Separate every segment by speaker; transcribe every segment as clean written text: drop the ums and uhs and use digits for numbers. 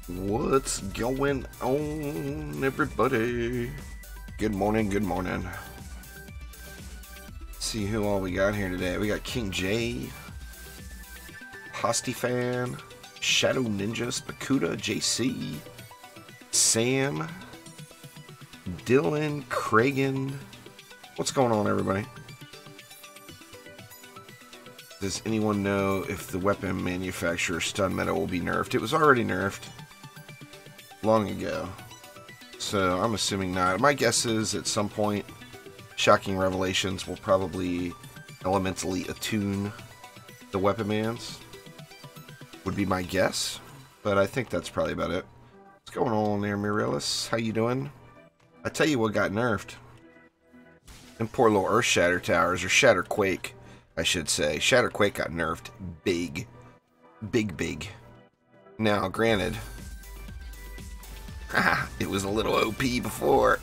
Speaker 1: What's going on, everybody? Good morning, good morning. Let's see who all we got here today. We got King J, Hosty Shadow Ninja, Spakuda, JC, Sam, Dylan, Kragan. What's going on, everybody? Does anyone know if the weapon manufacturer stun meta will be nerfed? It was already nerfed long ago, so I'm assuming not. My guess is at some point Shocking Revelations will probably elementally attune the weapon mans, would be my guess, but I think that's probably about it. What's going on there, Mirelis? How you doing? I tell you what got nerfed. Them poor little Earth Shatter Towers, or Shatter Quake, I should say. Shatter Quake got nerfed big. Big. Now, granted, it was a little OP before.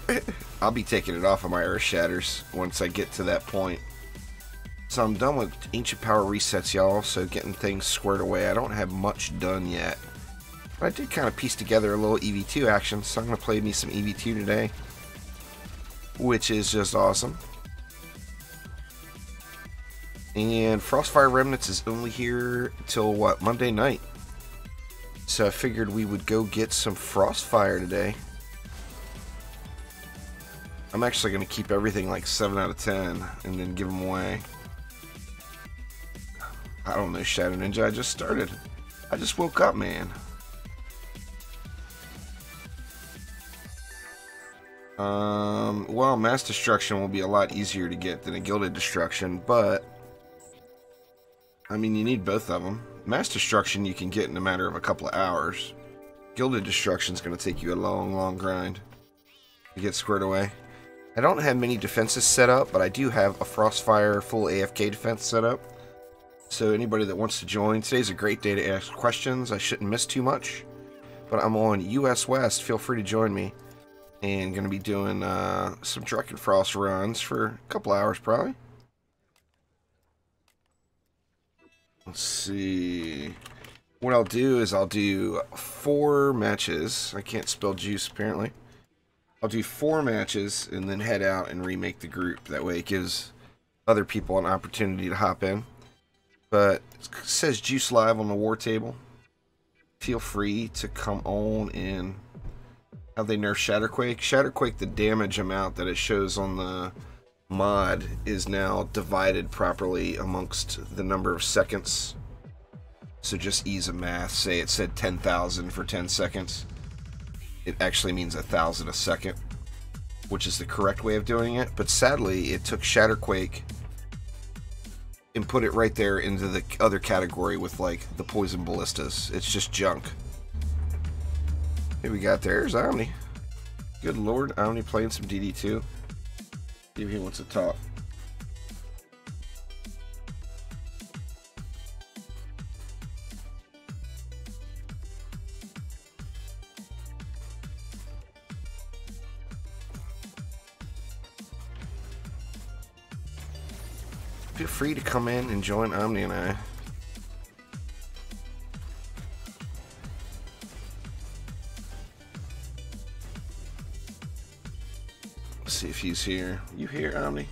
Speaker 1: I'll be taking it off of my Earth Shatters once I get to that point. So I'm done with Ancient Power resets, y'all, so getting things squared away. I don't have much done yet. But I did kind of piece together a little EV2 action, so I'm going to play me some EV2 today, which is just awesome. And Frostfire Remnants is only here till, what, Monday night. So I figured we would go get some Frostfire today. I'm actually going to keep everything like 7 out of 10 and then give them away. I don't know, Shadow Ninja, I just started. I just woke up, man. Well, Mass Destruction will be a lot easier to get than a Gilded Destruction, but I mean, you need both of them. Mass Destruction you can get in a matter of a couple of hours. Gilded Destruction is going to take you a long grind to get squared away. I don't have many defenses set up, but I do have a Frostfire full AFK defense set up. So anybody that wants to join, today's a great day to ask questions. I shouldn't miss too much, but I'm on US West. Feel free to join me. And going to be doing some Drakenfrost runs for a couple hours probably. Let's see. What I'll do is I'll do 4 matches. I can't spell juice apparently. I'll do 4 matches and then head out and remake the group. That way it gives other people an opportunity to hop in. But it says Juice Live on the war table. Feel free to come on in. How they nerf Shatterquake? Shatterquake, the damage amount that it shows on the mod is now divided properly amongst the number of seconds. So just ease of math, say it said 10,000 for 10 seconds. It actually means 1,000 a second, which is the correct way of doing it. But sadly, it took Shatterquake and put it right there into the other category with like the poison ballistas. It's just junk. Here we got there's Omni. Good lord, Omni playing some DD2. See if he wants to talk. Feel free to come in and join Omni and I. Let's see if he's here. You here, Omni?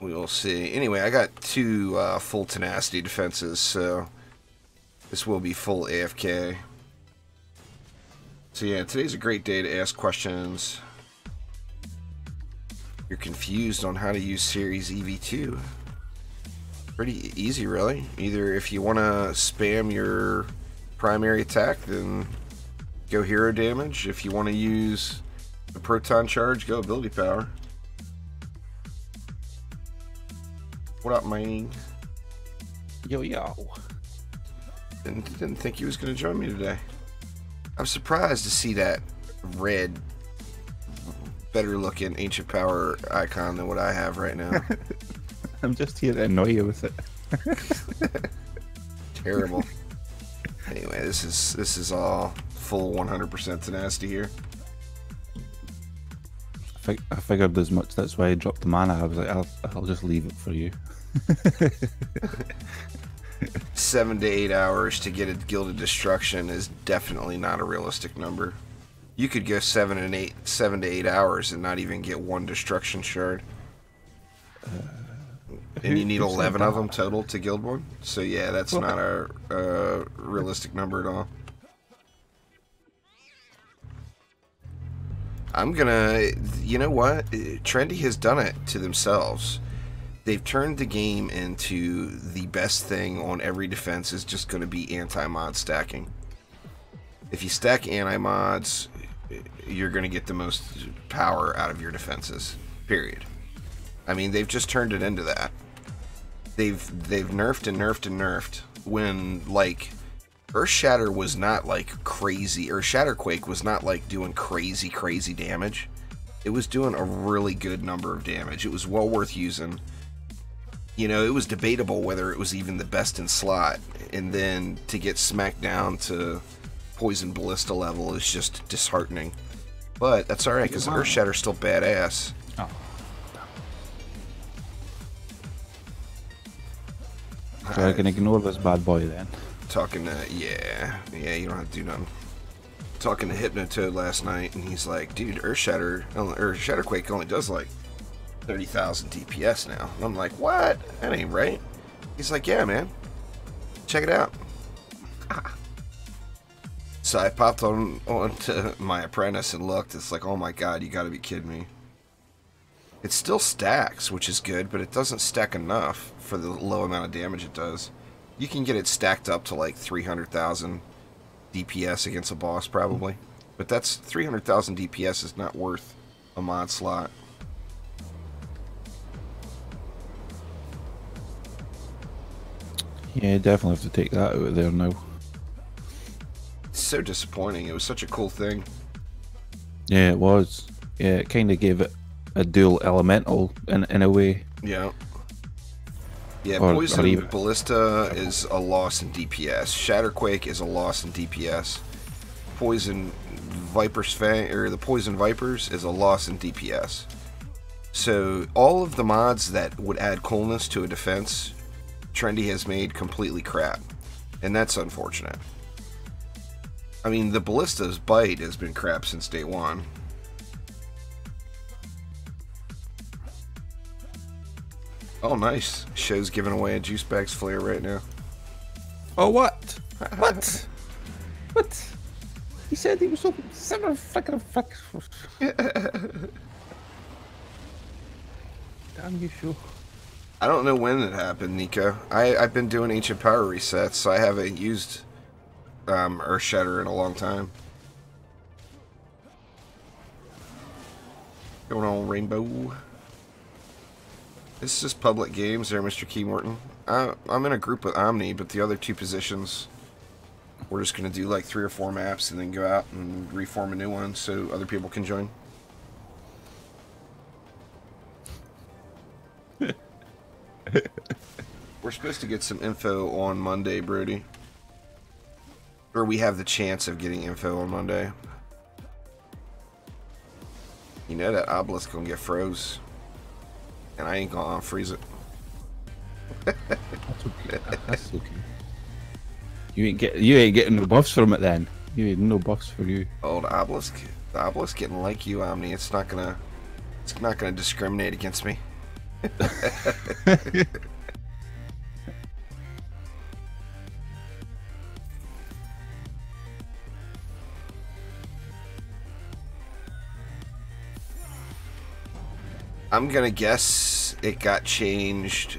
Speaker 1: We'll see. Anyway, I got 2 full tenacity defenses, so this will be full AFK. So yeah, today's a great day to ask questions. You're confused on how to use Series EV2. Pretty easy, really. Either if you want to spam your primary attack, then go hero damage. If you want to use the proton charge, go ability power. What up, mining?
Speaker 2: Yo.
Speaker 1: Didn't think he was going to join me today. I'm surprised to see that red, better looking Ancient Power icon than what I have right now.
Speaker 2: I'm just here to annoy you with it.
Speaker 1: Terrible. Anyway, this is all full 100% tenacity here.
Speaker 2: I figured as much. That's why I dropped the mana. I was like, I'll just leave it for you.
Speaker 1: 7 to 8 hours to get a Gilded Destruction is definitely not a realistic number. You could go 7 to 8 hours and not even get one Destruction Shard. And you need 11 of them total to guild one. So yeah, that's not a realistic number at all. I'm gonna, you know what? Trendy has done it to themselves. They've turned the game into the best thing on every defense is just going to be anti-mod stacking. If you stack anti-mods, you're going to get the most power out of your defenses. Period. I mean, they've just turned it into that. They've nerfed and nerfed and nerfed when, like, Earthshatter was not, like, crazy, or Shatterquake was not, like, doing crazy damage. It was doing a really good number of damage. It was well worth using. You know, it was debatable whether it was even the best in slot, and then to get smacked down to Poison Ballista level is just disheartening. But that's alright, because Earthshatter's still badass.
Speaker 2: Oh. So I can ignore this bad boy then.
Speaker 1: Talking to, yeah, you don't have to do nothing. Talking to Hypnotoad last night, and he's like, dude, Shatterquake only does like 30,000 DPS now. And I'm like, what? That ain't right. He's like, yeah, man. Check it out. So I popped onto my apprentice and looked. It's like, oh my god, you gotta be kidding me. It still stacks, which is good, but it doesn't stack enough for the low amount of damage it does. You can get it stacked up to like 300,000 DPS against a boss, probably. But that's 300,000 DPS is not worth a mod slot.
Speaker 2: Yeah, definitely have to take that out of there now.
Speaker 1: It's so disappointing. It was such a cool thing.
Speaker 2: Yeah, it was. Yeah, it kind of gave it a dual elemental in a way.
Speaker 1: Yeah. Yeah,
Speaker 2: Or
Speaker 1: Poison
Speaker 2: even...
Speaker 1: Ballista is a loss in DPS. Shatterquake is a loss in DPS. Poison Viper's Fang, or the Poison Vipers, is a loss in DPS. So all of the mods that would add coolness to a defense, Trendy has made completely crap, and that's unfortunate. I mean, the Ballista's Bite has been crap since day one. Oh, nice. Show's giving away a Juice Bags Flare right now.
Speaker 2: Oh, what? What? What? He said he was so fucking fuck. Damn you, show.
Speaker 1: I don't know when it happened, Nico. I've been doing Ancient Power resets, so I haven't used Earthshatter in a long time. Going on, Rainbow. This is just public games there, Mr. Key Morton. I'm in a group with Omni, but the other two positions, we're just going to do like 3 or 4 maps and then go out and reform a new one so other people can join. We're supposed to get some info on Monday, Brody. Or we have the chance of getting info on Monday. You know that obelisk gonna get froze. And I ain't gonna unfreeze it.
Speaker 2: That's okay. That's okay. You ain't getting no buffs from it then. You ain't no buffs for you.
Speaker 1: Oh, the obelisk getting like you, Omni. It's not gonna discriminate against me. I'm gonna guess it got changed.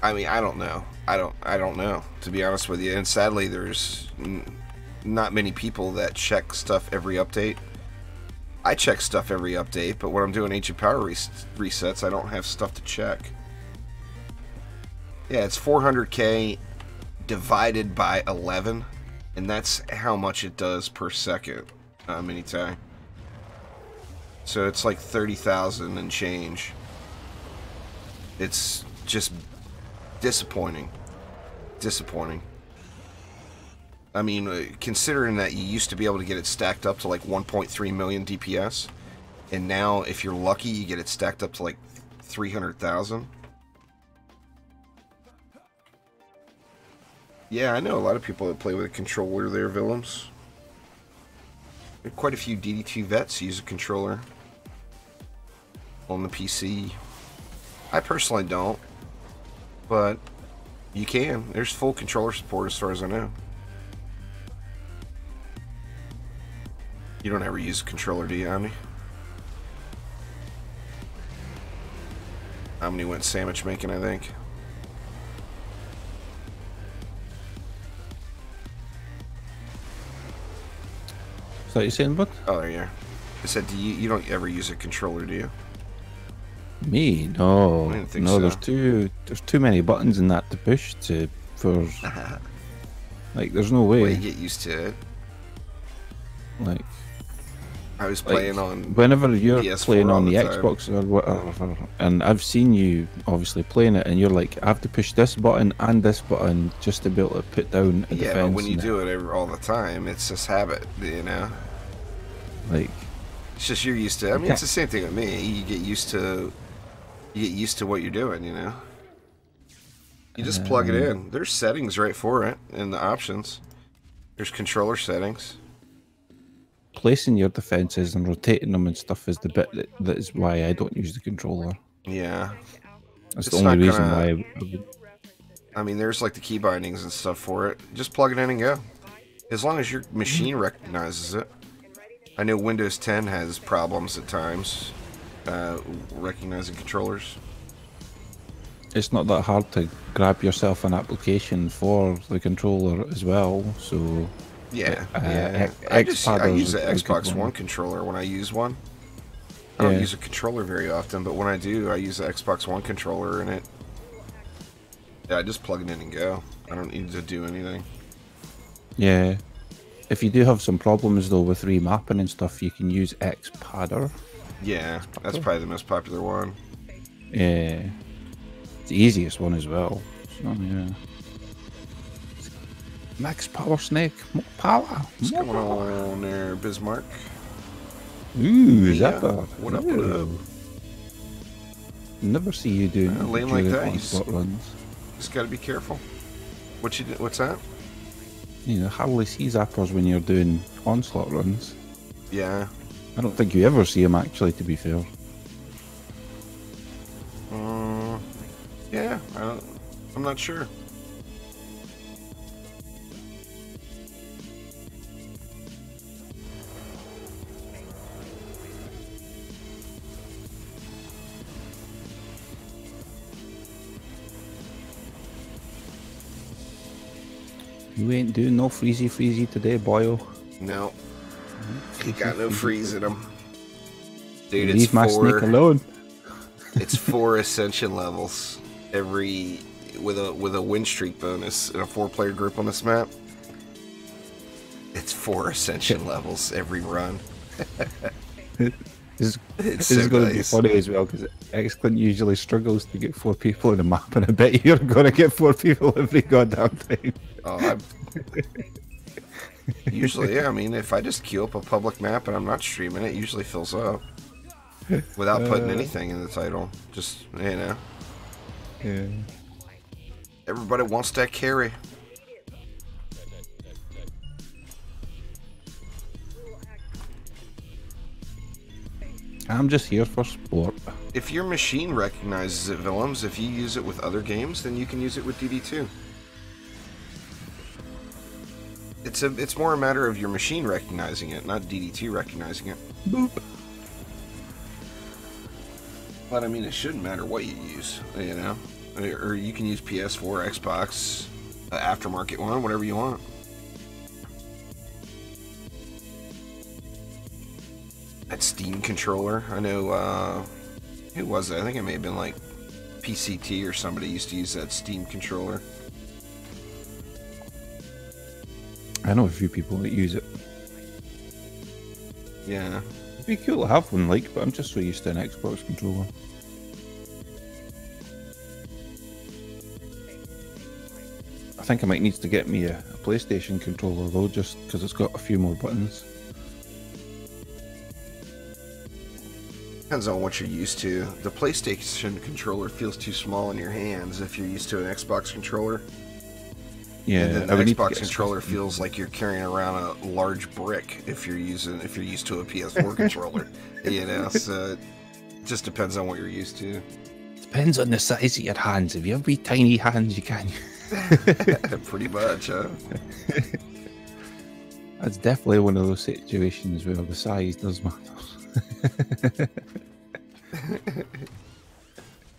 Speaker 1: I mean, I don't know. I don't know, to be honest with you. And sadly, there's not many people that check stuff every update. I check stuff every update, but when I'm doing Ancient Power resets, I don't have stuff to check. Yeah, it's 400k divided by 11, and that's how much it does per second, mini time. So it's like 30,000 and change. It's just disappointing. Disappointing. I mean, considering that you used to be able to get it stacked up to like 1.3 million DPS, and now if you're lucky, you get it stacked up to like 300,000. Yeah, I know a lot of people that play with a controller there, Willems. Quite a few DD2 vets use a controller on the PC. I personally don't, but you can. There's full controller support as far as I know. You don't ever use a controller, do you, Omni? Omni went sandwich making, I think.
Speaker 2: Is that what you're saying, bud?
Speaker 1: Oh, there you are. I said, you don't ever use a controller, do you?
Speaker 2: Me? No.
Speaker 1: I didn't think
Speaker 2: no,
Speaker 1: so.
Speaker 2: there's too many buttons in that to push for like there's no way.
Speaker 1: Well, you get used to it.
Speaker 2: Like
Speaker 1: I was playing on
Speaker 2: whenever you're
Speaker 1: PS4
Speaker 2: playing on
Speaker 1: all
Speaker 2: the
Speaker 1: the time.
Speaker 2: Xbox or whatever, and I've seen you obviously playing it, and you're like, I have to push this button and this button just to be able to put down a
Speaker 1: Yeah,
Speaker 2: defense.
Speaker 1: but when you do it all the time, it's just habit, you know?
Speaker 2: Like,
Speaker 1: it's just you're used to. I mean, it's the same thing with me. You get used to what you're doing, you know? You just plug it in. There's settings right for it in the options. There's controller settings.
Speaker 2: placing your defenses and rotating them and stuff is the bit that is why I don't use the controller.
Speaker 1: Yeah.
Speaker 2: That's
Speaker 1: It's
Speaker 2: the only
Speaker 1: not
Speaker 2: reason
Speaker 1: gonna-
Speaker 2: why I would.
Speaker 1: I mean, there's like the key bindings and stuff for it. Just plug it in and go. As long as your machine recognizes it. I know Windows 10 has problems at times recognizing controllers.
Speaker 2: It's not that hard to grab yourself an application for the controller as well, so...
Speaker 1: Yeah,
Speaker 2: yeah.
Speaker 1: I use the
Speaker 2: is a good
Speaker 1: Xbox
Speaker 2: one.
Speaker 1: One controller when I use one. I don't
Speaker 2: Yeah.
Speaker 1: use a controller very often, but when I do, I use the Xbox One controller and I just plug it in and go. I don't need to do anything.
Speaker 2: Yeah. If you do have some problems though with remapping and stuff, you can use Xpadder.
Speaker 1: Yeah, that's probably the most popular one.
Speaker 2: Yeah. It's the easiest one as well. So, yeah. Max power snake. More power.
Speaker 1: What's going on there, Bismarck?
Speaker 2: Ooh,
Speaker 1: Yeah.
Speaker 2: Zapper.
Speaker 1: What up,
Speaker 2: Ooh.
Speaker 1: what up?
Speaker 2: Never see you doing
Speaker 1: Lane like that,
Speaker 2: onslaught runs.
Speaker 1: Just gotta be careful. What's that?
Speaker 2: You know, hardly see zappers when you're doing onslaught runs.
Speaker 1: Yeah.
Speaker 2: I don't think you ever see them actually, to be fair.
Speaker 1: Yeah, I'm not sure.
Speaker 2: You ain't doing no freezy today, boyo.
Speaker 1: No. He got no freeze in him. Dude, it's
Speaker 2: Leave my snake alone.
Speaker 1: It's 4 ascension levels every with a win streak bonus in a 4-player group on this map. It's 4 ascension levels every run.
Speaker 2: This
Speaker 1: It's
Speaker 2: is
Speaker 1: so
Speaker 2: going to be
Speaker 1: nice.
Speaker 2: funny as well because Excellent usually struggles to get 4 people in a map, and I bet you're going to get 4 people every goddamn time.
Speaker 1: Oh, usually, yeah. I mean, if I just queue up a public map and I'm not streaming, it usually fills up without putting anything in the title. Just, you know,
Speaker 2: Yeah.
Speaker 1: everybody wants that carry.
Speaker 2: I'm just here for sport.
Speaker 1: If your machine recognizes it, Willems, if you use it with other games, then you can use it with DD2. It's more a matter of your machine recognizing it, not DD2 recognizing it.
Speaker 2: Boop.
Speaker 1: But I mean, it shouldn't matter what you use, you know? Or you can use PS4, Xbox, aftermarket one, whatever you want. That Steam controller, I know, who was it? I think it may have been like PCT or somebody used to use that Steam controller.
Speaker 2: I know a few people that use it.
Speaker 1: Yeah.
Speaker 2: It'd be cool to have one, like, but I'm just so used to an Xbox controller. think I might need to get me a PlayStation controller though, just because it's got a few more buttons.
Speaker 1: Depends on what you're used to. The PlayStation controller feels too small in your hands if you're used to an Xbox controller.
Speaker 2: Yeah,
Speaker 1: and then the Xbox controller feels like you're carrying around a large brick if you're used to a PS4 controller. You know, so it just depends on what you're used to.
Speaker 2: Depends on the size of your hands. If you have wee tiny hands, you can.
Speaker 1: Pretty much, huh?
Speaker 2: That's definitely one of those situations where the size does matter.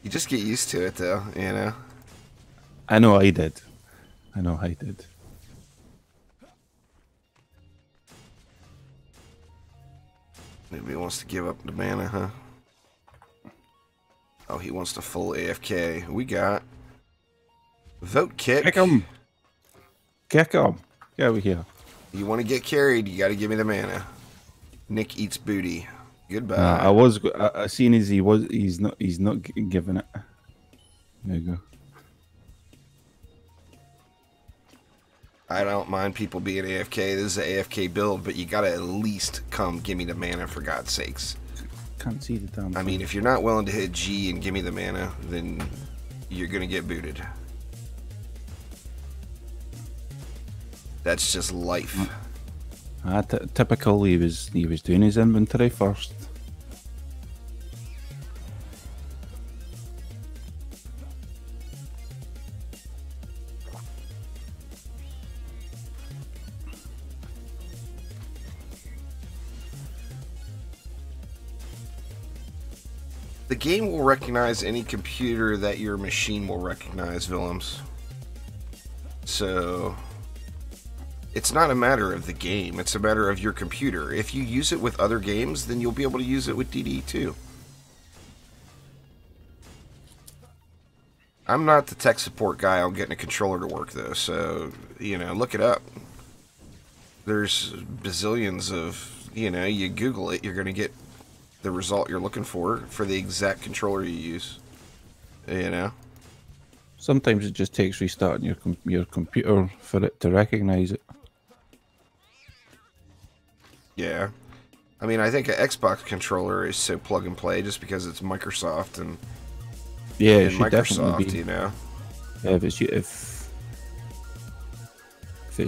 Speaker 1: You just get used to it, though, you know?
Speaker 2: I know I did. I know I did.
Speaker 1: Maybe he wants to give up the mana, huh? Oh, he wants to full AFK. We got... Vote kick.
Speaker 2: Kick him! Kick him! Get over here.
Speaker 1: You want to get carried, you got to give me the mana. Nick eats booty. Goodbye.
Speaker 2: I seen as he's not giving it. There you go.
Speaker 1: I don't mind people being AFK. This is an AFK build, but you gotta at least come give me the mana, for God's sakes.
Speaker 2: Can't see the damn thing.
Speaker 1: I mean, if you're not willing to hit G and give me the mana, then you're gonna get booted. That's just life.
Speaker 2: Typical. He was doing his inventory first.
Speaker 1: The game will recognize any computer that your machine will recognize, Willems. So, it's not a matter of the game, it's a matter of your computer. If you use it with other games, then you'll be able to use it with DD2. I'm not the tech support guy on getting a controller to work, though, so, you know, look it up. There's bazillions of, you know, you Google it, you're going to get the result you're looking for the exact controller you use, you know.
Speaker 2: Sometimes it just takes restarting your computer for it to recognize it.
Speaker 1: Yeah, I mean, I think an Xbox controller is so plug and play just because it's Microsoft and
Speaker 2: yeah, it
Speaker 1: and
Speaker 2: should
Speaker 1: Microsoft,
Speaker 2: definitely be.
Speaker 1: You know.
Speaker 2: Yeah, if it's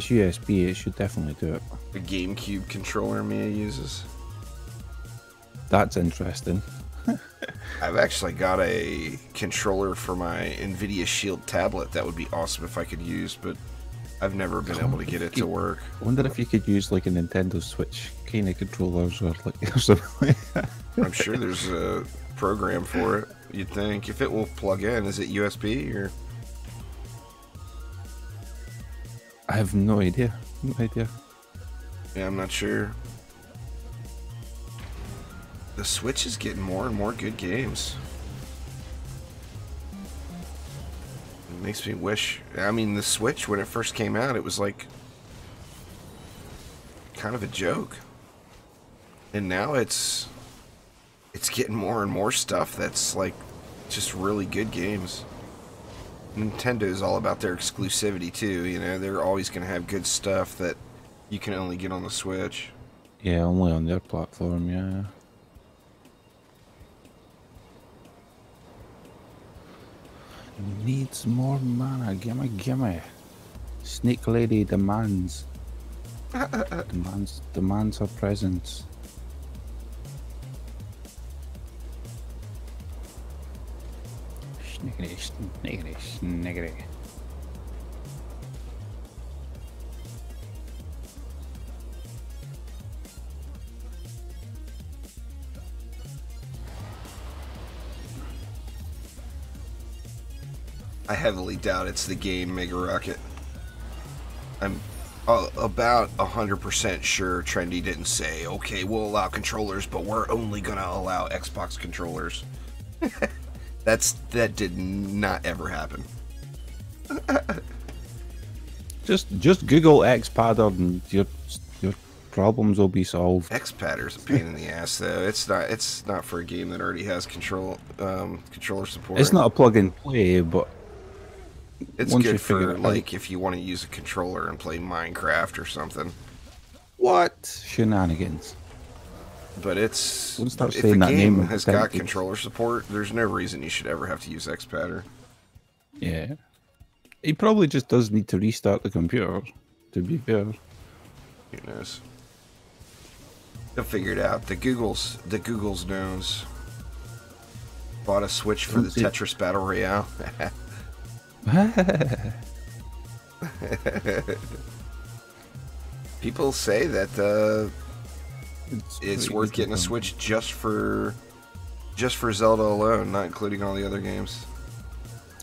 Speaker 2: USB, it should definitely do it.
Speaker 1: The GameCube controller Mia uses.
Speaker 2: That's interesting.
Speaker 1: I've actually got a controller for my NVIDIA Shield tablet that would be awesome if I could use, but I've never been able to get it to work.
Speaker 2: I wonder if you could use like a Nintendo Switch kind of controllers or like or something like that.
Speaker 1: I'm sure there's a program for it, you'd think. If it will plug in, is it USB or?
Speaker 2: I have no idea. No idea.
Speaker 1: Yeah, I'm not sure. The Switch is getting more and more good games. It makes me wish... I mean, the Switch, when it first came out, it was like... kind of a joke. And now it's getting more and more stuff that's, like, just really good games. Nintendo is all about their exclusivity, too, you know? They're always going to have good stuff that you can only get on the Switch.
Speaker 2: Yeah, only on their platform, yeah. Needs more mana. Gimme. Snake Lady demands. demands her presence. Sniggity.
Speaker 1: I heavily doubt it's the game Mega Rocket. I'm about 100% sure Trendy didn't say, okay, we'll allow controllers, but we're only gonna allow Xbox controllers. That did not ever happen.
Speaker 2: just Google X-Padder and your problems will be solved.
Speaker 1: X-Padder's a pain in the ass, though. It's not for a game that already has controller support.
Speaker 2: It's not a plug and play, but
Speaker 1: It's
Speaker 2: Once you
Speaker 1: good
Speaker 2: figure
Speaker 1: for,
Speaker 2: it out.
Speaker 1: like, if you want to use a controller and play Minecraft or something.
Speaker 2: What? Shenanigans.
Speaker 1: But it's...
Speaker 2: Don't start
Speaker 1: if a
Speaker 2: saying that name
Speaker 1: game
Speaker 2: of
Speaker 1: has
Speaker 2: the
Speaker 1: got
Speaker 2: sentence.
Speaker 1: controller support, there's no reason you should ever have to use XPatter.
Speaker 2: Yeah. He probably just does need to restart the computer, to be fair.
Speaker 1: Who knows? They'll figure it out. The Googles knows. Bought a Switch for the Tetris Battle Royale. People say that it's worth getting a Switch just for Zelda alone, not including all the other games.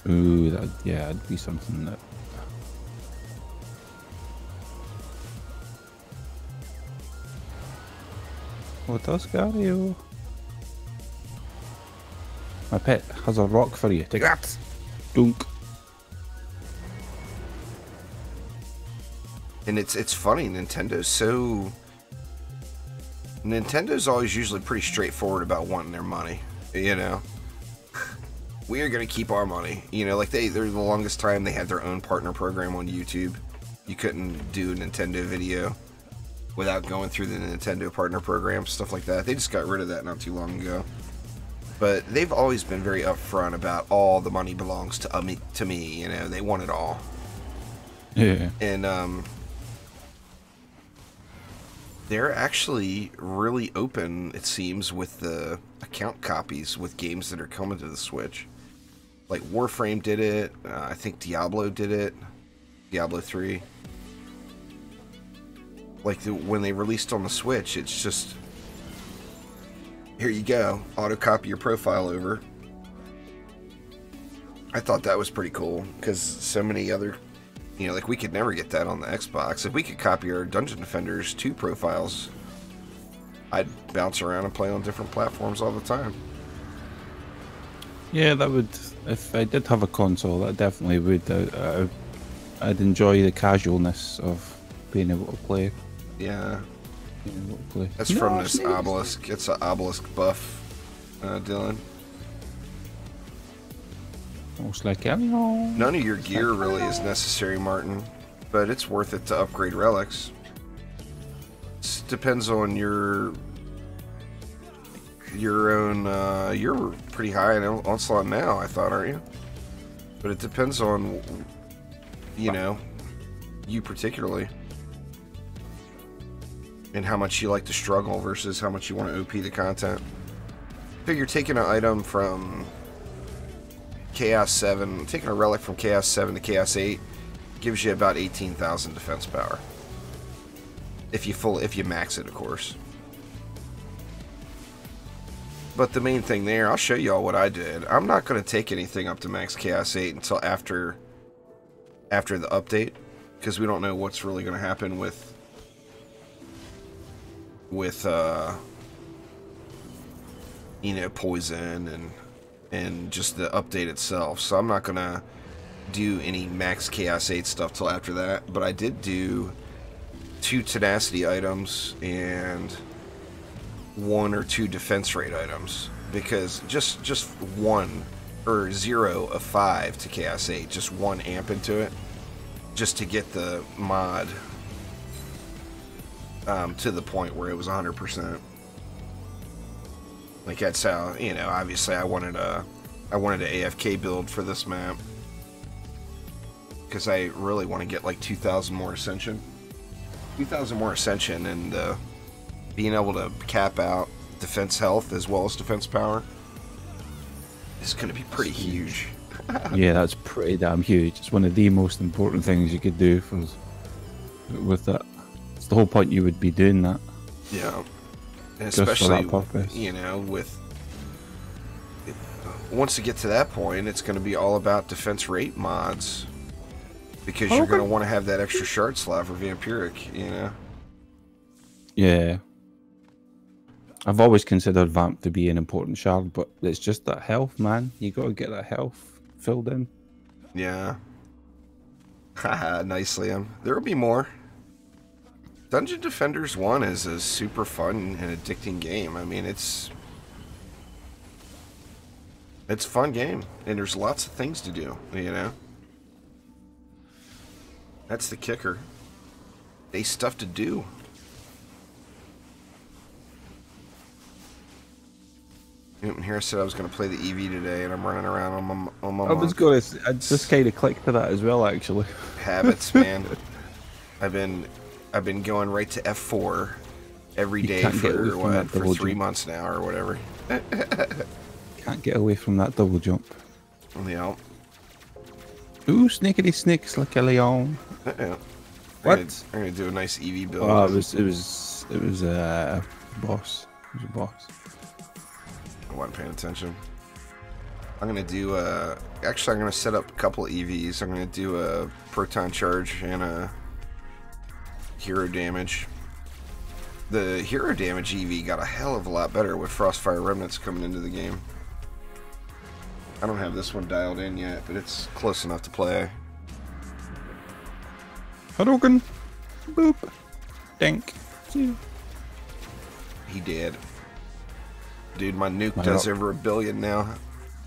Speaker 2: Ooh, that'd be something that. What does Gario? My pet has a rock for you. Take that. Dunk.
Speaker 1: And it's funny, Nintendo's always usually pretty straightforward about wanting their money, you know. We are gonna keep our money, you know. Like they're the longest time they had their own partner program on YouTube. You couldn't do a Nintendo video without going through the Nintendo partner program, stuff like that. They just got rid of that not too long ago. But they've always been very upfront about all the money belongs to me, you know. They want it all.
Speaker 2: Yeah.
Speaker 1: And they're actually really open, it seems, with the account copies with games that are coming to the Switch. Like Warframe did it. I think Diablo did it. Diablo 3. Like when they released on the Switch, it's just, here you go, auto copy your profile over. I thought that was pretty cool because so many other, you know, like we could never get that on the Xbox. If we could copy our Dungeon Defenders 2 profiles, I'd bounce around and play on different platforms all the time.
Speaker 2: Yeah, that would. If I did have a console, that definitely would. I'd enjoy the casualness of being able to play.
Speaker 1: Yeah.
Speaker 2: Being able to play.
Speaker 1: That's from this obelisk. It's an obelisk buff, Dylan.
Speaker 2: Most like hello.
Speaker 1: None of your gear really is necessary, Martin, but it's worth it to upgrade relics. It depends on your own. You're pretty high in Onslaught now, I thought, aren't you? But it depends on, you know, you particularly, and how much you like to struggle versus how much you want to OP the content. Figure taking an item from Chaos 7, taking a relic from Chaos 7 to Chaos 8 gives you about 18,000 defense power. If you max it, of course. But the main thing there, I'll show you all what I did. I'm not going to take anything up to max Chaos 8 until after the update, because we don't know what's really going to happen with you know, poison and just the update itself. So I'm not gonna do any max Chaos 8 stuff till after that. But I did do 2 tenacity items and 1 or 2 defense rate items, because just 1 or 0 of 5 to Chaos 8, just 1 amp into it, just to get the mod to the point where it was 100%. Like that's how, you know, obviously I wanted an AFK build for this map, because I really want to get like 2,000 more Ascension. 2,000 more Ascension, and being able to cap out defense health as well as defense power is going to be pretty huge.
Speaker 2: Yeah, that's pretty damn huge. It's one of the most important things you could do with that. It's the whole point you would be doing that.
Speaker 1: Yeah. And
Speaker 2: Just
Speaker 1: especially,
Speaker 2: for that purpose.
Speaker 1: you know, once you get to that point, it's going to be all about defense rate mods, because you're going to want to have that extra shard slot for Vampiric, you know.
Speaker 2: Yeah. I've always considered Vamp to be an important shard, but it's just that health, man. You got to get that health filled in.
Speaker 1: Yeah. Haha, nice, Liam. There will be more. Dungeon Defenders 1 is a super fun and addicting game. I mean, it's a fun game, and there's lots of things to do, you know. That's the kicker. They stuff to do. Here I said I was going to play the EV today, and I'm running around on my
Speaker 2: I was going to. I just kind of clicked to that as well, actually.
Speaker 1: Habits, man. I've been going right to F4 every day for what, for 3 months now or whatever.
Speaker 2: Can't get away from that double jump.
Speaker 1: Yeah.
Speaker 2: Ooh, snickety snicks like a leon. What?
Speaker 1: I'm gonna do a nice EV build.
Speaker 2: Oh, it was a boss. It was a boss.
Speaker 1: I wasn't paying attention. I'm gonna do actually I'm gonna set up a couple of EVs. I'm gonna do a proton charge and a hero damage. The hero damage EV got a hell of a lot better with Frostfire Remnants coming into the game. I don't have this one dialed in yet, but it's close enough to play.
Speaker 2: Hadouken! Boop! Dink!
Speaker 1: He did. Dude, my nuke does over 1 billion now.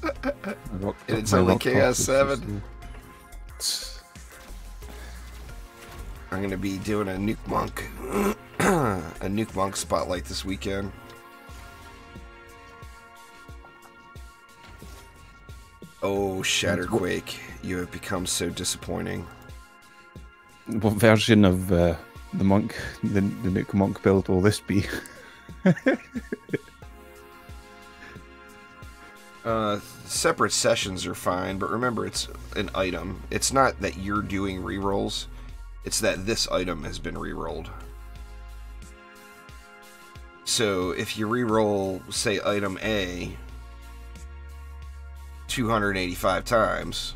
Speaker 1: And it's only KS7. I'm gonna be doing a nuke monk. A nuke monk spotlight this weekend. Oh, Shatterquake, you have become so disappointing.
Speaker 2: What version of the monk, the nuke monk build will this be?
Speaker 1: Separate sessions are fine, but remember it's an item. It's not that you're doing rerolls, it's that this item has been rerolled. So if you reroll, say, item A 285 times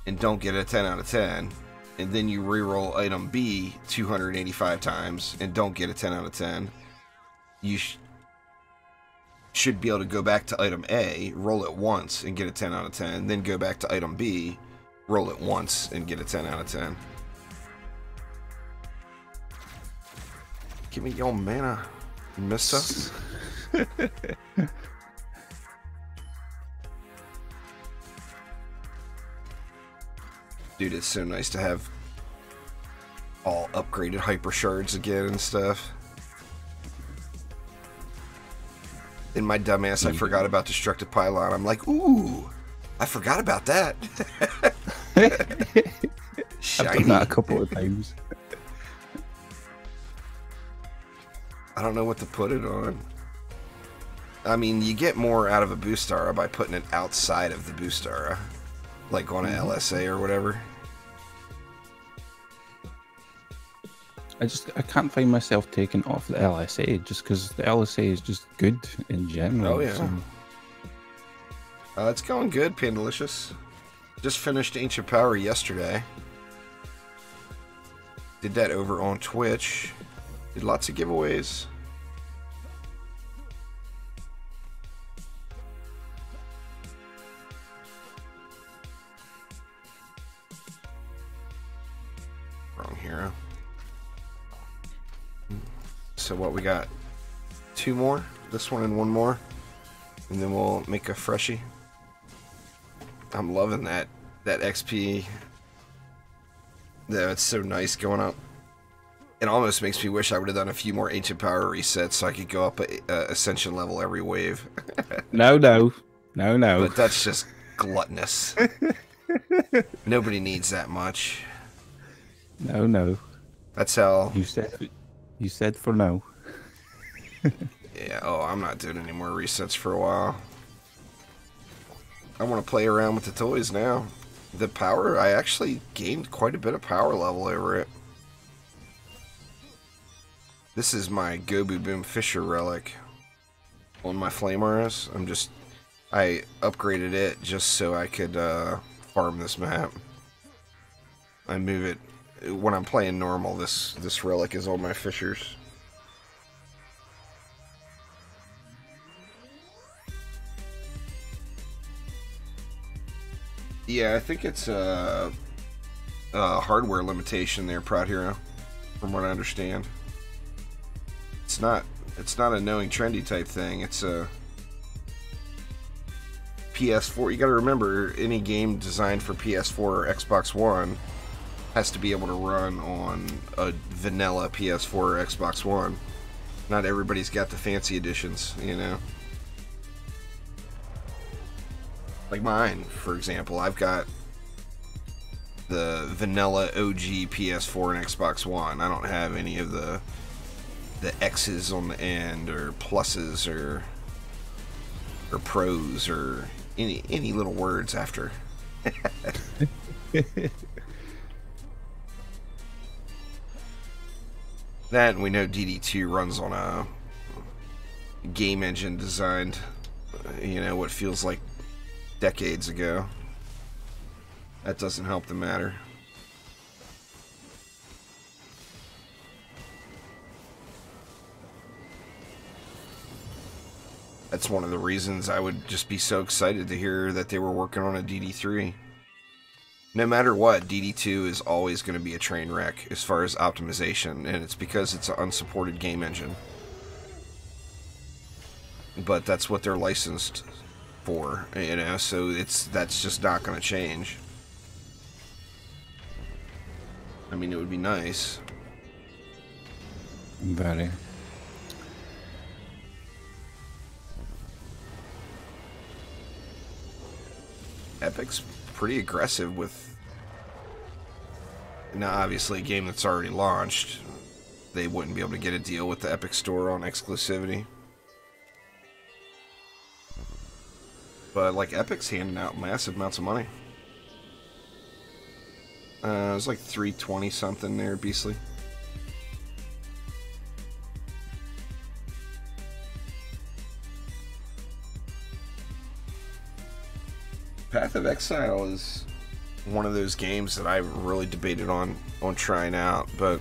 Speaker 1: and don't get a 10 out of 10, and then you reroll item B 285 times and don't get a 10 out of 10, you should be able to go back to item A, roll it once and get a 10 out of 10, then go back to item B, roll it once and get a 10 out of 10. Give me your mana, mister. Dude, it's so nice to have all upgraded hyper shards again and stuff. In my dumbass, I forgot about Destructive Pylon. I'm like, ooh, I forgot about that.
Speaker 2: I've done that a couple of times.
Speaker 1: I don't know what to put it on. I mean, you get more out of a Boostara by putting it outside of the Boostara. Like on an LSA or whatever.
Speaker 2: I can't find myself taking off the LSA just because the LSA is just good in general.
Speaker 1: Oh yeah.
Speaker 2: So.
Speaker 1: It's going good, Pandalicious. Just finished Ancient Power yesterday. Did that over on Twitch. Did lots of giveaways. Wrong hero. So what, we got 2 more? This one and 1 more? And then we'll make a freshie. I'm loving that XP. It's so nice going up. It almost makes me wish I would have done a few more Ancient Power resets so I could go up a Ascension level every wave.
Speaker 2: No.
Speaker 1: But that's just gluttonous. Nobody needs that much.
Speaker 2: No.
Speaker 1: That's how...
Speaker 2: You said for no.
Speaker 1: Yeah, I'm not doing any more resets for a while. I want to play around with the toys now. The power, I actually gained quite a bit of power level over it. This is my Gobu Boom Fisher relic on my Flame Arrows. I upgraded it just so I could farm this map. I move it when I'm playing normal. This relic is on my Fishers. Yeah, I think it's a hardware limitation there, Proud Hero, from what I understand. It's not a knowing trendy type thing. It's a PS4. You got to remember, any game designed for PS4 or Xbox One has to be able to run on a vanilla PS4 or Xbox One. Not everybody's got the fancy editions, you know. Like mine, for example, I've got the vanilla OG PS4 and Xbox One. I don't have any of the X's on the end, or pluses, or pros, or any little words after. That, and we know DD2 runs on a game engine designed, you know, what feels like decades ago. That doesn't help the matter. That's one of the reasons I would just be so excited to hear that they were working on a DD3. No matter what, DD2 is always going to be a train wreck as far as optimization, and it's because it's an unsupported game engine. But that's what they're licensed for, you know, so that's just not going to change. I mean, it would be nice.
Speaker 2: Very.
Speaker 1: Epic's pretty aggressive with, now obviously a game that's already launched, they wouldn't be able to get a deal with the Epic Store on exclusivity. But like Epic's handing out massive amounts of money. It was like 320 something there, Beastly. Path of Exile is one of those games that I really debated on trying out, but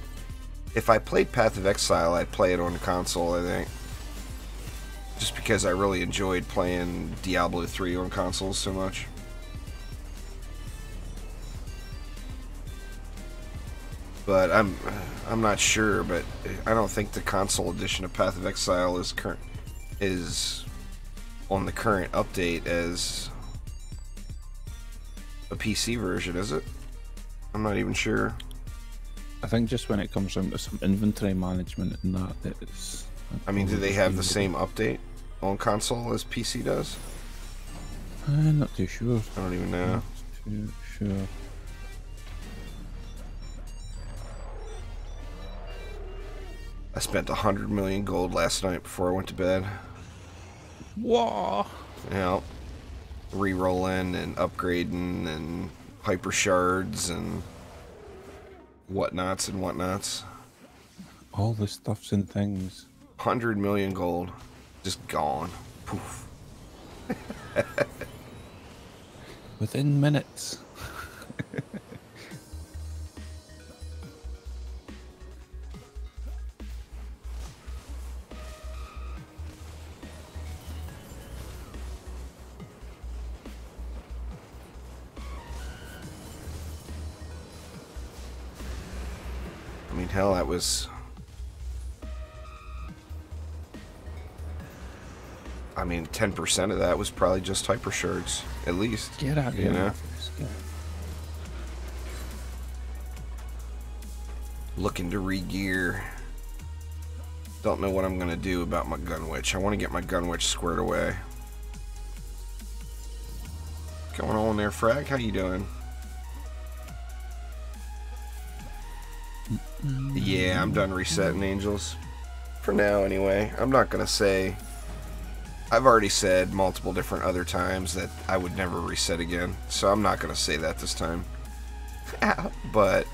Speaker 1: if I played Path of Exile, I'd play it on the console, I think. Just because I really enjoyed playing Diablo 3 on consoles so much. But I'm not sure, but I don't think the console edition of Path of Exile is on the current update as a PC version, is it? I'm not even sure.
Speaker 2: I think just when it comes down to some inventory management and that, it's...
Speaker 1: I mean, do they have the same update on console as PC does?
Speaker 2: I'm not too sure.
Speaker 1: I don't even know.
Speaker 2: Not too sure.
Speaker 1: I spent 100 million gold last night before I went to bed.
Speaker 2: Whoa!
Speaker 1: Yeah. Rerolling and upgrading and hyper shards and whatnots.
Speaker 2: All the stuffs and things.
Speaker 1: 100 million gold. Just gone. Poof.
Speaker 2: Within minutes.
Speaker 1: I mean, hell, that was... I mean, 10% of that was probably just hyper shards, at least.
Speaker 2: Get out of here.
Speaker 1: You know? Looking to re-gear. Don't know what I'm going to do about my Gunwitch. I want to get my Gunwitch squared away. Going on there, Frag? How you doing? Yeah, I'm done resetting Angels. For now, anyway. I'm not going to say... I've already said multiple different other times that I would never reset again, so I'm not going to say that this time. But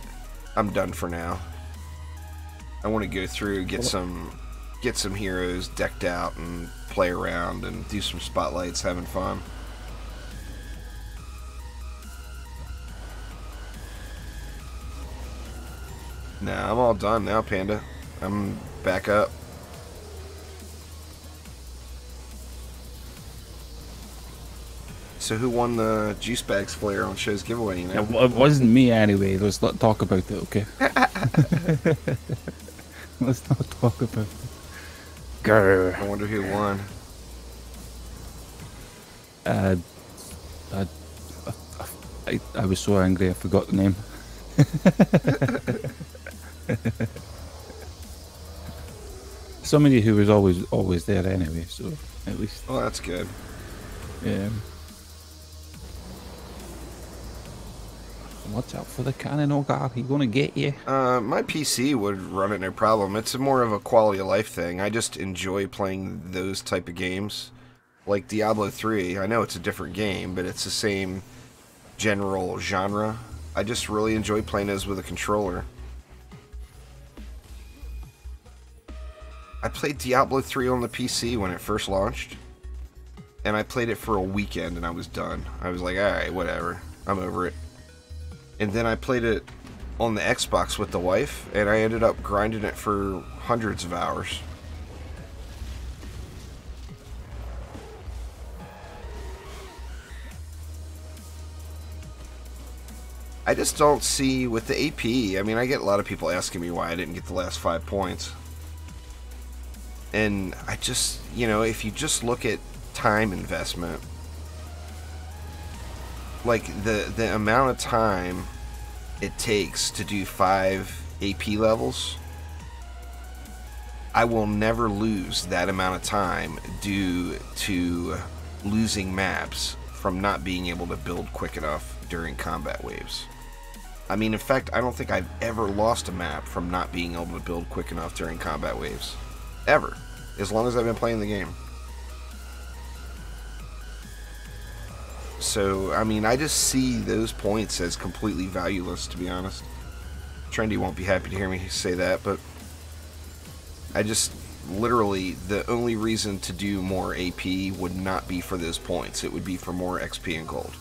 Speaker 1: I'm done for now. I want to go through, get some heroes decked out and play around and do some spotlights, having fun. Nah, I'm all done now, Panda. I'm back up. So who won the Juice Bags flare on Show's giveaway, you know?
Speaker 2: It wasn't me anyway. Let's not talk about it, okay? Let's not talk about it. Grr.
Speaker 1: I wonder who won.
Speaker 2: I was so angry I forgot the name. Somebody who was always there anyway, so at least.
Speaker 1: Well, that's good.
Speaker 2: Yeah. Watch out for the cannon, Ogar. He's gonna get you.
Speaker 1: My PC would run it no problem. It's more of a quality of life thing. I just enjoy playing those type of games. Like Diablo 3, I know it's a different game, but it's the same general genre. I just really enjoy playing those with a controller. I played Diablo 3 on the PC when it first launched, and I played it for a weekend and I was done. I was like, alright, whatever. I'm over it. And then I played it on the Xbox with the wife, and I ended up grinding it for hundreds of hours. I just don't see with the AP. I mean, I get a lot of people asking me why I didn't get the last 5 points. And I just, you know, if you just look at time investment, like the amount of time it takes to do 5 AP levels, I will never lose that amount of time due to losing maps from not being able to build quick enough during combat waves. I mean, in fact, I don't think I've ever lost a map from not being able to build quick enough during combat waves. Ever. As long as I've been playing the game. So, I mean, I just see those points as completely valueless, to be honest. Trendy won't be happy to hear me say that, but I just, literally, the only reason to do more AP would not be for those points. It would be for more XP and gold.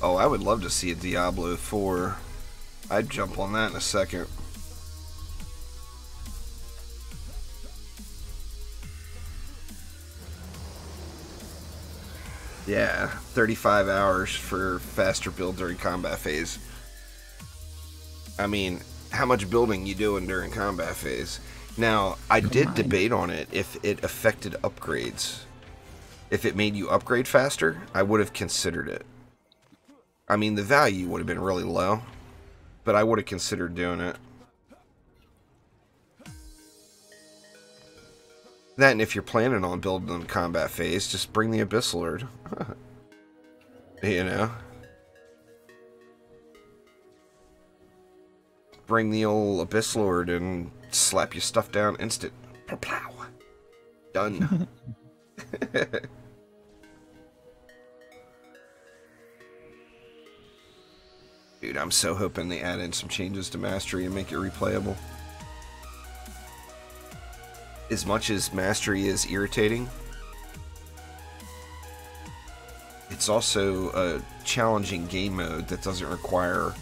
Speaker 1: Oh, I would love to see a Diablo 4. I'd jump on that in a second. Yeah, 35 hours for faster build during combat phase. I mean, how much building you doing during combat phase? Now, I did debate on it if it affected upgrades. If it made you upgrade faster, I would have considered it. I mean, the value would have been really low, but I would have considered doing it. That, and if you're planning on building in combat phase, just bring the Abyss Lord. You know? Bring the old Abyss Lord and slap your stuff down instant. Plow. Done. Dude, I'm so hoping they add in some changes to Mastery and make it replayable. As much as Mastery is irritating, it's also a challenging game mode that doesn't require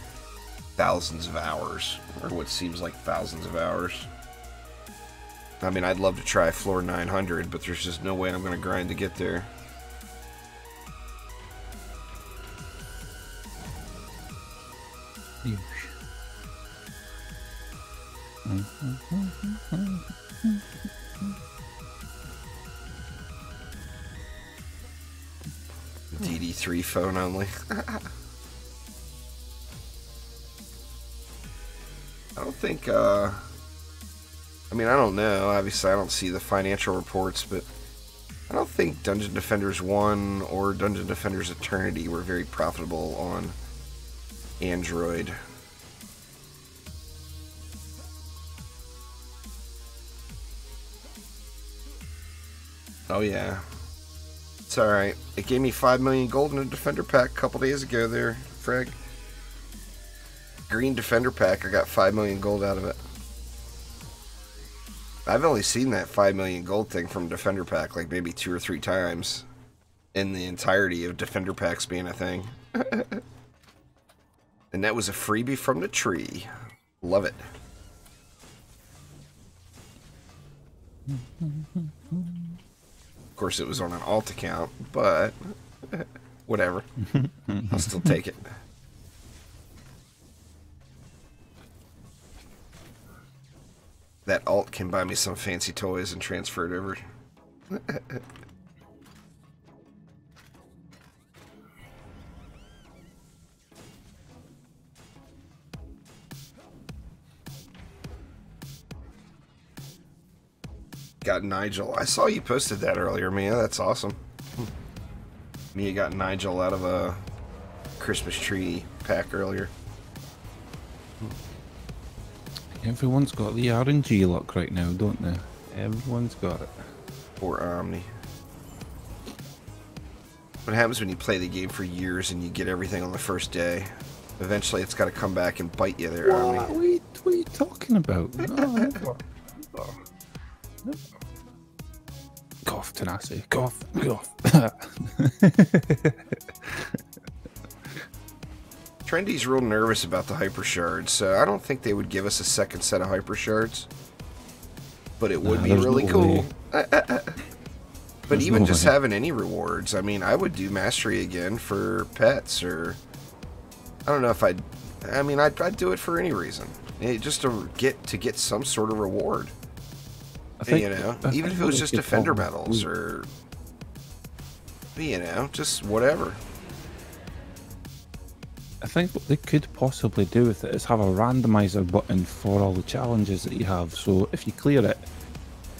Speaker 1: thousands of hours, or what seems like thousands of hours. I mean, I'd love to try floor 900, but there's just no way I'm going to grind to get there. DD2 phone only. I don't think, I mean, I don't know. Obviously, I don't see the financial reports, but I don't think Dungeon Defenders 1 or Dungeon Defenders Eternity were very profitable on Android. Oh, yeah. It's alright. It gave me 5 million gold in a Defender pack a couple days ago there, Frag. Green Defender pack, I got 5 million gold out of it. I've only seen that 5 million gold thing from Defender pack like maybe 2 or 3 times in the entirety of Defender packs being a thing. And that was a freebie from the tree. Love it. Of course, it was on an alt account, but whatever. I'll still take it. That alt can buy me some fancy toys and transfer it over Got Nigel. I saw you posted that earlier, Mia. That's awesome. Mia got Nigel out of a Christmas tree pack earlier.
Speaker 2: Everyone's got the RNG luck right now, don't they? Everyone's got it.
Speaker 1: Poor Omni. What happens when you play the game for years and you get everything on the first day? Eventually it's got to come back and bite you there, Omni.
Speaker 2: What are you talking about? No, never. Never. Cough, Tenacity. Cough, cough.
Speaker 1: Trendy's real nervous about the hyper shards, so I don't think they would give us a second set of hyper shards. But it would be really cool. But even just having any rewards, I mean, I would do mastery again for pets, or I don't know if I'd do it for any reason, just to get some sort of reward. I think, you know, even if it was just defender medals, or you know, just whatever.
Speaker 2: I think what they could possibly do with it is have a randomizer button for all the challenges that you have. So if you clear it,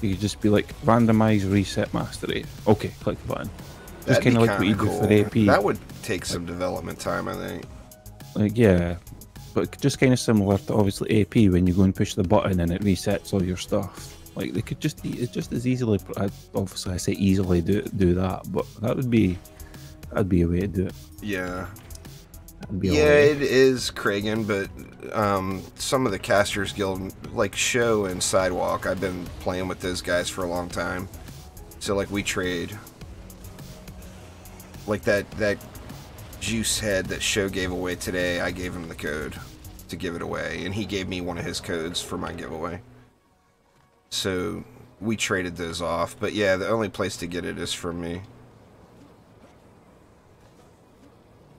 Speaker 2: you could just be like, randomize, reset mastery. Okay, click the button. Just kind of like what you do for AP.
Speaker 1: That would take some development time, I think.
Speaker 2: Like, yeah, but just kind of similar to obviously AP when you go and push the button and it resets all your stuff. Like they could just as easily, obviously I say easily do that, but that'd be a way to do it.
Speaker 1: Yeah. Yeah, it is Kragan, but some of the Casters Guild, like Show and Sidewalk, I've been playing with those guys for a long time. So like we trade. Like that juice head that Show gave away today, I gave him the code to give it away, and he gave me one of his codes for my giveaway. So we traded those off, but yeah, the only place to get it is from me.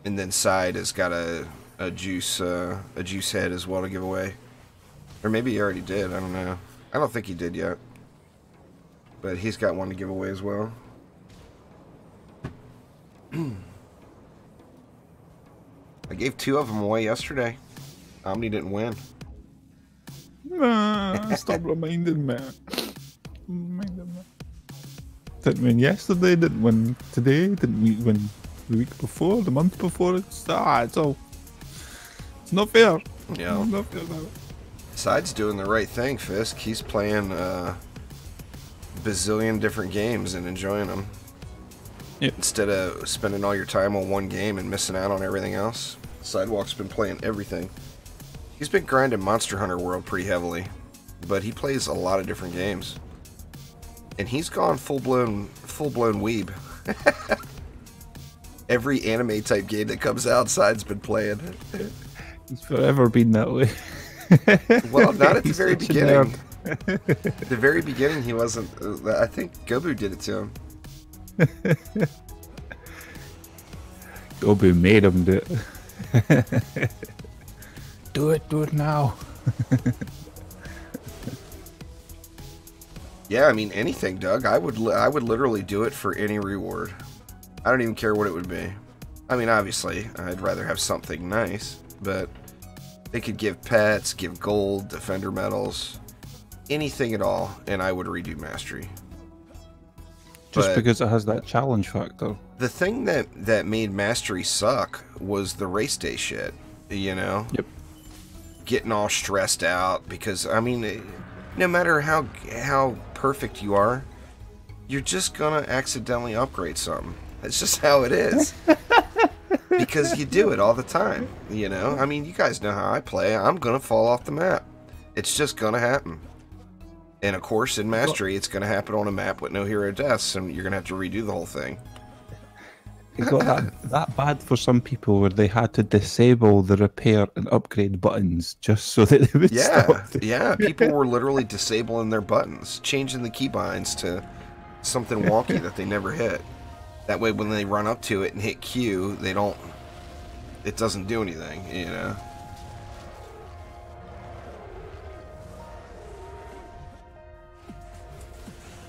Speaker 1: And then Side has got a juice head as well to give away. Or maybe he already did, I don't know. I don't think he did yet. But he's got one to give away as well. I gave 2 of them away yesterday. Omni didn't win.
Speaker 2: Stop reminding me. Didn't win yesterday, didn't win today, didn't win the week before, the month before. It's not fair.
Speaker 1: Yeah.
Speaker 2: It's not fair now.
Speaker 1: Side's doing the right thing, Fisk. He's playing a bazillion different games and enjoying them.
Speaker 2: Yep.
Speaker 1: Instead of spending all your time on one game and missing out on everything else. Sidewalk's been playing everything. He's been grinding Monster Hunter World pretty heavily, but he plays a lot of different games. And he's gone full-blown weeb. Every anime type game that comes out, Side's been playing.
Speaker 2: He's forever been that way.
Speaker 1: Well, not at the very beginning. At the very beginning, he wasn't. I think Gobu did it to him.
Speaker 2: Gobu made him do it. Do it now.
Speaker 1: Yeah, I mean anything, Doug. I would literally do it for any reward. I don't even care what it would be. I mean, obviously, I'd rather have something nice, but they could give pets, give gold, defender medals, anything at all, and I would redo Mastery.
Speaker 2: Just because it has that challenge factor.
Speaker 1: The thing that made Mastery suck was the race day shit, you know?
Speaker 2: Yep.
Speaker 1: Getting all stressed out because, I mean, no matter how perfect you are, you're just gonna accidentally upgrade something. That's just how it is. Because you do it all the time, you know? I mean, you guys know how I play. I'm gonna fall off the map. It's just gonna happen. And of course, in Mastery, it's gonna happen on a map with no hero deaths, and you're gonna have to redo the whole thing.
Speaker 2: It got that bad for some people where they had to disable the repair and upgrade buttons just so that they would stop.
Speaker 1: Yeah, people were literally disabling their buttons, changing the keybinds to something wonky that they never hit. That way, when they run up to it and hit Q, it doesn't do anything, you know?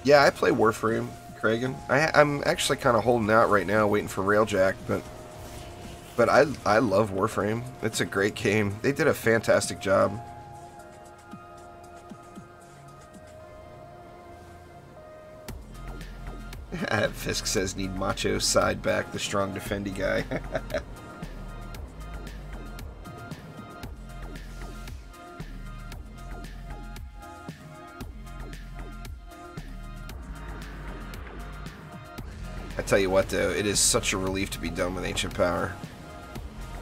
Speaker 1: Yeah, I play Warframe. Kragan. I'm actually kind of holding out right now, waiting for Railjack, but I love Warframe. It's a great game. They did a fantastic job. Fisk says need macho side back, the strong defendy guy. I tell you what though, it is such a relief to be done with Ancient Power.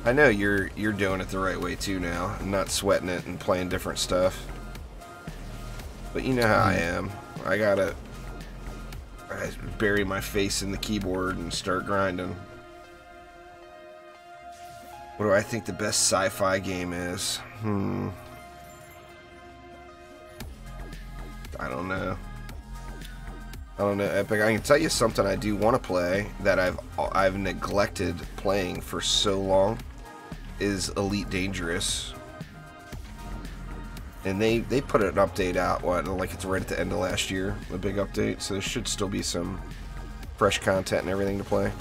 Speaker 1: I know you're doing it the right way too now, and not sweating it and playing different stuff. But you know how I am. I bury my face in the keyboard and start grinding. What do I think the best sci-fi game is? I don't know. Epic. I can tell you something I do want to play that I've neglected playing for so long is Elite Dangerous. And they put an update out, like it's right at the end of last year, a big update, so there should still be some fresh content and everything to play.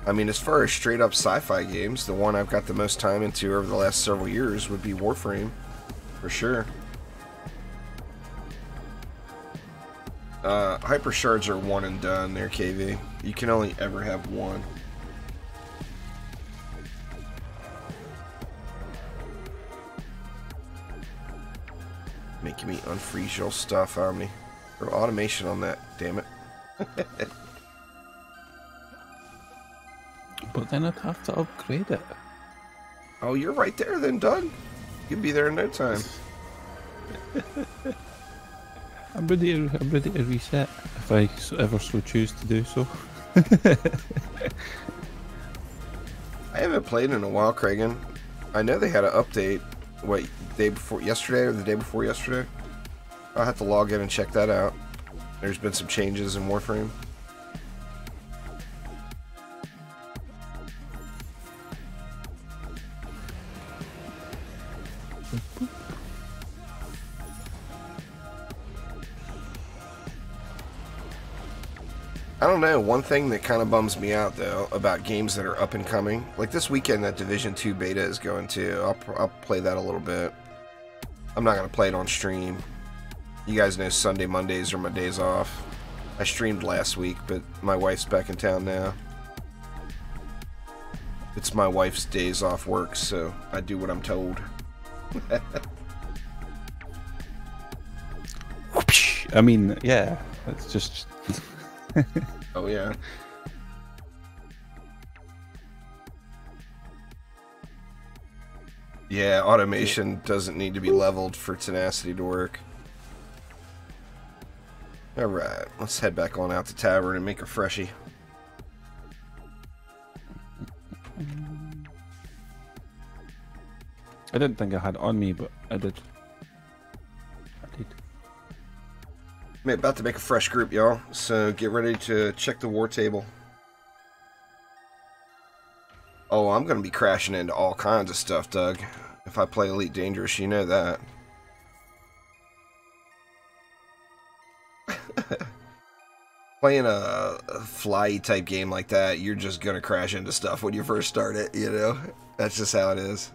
Speaker 1: I mean, as far as straight up sci-fi games, the one I've got the most time into over the last several years would be Warframe, for sure. Hypershards are one and done there, KV. You can only ever have one. Making me unfreeze your stuff on me. Or automation on that, damn it.
Speaker 2: But then I'd have to upgrade it.
Speaker 1: Oh, you're right there then, Doug. You'll be there in no time.
Speaker 2: I'm ready to reset if I ever so choose to do so.
Speaker 1: I haven't played in a while, Kragan. I know they had an update, what, day before yesterday or the day before yesterday? I'll have to log in and check that out. There's been some changes in Warframe. I don't know, one thing that kind of bums me out though about games that are up and coming, like this weekend that Division 2 beta is going to, I'll play that a little bit. I'm not going to play it on stream. You guys know Sunday, Mondays are my days off. I streamed last week, but my wife's back in town now. It's my wife's days off work, so I do what I'm told.
Speaker 2: I mean, yeah, it's just...
Speaker 1: Oh yeah. Yeah, automation doesn't need to be leveled for tenacity to work. Alright, let's head back on out to Tavern and make a freshie.
Speaker 2: I didn't think I had it on me, but I did.
Speaker 1: I'm about to make a fresh group, y'all, so get ready to check the war table. Oh, I'm going to be crashing into all kinds of stuff, Doug. If I play Elite Dangerous, you know that. Playing a fly type game like that, you're just going to crash into stuff when you first start it, you know? That's just how it is.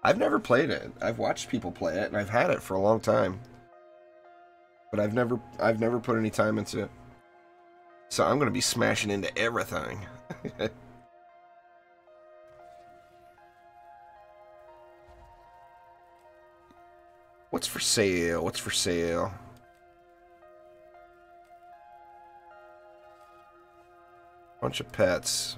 Speaker 1: I've never played it. I've watched people play it, and I've had it for a long time. But I've never put any time into it. So I'm going to be smashing into everything. What's for sale? What's for sale? Bunch of pets.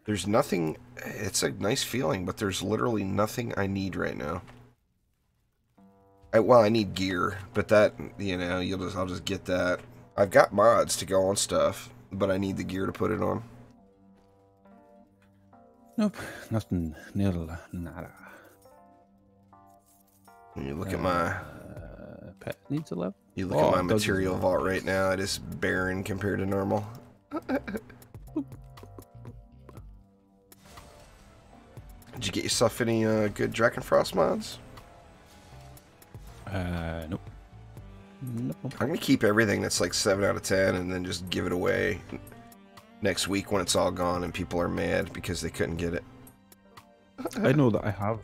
Speaker 1: There's nothing. It's a nice feeling, but there's literally nothing I need right now. Well, I need gear, but that, you know, I'll just get that. I've got mods to go on stuff, but I need the gear to put it on.
Speaker 2: Nope, nothing. Nada.
Speaker 1: When you look at my
Speaker 2: pet needs a level.
Speaker 1: You look at my material vault right now. It is barren compared to normal. Did you get yourself any good Drakenfrost mods?
Speaker 2: Nope. Nope.
Speaker 1: I'm gonna keep everything that's like 7 out of 10 and then just give it away next week when it's all gone and people are mad because they couldn't get it.
Speaker 2: I know that I have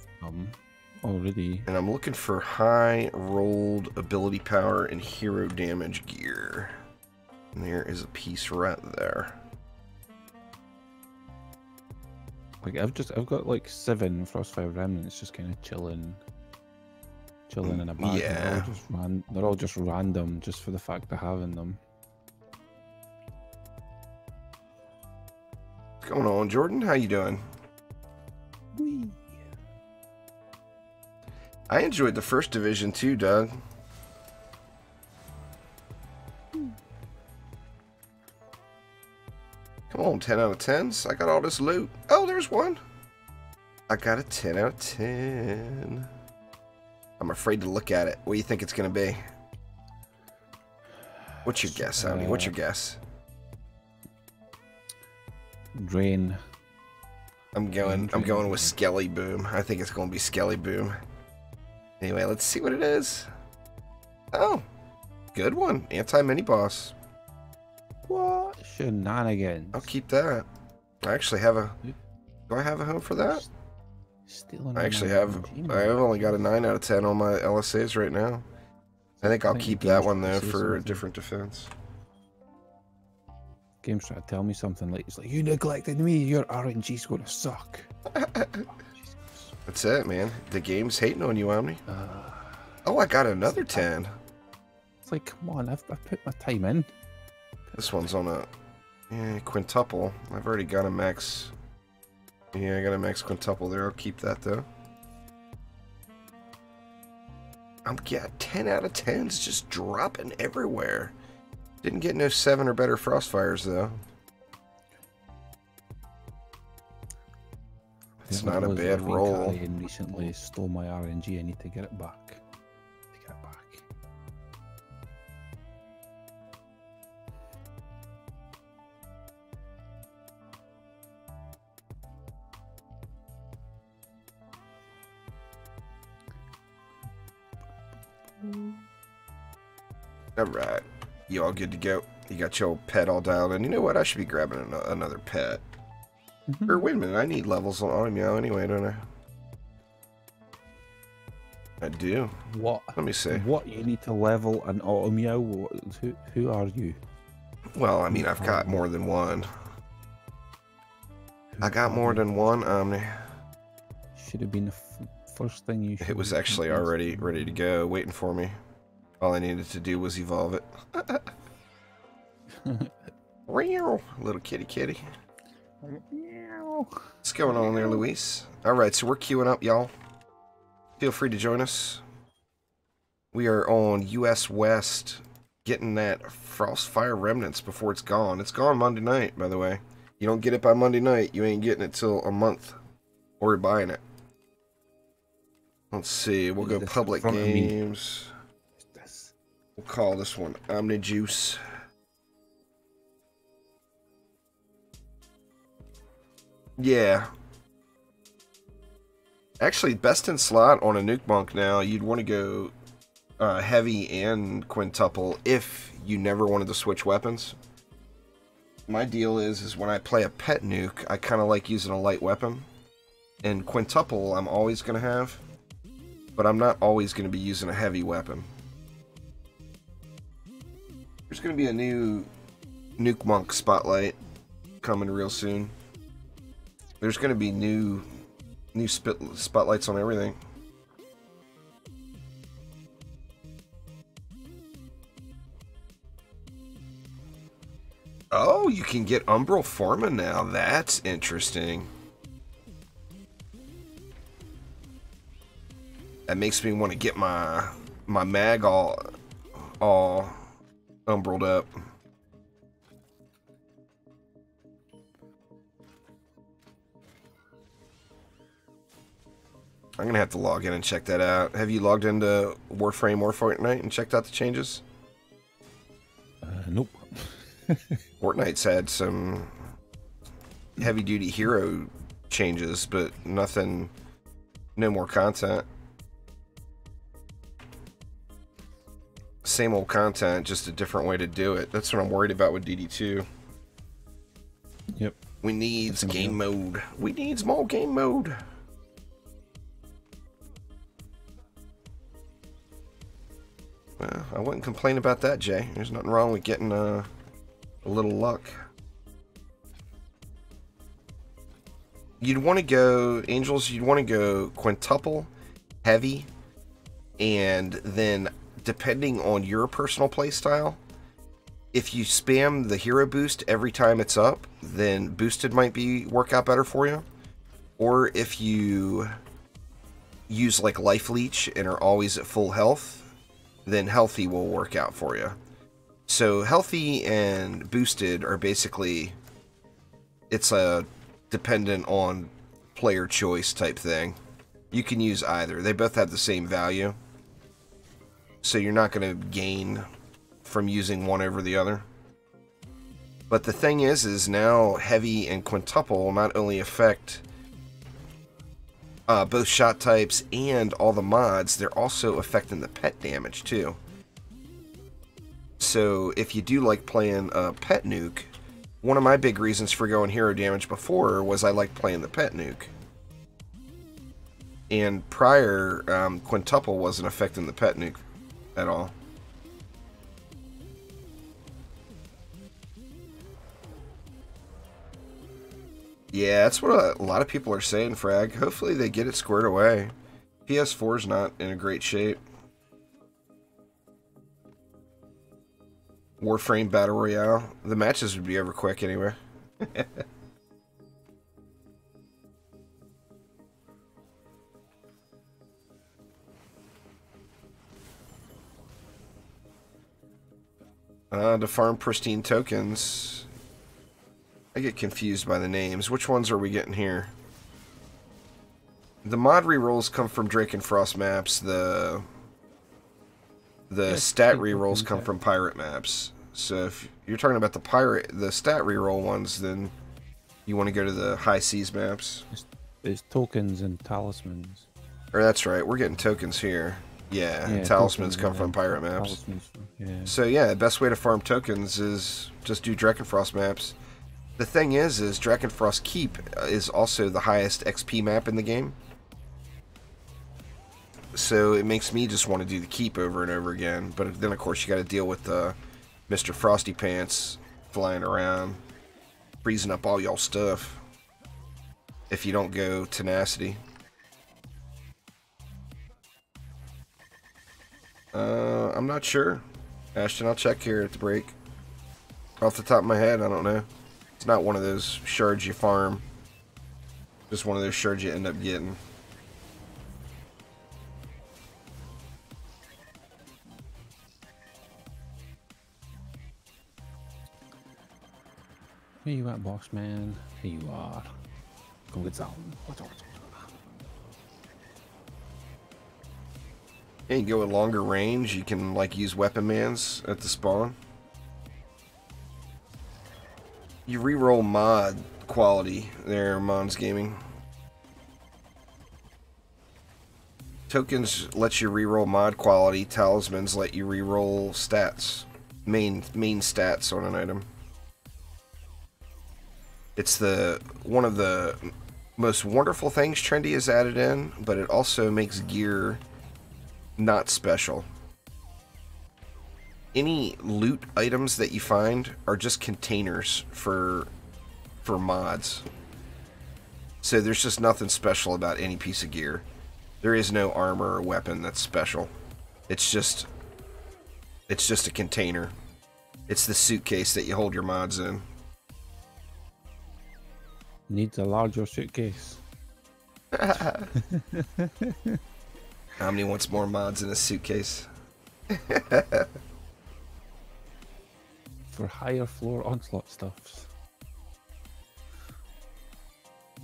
Speaker 2: already.
Speaker 1: And I'm looking for high rolled ability power and hero damage gear. And there is a piece right there.
Speaker 2: Like I've got like 7 Frostfire Remnants just kind of chilling in a bag.
Speaker 1: Yeah.
Speaker 2: They're all just random, just for the fact of having them.
Speaker 1: What's going on, Jordan? How you doing?
Speaker 2: Whee.
Speaker 1: I enjoyed the first division too, Doug. Come on, 10 out of 10s. I got all this loot. Oh, there's one. I got a 10 out of 10. I'm afraid to look at it. What do you think it's going to be? What's your guess, Audi? What's your guess?
Speaker 2: Drain.
Speaker 1: I'm going with Skelly Boom. I think it's going to be Skelly Boom. Anyway, let's see what it is. Oh, good one. Anti-mini boss.
Speaker 2: What shenanigans?
Speaker 1: I'll keep that. I actually have a... Do I have a home for that?
Speaker 2: Stealing
Speaker 1: I actually have... I've only got a 9 out of 10 on my LSAs right now. I think I'll keep that one, though, for a different defense.
Speaker 2: Game's trying to tell me something like, it's like, you neglected me, your RNG's gonna suck.
Speaker 1: That's it, man. The game's hating on you, Omni. Oh, I got another 10.
Speaker 2: It's like, come on, I've put my time in.
Speaker 1: This one's on a quintuple. I've already got a max. Yeah, I got a max quintuple there. I'll keep that, though. I'm getting 10 out of 10s just dropping everywhere. Didn't get no 7 or better Frostfires, though. It's not a bad roll.
Speaker 2: And recently stole my RNG. I need to get it back.
Speaker 1: Alright. You all good to go? You got your pet all dialed in. You know what? I should be grabbing another pet. Or wait a minute. I need levels on Meow anyway, don't I? I do.
Speaker 2: What?
Speaker 1: Let me see.
Speaker 2: What you need to level an auto meow? Who are you?
Speaker 1: Well, I mean, I've got more than one. I got more than one Omni.
Speaker 2: Should have been the first thing you should.
Speaker 1: It was actually already ready to go, waiting for me. All I needed to do was evolve it. Little kitty. What's going on there, Luis? Alright, so we're queuing up, y'all. Feel free to join us. We are on US West, getting that Frostfire Remnants before it's gone. It's gone Monday night, by the way. You don't get it by Monday night, you ain't getting it till a month. Or you're buying it. Let's see, we'll go public games. We'll call this one Omni Juice. Yeah. Actually, best in slot on a nuke monk now, you'd want to go heavy and quintuple if you never wanted to switch weapons. My deal is when I play a pet nuke, I kind of like using a light weapon. And quintuple I'm always going to have, but I'm not always going to be using a heavy weapon. There's going to be a new Nuke Monk Spotlight coming real soon. There's going to be new spotlights on everything. Oh, you can get Umbral Foreman now. That's interesting. That makes me want to get my mag all umbraled up. I'm gonna have to log in and check that out. Have you logged into Warframe or Fortnite and checked out the changes?
Speaker 2: Nope.
Speaker 1: Fortnite's had some heavy-duty hero changes, but nothing, no more content. Same old content, just a different way to do it. That's what I'm worried about with DD2.
Speaker 2: Yep.
Speaker 1: We needs game mode. We needs more game mode. Well, I wouldn't complain about that, Jay. There's nothing wrong with getting a little luck. You'd want to go, Angels, you'd want to go quintuple, heavy, and then depending on your personal playstyle, if you spam the hero boost every time it's up, then boosted might work out better for you. Or if you use like life leech and are always at full health, then healthy will work out for you. So healthy and boosted are basically, it's a dependent on player choice type thing. You can use either. They both have the same value. So you're not going to gain from using one over the other. But the thing is now heavy and quintuple not only affect both shot types and all the mods, they're also affecting the pet damage too. So if you do like playing a pet nuke, one of my big reasons for going hero damage before was I liked playing the pet nuke. And prior, quintuple wasn't affecting the pet nuke at all. Yeah, that's what a lot of people are saying, Frag. Hopefully they get it squared away. PS4's not in a great shape. Warframe Battle Royale. The matches would be over quick anyway. To farm pristine tokens. I get confused by the names. Which ones are we getting here? The mod rerolls come from Drakenfrost maps. The stat rerolls come from pirate maps. So if you're talking about the stat reroll ones, then you want to go to the high seas maps.
Speaker 2: There's tokens and talismans.
Speaker 1: Or that's right, we're getting tokens here. Yeah, talismans come from pirate maps.
Speaker 2: Yeah.
Speaker 1: So yeah, the best way to farm tokens is just do Drakenfrost maps. The thing is Drakenfrost Keep is also the highest XP map in the game. So it makes me just want to do the Keep over and over again. But then of course you got to deal with Mr. Frosty Pants flying around, freezing up all y'all stuff if you don't go tenacity. I'm not sure. Ashton, I'll check here at the break. Off the top of my head, I don't know. It's not one of those shards you farm. Just one of those shards you end up getting.
Speaker 2: Here you at, boss man. Here you are. Go get some.
Speaker 1: Yeah, you go at longer range, you can like use weapon mans at the spawn. You reroll mod quality there, Mons Gaming. Tokens let you reroll mod quality, talismans let you reroll stats. Main stats on an item. It's one of the most wonderful things Trendy has added in, but it also makes gear not special. Any loot items that you find are just containers for mods. So there's just nothing special about any piece of gear. There is no armor or weapon that's special. It's just a container. It's the suitcase that you hold your mods in.
Speaker 2: Needs a larger suitcase.
Speaker 1: How many wants more mods in a suitcase?
Speaker 2: For higher floor onslaught stuffs.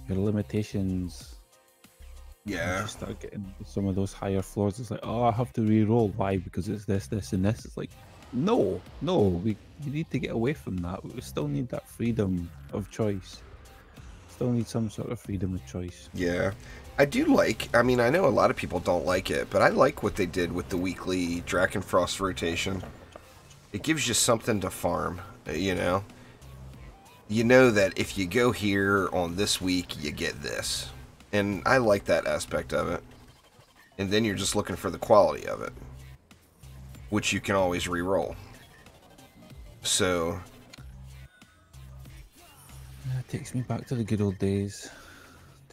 Speaker 2: Your limitations.
Speaker 1: Yeah.
Speaker 2: You start getting some of those higher floors. It's like, oh, I have to re-roll. Why? Because it's this, this, and this. It's like, no, we need to get away from that. We still need that freedom of choice. Still need some sort of freedom of choice.
Speaker 1: Yeah. I do like, I mean, I know a lot of people don't like it, but I like what they did with the weekly Drakenfrost rotation. It gives you something to farm, you know? You know that if you go here on this week, you get this. And I like that aspect of it. And then you're just looking for the quality of it, which you can always re-roll. So...
Speaker 2: It takes me back to the good old days.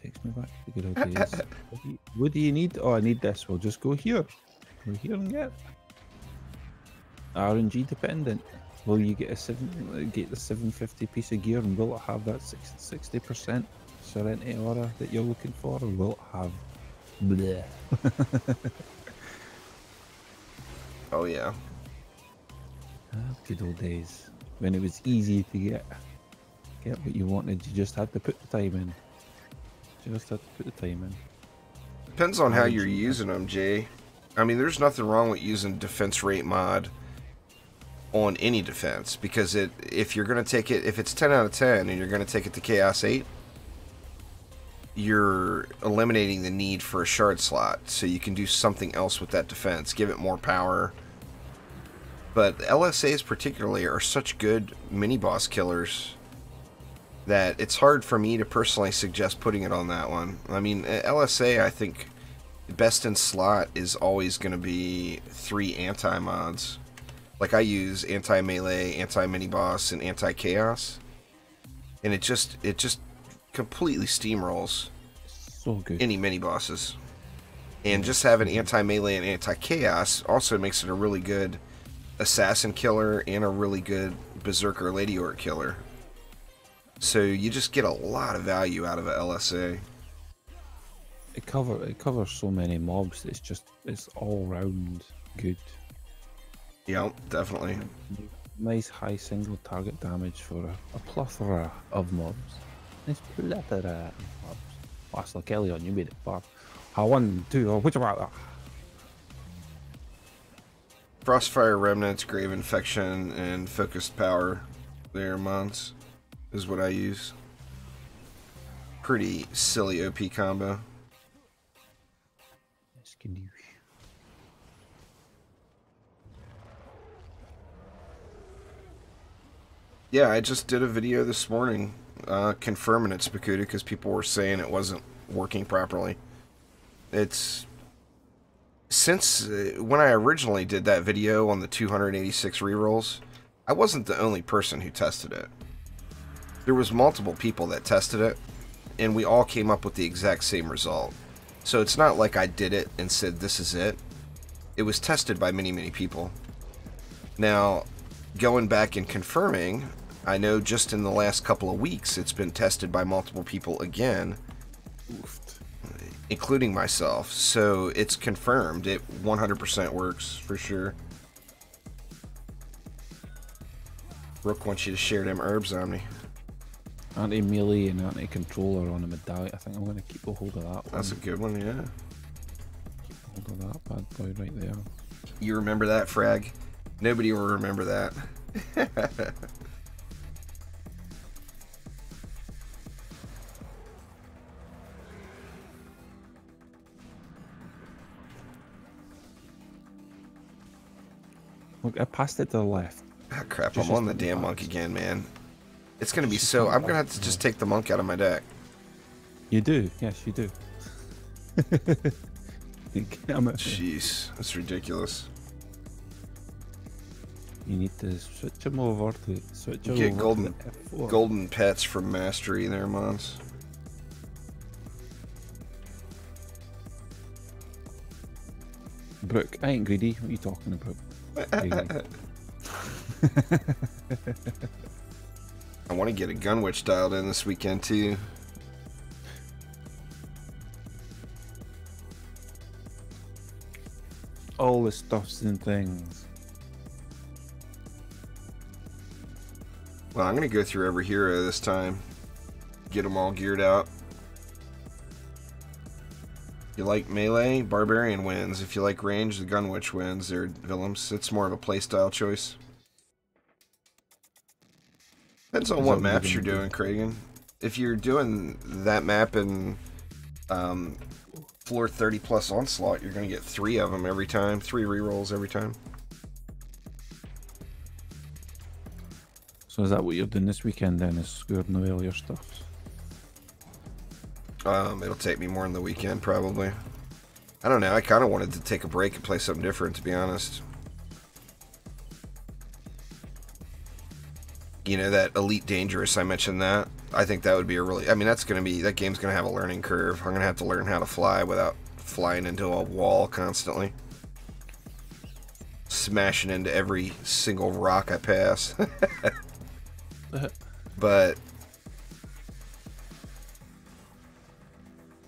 Speaker 2: Takes me back to the good old days. What do you need? Oh, I need this. Well, just go here. Go here and get it. RNG dependent. Will you get the 750 piece of gear, and will it have that 60% Serenity aura that you're looking for, or will it have bleh?
Speaker 1: Oh yeah.
Speaker 2: Good old days when it was easy to get what you wanted. You just had to put the time in.
Speaker 1: Depends on how you're using them, Jay. I mean, there's nothing wrong with using defense rate mod on any defense, because if you're going to take it, if it's 10 out of 10 and you're going to take it to Chaos 8, you're eliminating the need for a shard slot, so you can do something else with that defense, give it more power. But LSAs particularly are such good mini-boss killers that it's hard for me to personally suggest putting it on that one. I mean, LSA, I think, best in slot is always going to be 3 anti-mods. Like, I use anti-melee, anti-mini-boss, and anti-chaos. And it just completely steamrolls
Speaker 2: so good
Speaker 1: any mini-bosses. And just having anti-melee and anti-chaos also makes it a really good assassin killer and a really good berserker lady orc killer. So you just get a lot of value out of a LSA.
Speaker 2: It covers so many mobs. It's all round good.
Speaker 1: Yeah, definitely.
Speaker 2: Nice high single target damage for a plethora of mobs. Nice plethora of mobs. Last Kelly on you made it far. 1, 2, which about that?
Speaker 1: Frostfire Remnants, Grave Infection, and Focused Power. There, mons, is what I use. Pretty silly OP combo. Yeah, I just did a video this morning confirming it's Spacuda because people were saying it wasn't working properly. It's... Since when I originally did that video on the 286 rerolls, I wasn't the only person who tested it. There was multiple people that tested it, and we all came up with the exact same result. So it's not like I did it and said this is it. It was tested by many, many people. Now, going back and confirming, I know just in the last couple of weeks it's been tested by multiple people again, including myself. So it's confirmed. It 100% works for sure. Rook wants you to share them herbs on me.
Speaker 2: Anti-melee and anti-controller on a medallion. I think I'm going to keep a hold of that one.
Speaker 1: That's a good one, yeah.
Speaker 2: Keep a hold of that bad boy right there.
Speaker 1: You remember that, Frag? Nobody will remember that.
Speaker 2: Look, I passed it to the left.
Speaker 1: Ah, crap, I'm on the damn monk again, man. It's going to be so... I'm going to have to just take the monk out of my deck.
Speaker 2: You do? Yes, you do.
Speaker 1: Jeez, that's ridiculous.
Speaker 2: You need to switch him over to...
Speaker 1: Get golden pets from Mastery there, Mons.
Speaker 2: Brooke, I ain't greedy. What are you talking about?
Speaker 1: I want to get a Gunwitch dialed in this weekend too.
Speaker 2: All the stuffs and things.
Speaker 1: Well, I'm going to go through every hero this time. Get them all geared out. If you like melee, Barbarian wins. If you like range, the Gunwitch wins. They're Willems. It's more of a playstyle choice. Depends on what maps you're doing, Kragan. if you're doing that map in floor 30 plus onslaught, you're gonna get 3 of them every time, 3 rerolls every time.
Speaker 2: So is that what you're doing this weekend then, is scoring away all your stuff?
Speaker 1: It'll take me more on the weekend, probably. I don't know, I kind of wanted to take a break and play something different, to be honest. You know, that Elite Dangerous, I mentioned that. I think that would be a really... I mean, that's going to be... That game's going to have a learning curve. I'm going to have to learn how to fly without flying into a wall constantly. Smashing into every single rock I pass. But...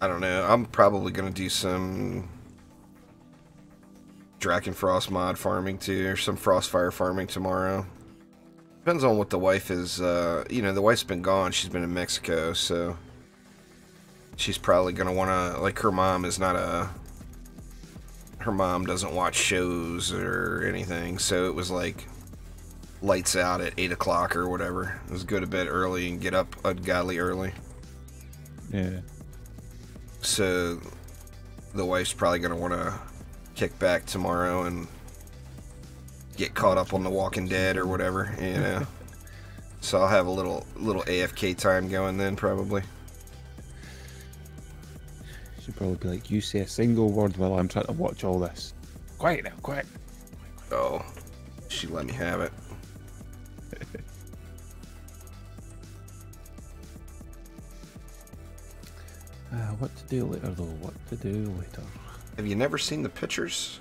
Speaker 1: I don't know. I'm probably going to do some... Drakenfrost mod farming too, or some Frostfire farming tomorrow. Depends on what the wife is, you know, the wife's been gone, she's been in Mexico, so she's probably gonna wanna, like, her mom is not a, her mom doesn't watch shows or anything, so it was like, lights out at 8 o'clock or whatever. It was go to bed early and get up ungodly early.
Speaker 2: Yeah.
Speaker 1: So, the wife's probably gonna wanna kick back tomorrow and get caught up on The Walking Dead or whatever, you know. So I'll have a little AFK time going then, probably.
Speaker 2: She'll probably be like, you say a single word while I'm trying to watch all this. Quiet now, quiet.
Speaker 1: Oh, she let me have it.
Speaker 2: What to do later though, what to do later.
Speaker 1: Have you never seen the pictures?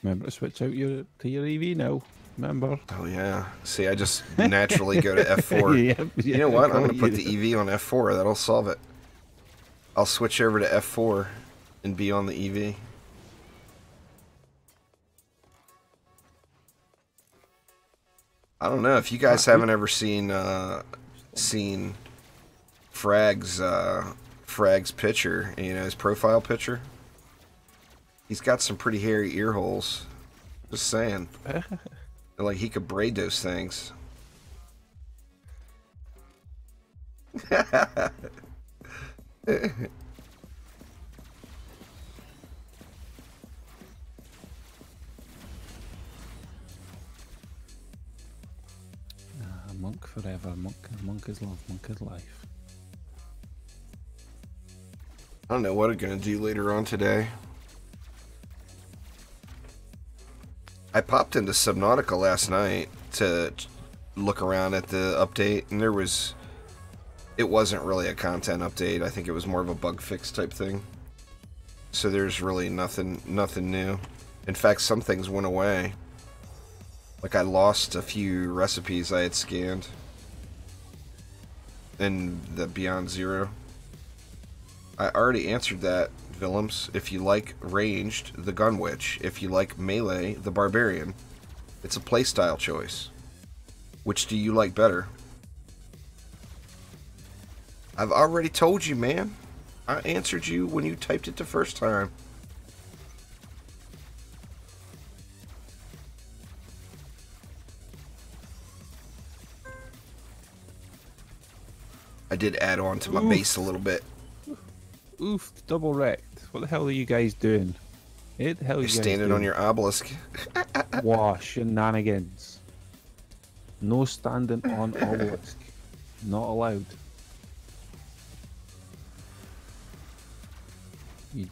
Speaker 2: Remember to switch out to your EV now. Remember?
Speaker 1: Oh yeah. See, I just naturally go to F4.
Speaker 2: Yep,
Speaker 1: you know what? I'm gonna put the EV on F4. That'll solve it. I'll switch over to F4 and be on the EV. I don't know if you guys haven't ever seen Frag's picture. You know, his profile picture. He's got some pretty hairy ear holes. Just saying. Like, he could braid those things.
Speaker 2: Monk forever. Monk is love. Monk is life.
Speaker 1: I don't know what I'm gonna do later on today. I popped into Subnautica last night to look around at the update, and it wasn't really a content update. I think it was more of a bug fix type thing. So there's really nothing new. In fact, some things went away. Like, I lost a few recipes I had scanned in the Beyond Zero. I already answered that, Willems. If you like ranged, the Gun Witch. If you like melee, the Barbarian. It's a playstyle choice. Which do you like better? I've already told you, man. I answered you when you typed it the first time. I did add on to my base a little bit.
Speaker 2: Oof, double wrecked. What the hell are you guys doing? What the hell are you guys
Speaker 1: standing
Speaker 2: doing?
Speaker 1: on your obelisk.
Speaker 2: Wow, shenanigans. No standing on obelisk. Not allowed. If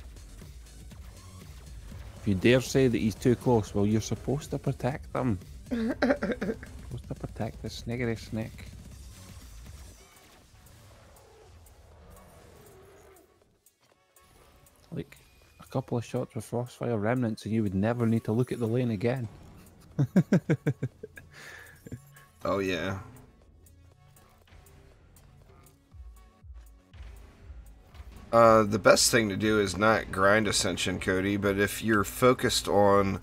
Speaker 2: you dare say that he's too close, well, you're supposed to protect them. Supposed to protect the sniggery snake. Like a couple of shots with Frostfire Remnants and you would never need to look at the lane again.
Speaker 1: Oh yeah. The best thing to do is not grind Ascension, Cody, but if you're focused on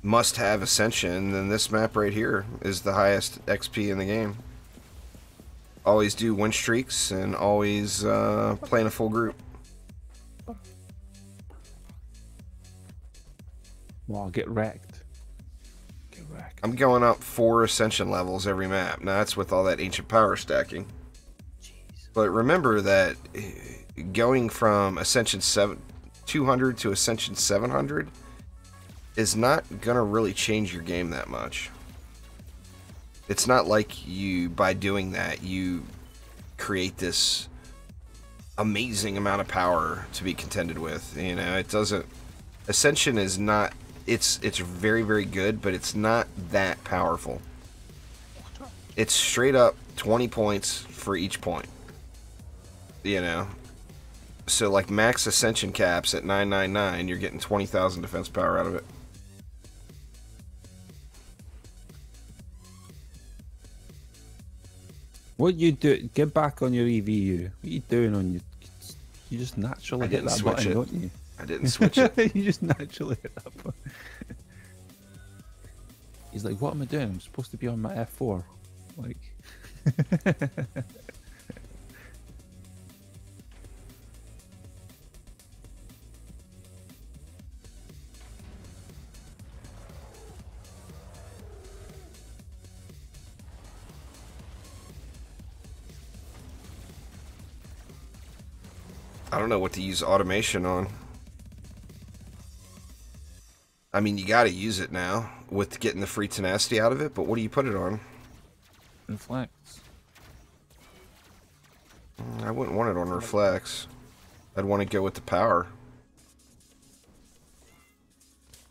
Speaker 1: must-have Ascension, then this map right here is the highest XP in the game. Always do win streaks and always play in a full group.
Speaker 2: Well, get wrecked. Get
Speaker 1: I'm going up 4 Ascension levels every map. Now that's with all that Ancient Power stacking.
Speaker 2: Jeez.
Speaker 1: But remember that going from Ascension 200 to Ascension 700 is not going to really change your game that much. It's not like you, by doing that, you create this amazing amount of power to be contended with. You know, it doesn't... Ascension is not... It's very, very good, but it's not that powerful. It's straight up 20 points for each point. You know? So, like, max Ascension caps at 999, you're getting 20,000 defense power out of it.
Speaker 2: What you do? Get back on your EVU. What are you doing on your... You just naturally hit that button, don't you?
Speaker 1: I didn't switch it.
Speaker 2: You just naturally hit that button. He's like, what am I doing? I'm supposed to be on my F4. Like...
Speaker 1: I don't know what to use automation on. I mean, you gotta use it now with getting the free tenacity out of it, but what do you put it on?
Speaker 2: Reflects.
Speaker 1: I wouldn't want it on reflex. I'd want to go with the power.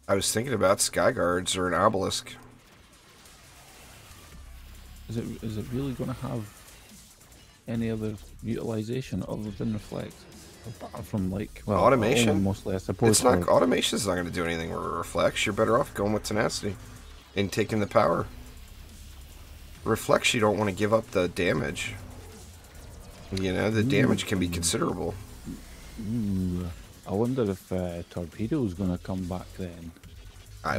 Speaker 1: I was thinking about sky guards or an obelisk.
Speaker 2: Is it really going to have any other utilization other than reflect? Apart from, like, well,
Speaker 1: automation,
Speaker 2: mostly, I suppose.
Speaker 1: It's not automation's not going to do anything with reflex. You're better off going with tenacity and taking the power. Reflex, you don't want to give up the damage. You know, the damage can be considerable.
Speaker 2: Ooh. I wonder if torpedo's going to come back then.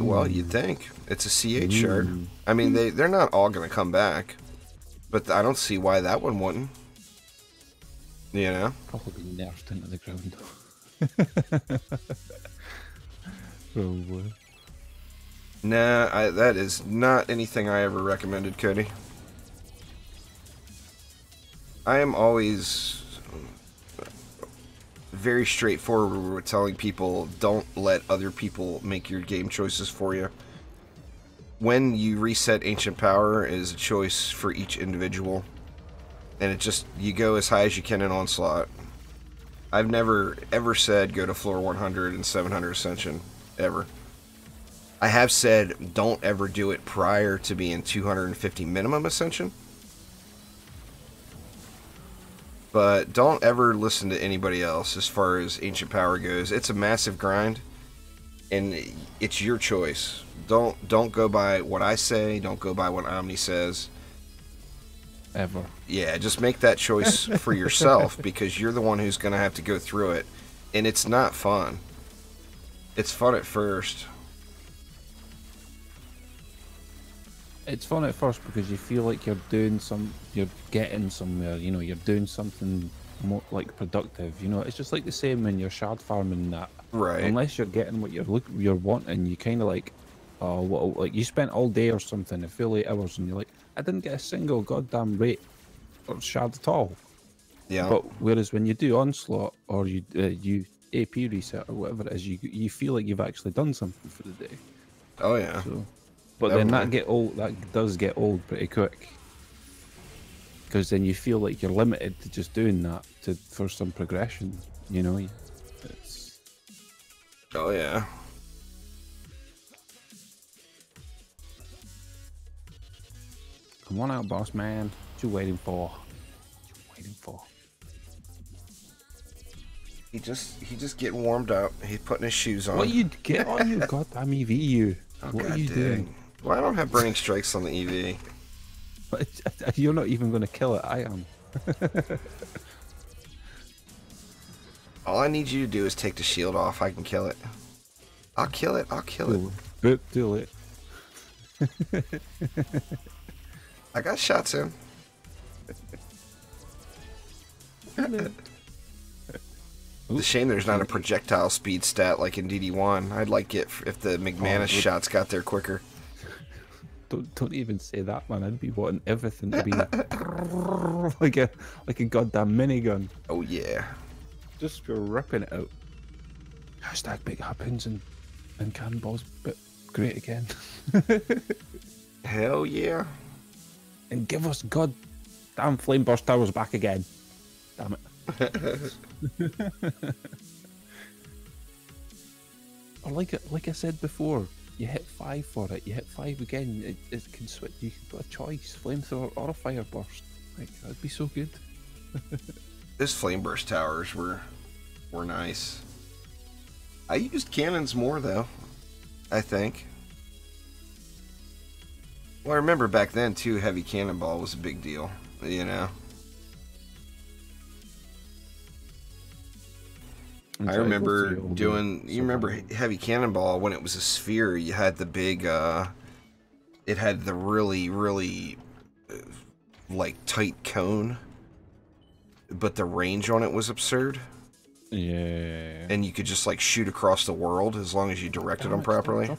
Speaker 1: Well, you'd think it's a CH shard. I mean, they're not all going to come back, but I don't see why that one wouldn't. You know?
Speaker 2: Probably nerfed into the ground. Probably.
Speaker 1: Nah, that is not anything I ever recommended, Cody. I am always very straightforward with telling people, don't let other people make your game choices for you. When you reset Ancient Power is a choice for each individual. And it just, you go as high as you can in Onslaught. I've never ever said go to floor 100 and 700 Ascension, ever. I have said don't ever do it prior to being 250 minimum Ascension. But don't ever listen to anybody else as far as Ancient Power goes. It's a massive grind, and it's your choice. Don't go by what I say, don't go by what Omni says.
Speaker 2: Ever.
Speaker 1: Yeah, just make that choice for yourself, because you're the one who's going to have to go through it. And it's not fun. It's fun at first.
Speaker 2: It's fun at first because you feel like you're getting somewhere, you know, you're doing something more like productive, you know. It's just like the same when you're shard farming that.
Speaker 1: Right.
Speaker 2: Unless you're getting what you're wanting, you kind of like, oh, what, like you spent all day or something, a full 8 hours, and you're like, I didn't get a single goddamn rate or shard at all.
Speaker 1: Yeah.
Speaker 2: But whereas when you do Onslaught or you AP reset or whatever it is, you feel like you've actually done something for the day.
Speaker 1: Oh yeah.
Speaker 2: So, but then that does get old pretty quick. Because then you feel like you're limited to just doing that for some progression, you know. It's...
Speaker 1: Oh yeah.
Speaker 2: Come on out, boss man. What you waiting for? What you waiting for?
Speaker 1: He just getting warmed up. He's putting his shoes on.
Speaker 2: What you get on your goddamn EV, you?
Speaker 1: Oh,
Speaker 2: what
Speaker 1: God
Speaker 2: are you doing?
Speaker 1: Well, I don't have burning strikes on the EV.
Speaker 2: You're not even going to kill it. I am.
Speaker 1: All I need you to do is take the shield off. I can kill it. I'll kill it. I'll kill it.
Speaker 2: Boop, do it.
Speaker 1: I got shots in. It's a shame there's not a projectile speed stat like in DD1. I'd like it if the McManus shots got there quicker.
Speaker 2: Don't even say that, man. I'd be wanting everything to be like a goddamn minigun.
Speaker 1: Oh yeah.
Speaker 2: Just for ripping it out. Hashtag big happens and cannonballs, but great again.
Speaker 1: Hell yeah.
Speaker 2: And give us goddamn flame burst towers back again. Damn it. Or like I said before, you hit 5 for it, you hit 5 again, it can switch, you can put a choice, flamethrower or a fire burst. Like, that'd be so good.
Speaker 1: Those flame burst towers were nice. I used cannons more though, I think. Well, I remember back then too, heavy cannonball was a big deal, you know. I remember doing, you remember heavy cannonball when it was a sphere, you had the big, it had the really, really, like, tight cone, but the range on it was absurd.
Speaker 2: Yeah.
Speaker 1: And you could just, like, shoot across the world as long as you directed them properly.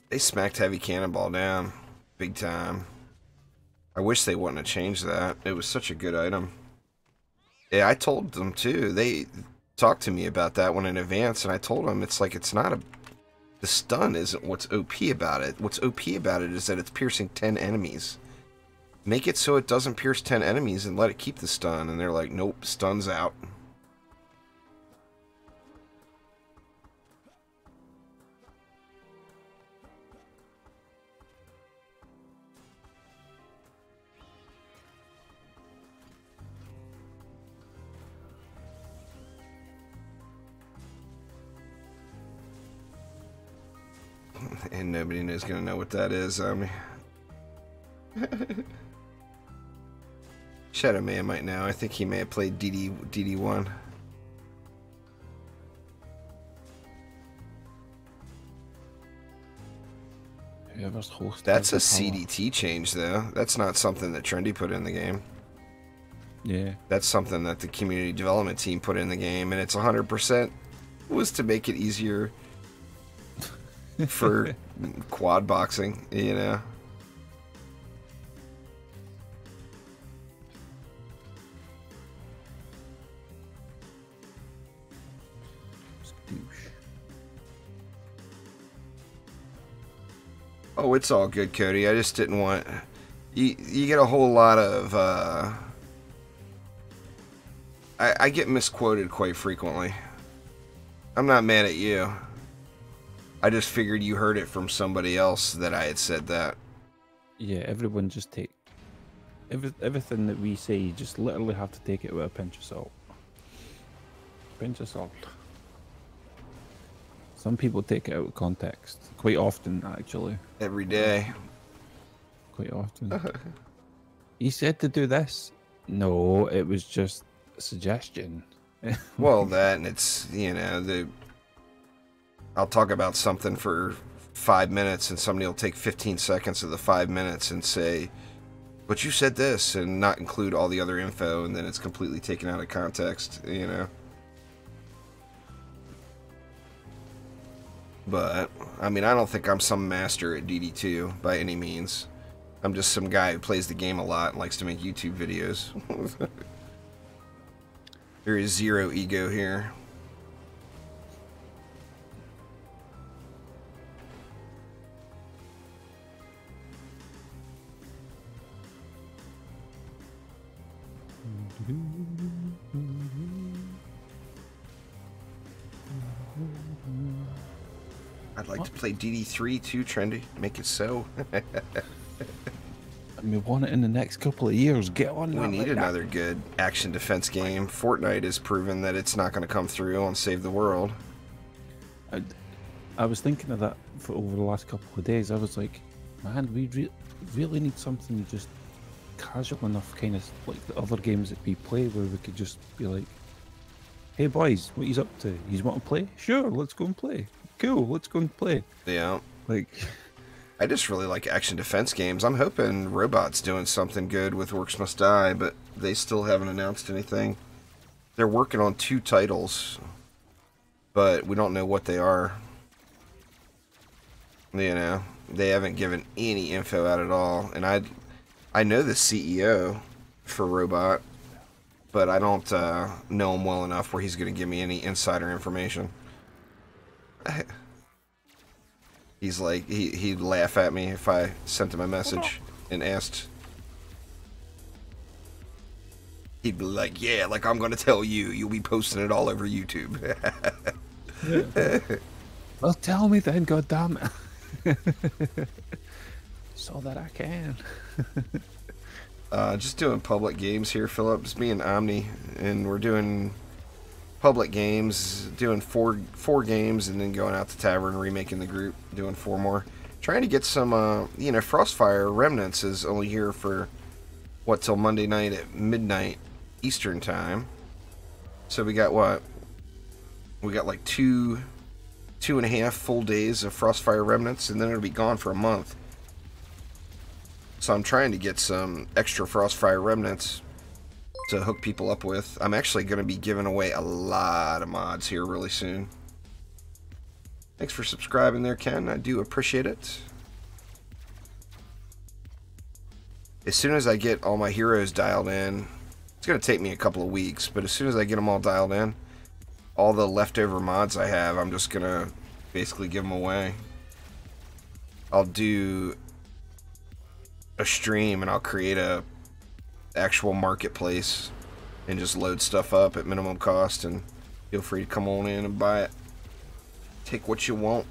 Speaker 1: They smacked heavy cannonball down. Big time. I wish they wouldn't have changed that. It was such a good item. Yeah, I told them too. They talked to me about that one in advance, and I told them it's like it's not a... The stun isn't what's OP about it. What's OP about it is that it's piercing 10 enemies. Make it so it doesn't pierce 10 enemies and let it keep the stun. And they're like, nope, stun's out. And nobody is going to know what that is. Shadow Man might know. I think he may have played DD1. That's a CDT change, though. That's not something that Trendy put in the game.
Speaker 2: Yeah.
Speaker 1: That's something that the community development team put in the game, and it's 100% was to make it easier for quad boxing, you know. Oh, it's all good, Cody. I just didn't want... You get a whole lot of... I get misquoted quite frequently. I'm not mad at you. I just figured you heard it from somebody else that I had said that.
Speaker 2: Yeah, everyone just take... Everything that we say, you just literally have to take it with a pinch of salt. Pinch of salt. Some people take it out of context. Quite often, actually.
Speaker 1: Every day.
Speaker 2: Quite often. He said to do this. No, it was just a suggestion.
Speaker 1: Well, that, and it's, you know, I'll talk about something for 5 minutes, and somebody will take 15 seconds of the 5 minutes and say, but you said this, and not include all the other info, and then it's completely taken out of context, you know. But, I mean, I don't think I'm some master at DD2 by any means. I'm just some guy who plays the game a lot and likes to make YouTube videos. There is zero ego here. I'd like to play DD3 too, Trendy. Make it so.
Speaker 2: We want it in the next couple of years. Get on that.
Speaker 1: We need another good action defense game. Fortnite has proven that it's not going to come through on Save the World.
Speaker 2: I was thinking of that for over the last couple of days. I was like, man, we really need something just casual enough, kind of like the other games that we play, where we could just be like, hey boys, what he's up to? He's want to play? Sure, let's go and play. Cool, let's go and play.
Speaker 1: Yeah.
Speaker 2: Like,
Speaker 1: I just really like action defense games. I'm hoping Robot's doing something good with Works Must Die, but they still haven't announced anything. They're working on 2 titles, but we don't know what they are. You know, they haven't given any info out at all. And I know the CEO for Robot, but I don't know him well enough where he's going to give me any insider information. He's like, he'd laugh at me if I sent him a message and asked. He'd be like, yeah, like I'm going to tell you. You'll be posting it all over YouTube.
Speaker 2: Well, tell me then, goddammit. So that I can.
Speaker 1: Just doing public games here, Philip. It's me and Omni, and we're doing public games, doing four games, and then going out to Tavern, remaking the group, doing 4 more. Trying to get some, you know, Frostfire Remnants is only here for, what, till Monday night at midnight Eastern time. So we got, what? We got like 2.5 full days of Frostfire Remnants, and then it'll be gone for a month. So I'm trying to get some extra Frostfire Remnants to hook people up with. I'm actually going to be giving away a lot of mods here really soon. Thanks for subscribing there, Ken. I do appreciate it. As soon as I get all my heroes dialed in, it's going to take me a couple of weeks, but as soon as I get them all dialed in, all the leftover mods I have, I'm just going to basically give them away. I'll do a stream and I'll create a actual marketplace and just load stuff up at minimum cost, and feel free to come on in and buy it. Take what you want.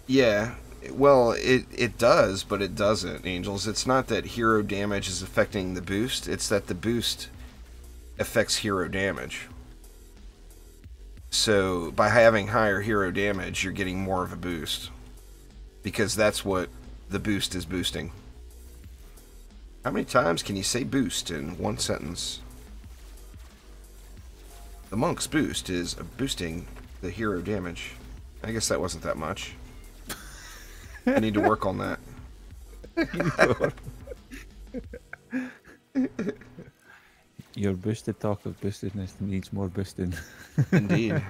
Speaker 1: Yeah, well, it does, but it doesn't, Angels. It's not that hero damage is affecting the boost, it's that the boost affects hero damage. So by having higher hero damage, you're getting more of a boost, because that's what the boost is boosting. How many times can you say boost in one sentence? The monk's boost is boosting the hero damage. I guess that wasn't that much. I need to work on that.
Speaker 2: Your boosted talk of boostedness needs more boosting.
Speaker 1: Indeed.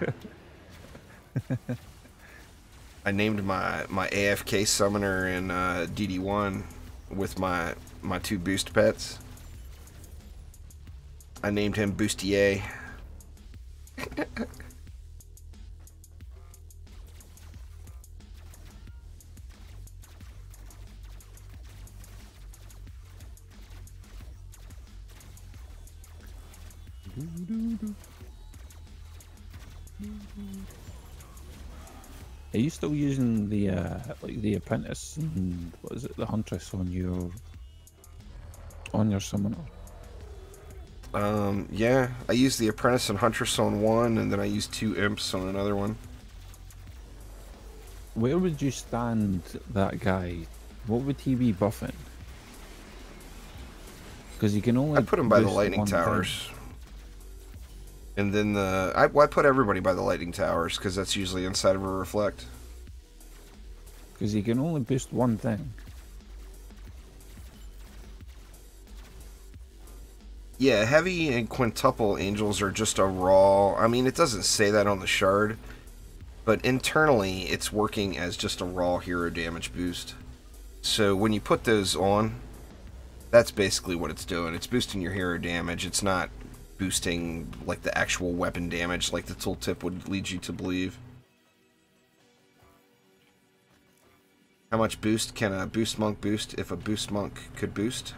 Speaker 1: I named my AFK summoner in DD1 with my 2 boost pets. I named him Boostier.
Speaker 2: Are you still using the like the apprentice and what is it, the huntress on your summoner?
Speaker 1: Yeah, I use the apprentice and huntress on one, and then I use 2 imps on another one.
Speaker 2: Where would you stand that guy? What would he be buffing? Because you can only
Speaker 1: I put him by the
Speaker 2: boost
Speaker 1: lightning
Speaker 2: one
Speaker 1: towers.
Speaker 2: thing.
Speaker 1: And then I put everybody by the lightning towers, because that's usually inside of a reflect.
Speaker 2: Because you can only boost one thing.
Speaker 1: Yeah, heavy and quintuple angels are just a raw. I mean, it doesn't say that on the shard, but internally it's working as just a raw hero damage boost. So when you put those on, that's basically what it's doing. It's boosting your hero damage. It's not boosting like the actual weapon damage like the tooltip would lead you to believe. How much boost can a boost monk boost if a boost monk could boost?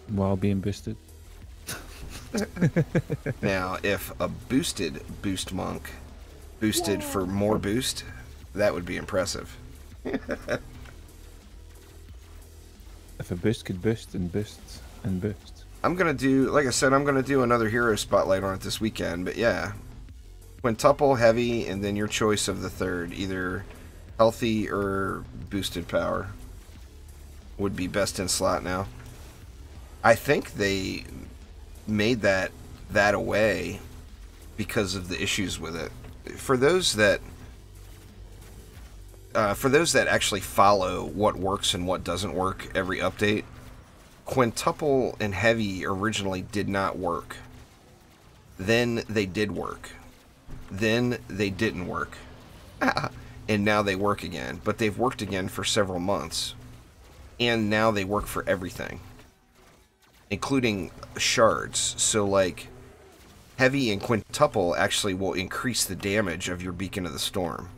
Speaker 2: While being boosted.
Speaker 1: Now, if a boosted boost monk boosted for more boost, that would be impressive.
Speaker 2: If a boost could boost and boost and boost.
Speaker 1: I'm gonna do, like I said, I'm gonna do another hero spotlight on it this weekend, but yeah. Quintuple, heavy, and then your choice of the third. Either healthy or boosted power would be best in slot now. I think they made that away because of the issues with it. For those that for those that actually follow what works and what doesn't work every update, quintuple and heavy originally did not work. Then they did work. Then they didn't work. And now they work again. But they've worked again for several months. And now they work for everything, including shards. So, like, heavy and quintuple actually will increase the damage of your Beacon of the Storm,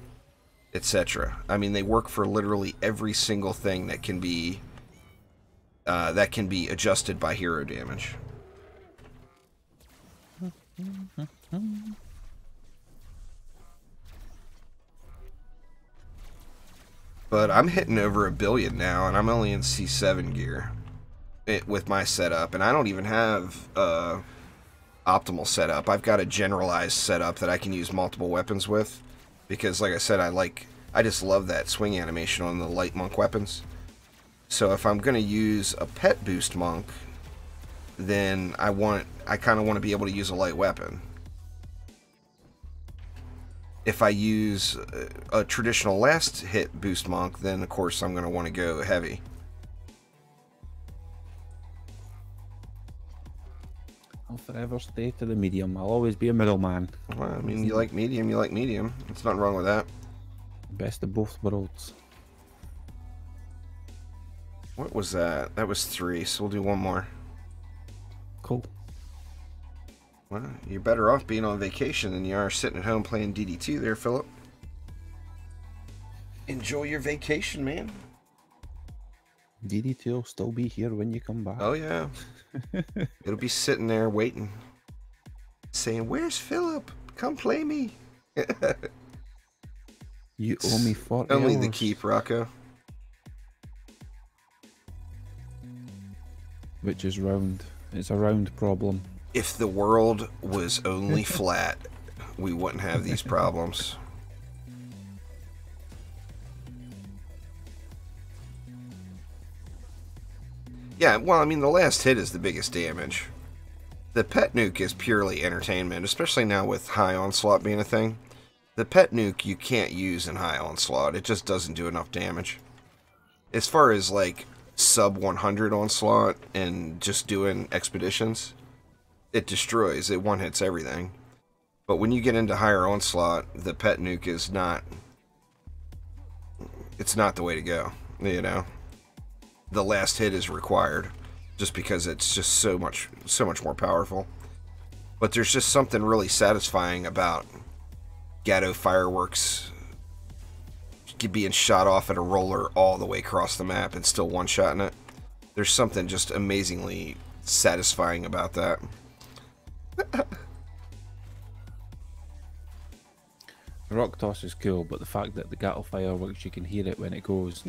Speaker 1: etc. I mean, they work for literally every single thing that can be adjusted by hero damage. But I'm hitting over 1 billion now, and I'm only in C7 gear with my setup, and I don't even have optimal setup. I've got a generalized setup that I can use multiple weapons with, because, like I said, I just love that swing animation on the light monk weapons. So if I'm going to use a pet boost monk, then I kind of want to be able to use a light weapon. If I use a traditional last hit boost monk, then of course I'm going to want to go heavy.
Speaker 2: I'll forever stay to the medium. I'll always be a middleman.
Speaker 1: Well, I mean, you like medium, you like medium. There's nothing wrong with that.
Speaker 2: Best of both worlds.
Speaker 1: What was that? That was 3, so we'll do one more.
Speaker 2: Cool.
Speaker 1: Well, you're better off being on vacation than you are sitting at home playing DD2 there, Philip. Enjoy your vacation, man.
Speaker 2: DD2 will still be here when you come back.
Speaker 1: Oh, yeah. It'll be sitting there waiting, saying, "Where's Philip? Come play me."
Speaker 2: You owe me 40
Speaker 1: Only
Speaker 2: hours.
Speaker 1: the keep, Rocco.
Speaker 2: Which is round. It's a round problem.
Speaker 1: If the world was only flat, we wouldn't have these problems. Yeah, well, I mean, the last hit is the biggest damage. The pet nuke is purely entertainment, especially now with high onslaught being a thing. The pet nuke you can't use in high onslaught. It just doesn't do enough damage. As far as, like, sub 100 onslaught and just doing expeditions, it destroys. It one-hits everything. But when you get into higher onslaught, the pet nuke is not... It's not the way to go, you know? The last hit is required, just because it's just so much more powerful. But there's just something really satisfying about Gatto fireworks being shot off at a roller all the way across the map and still one-shotting it. There's something just amazingly satisfying about that.
Speaker 2: Rock toss is cool, but the fact that the Gatto fireworks, you can hear it when it goes.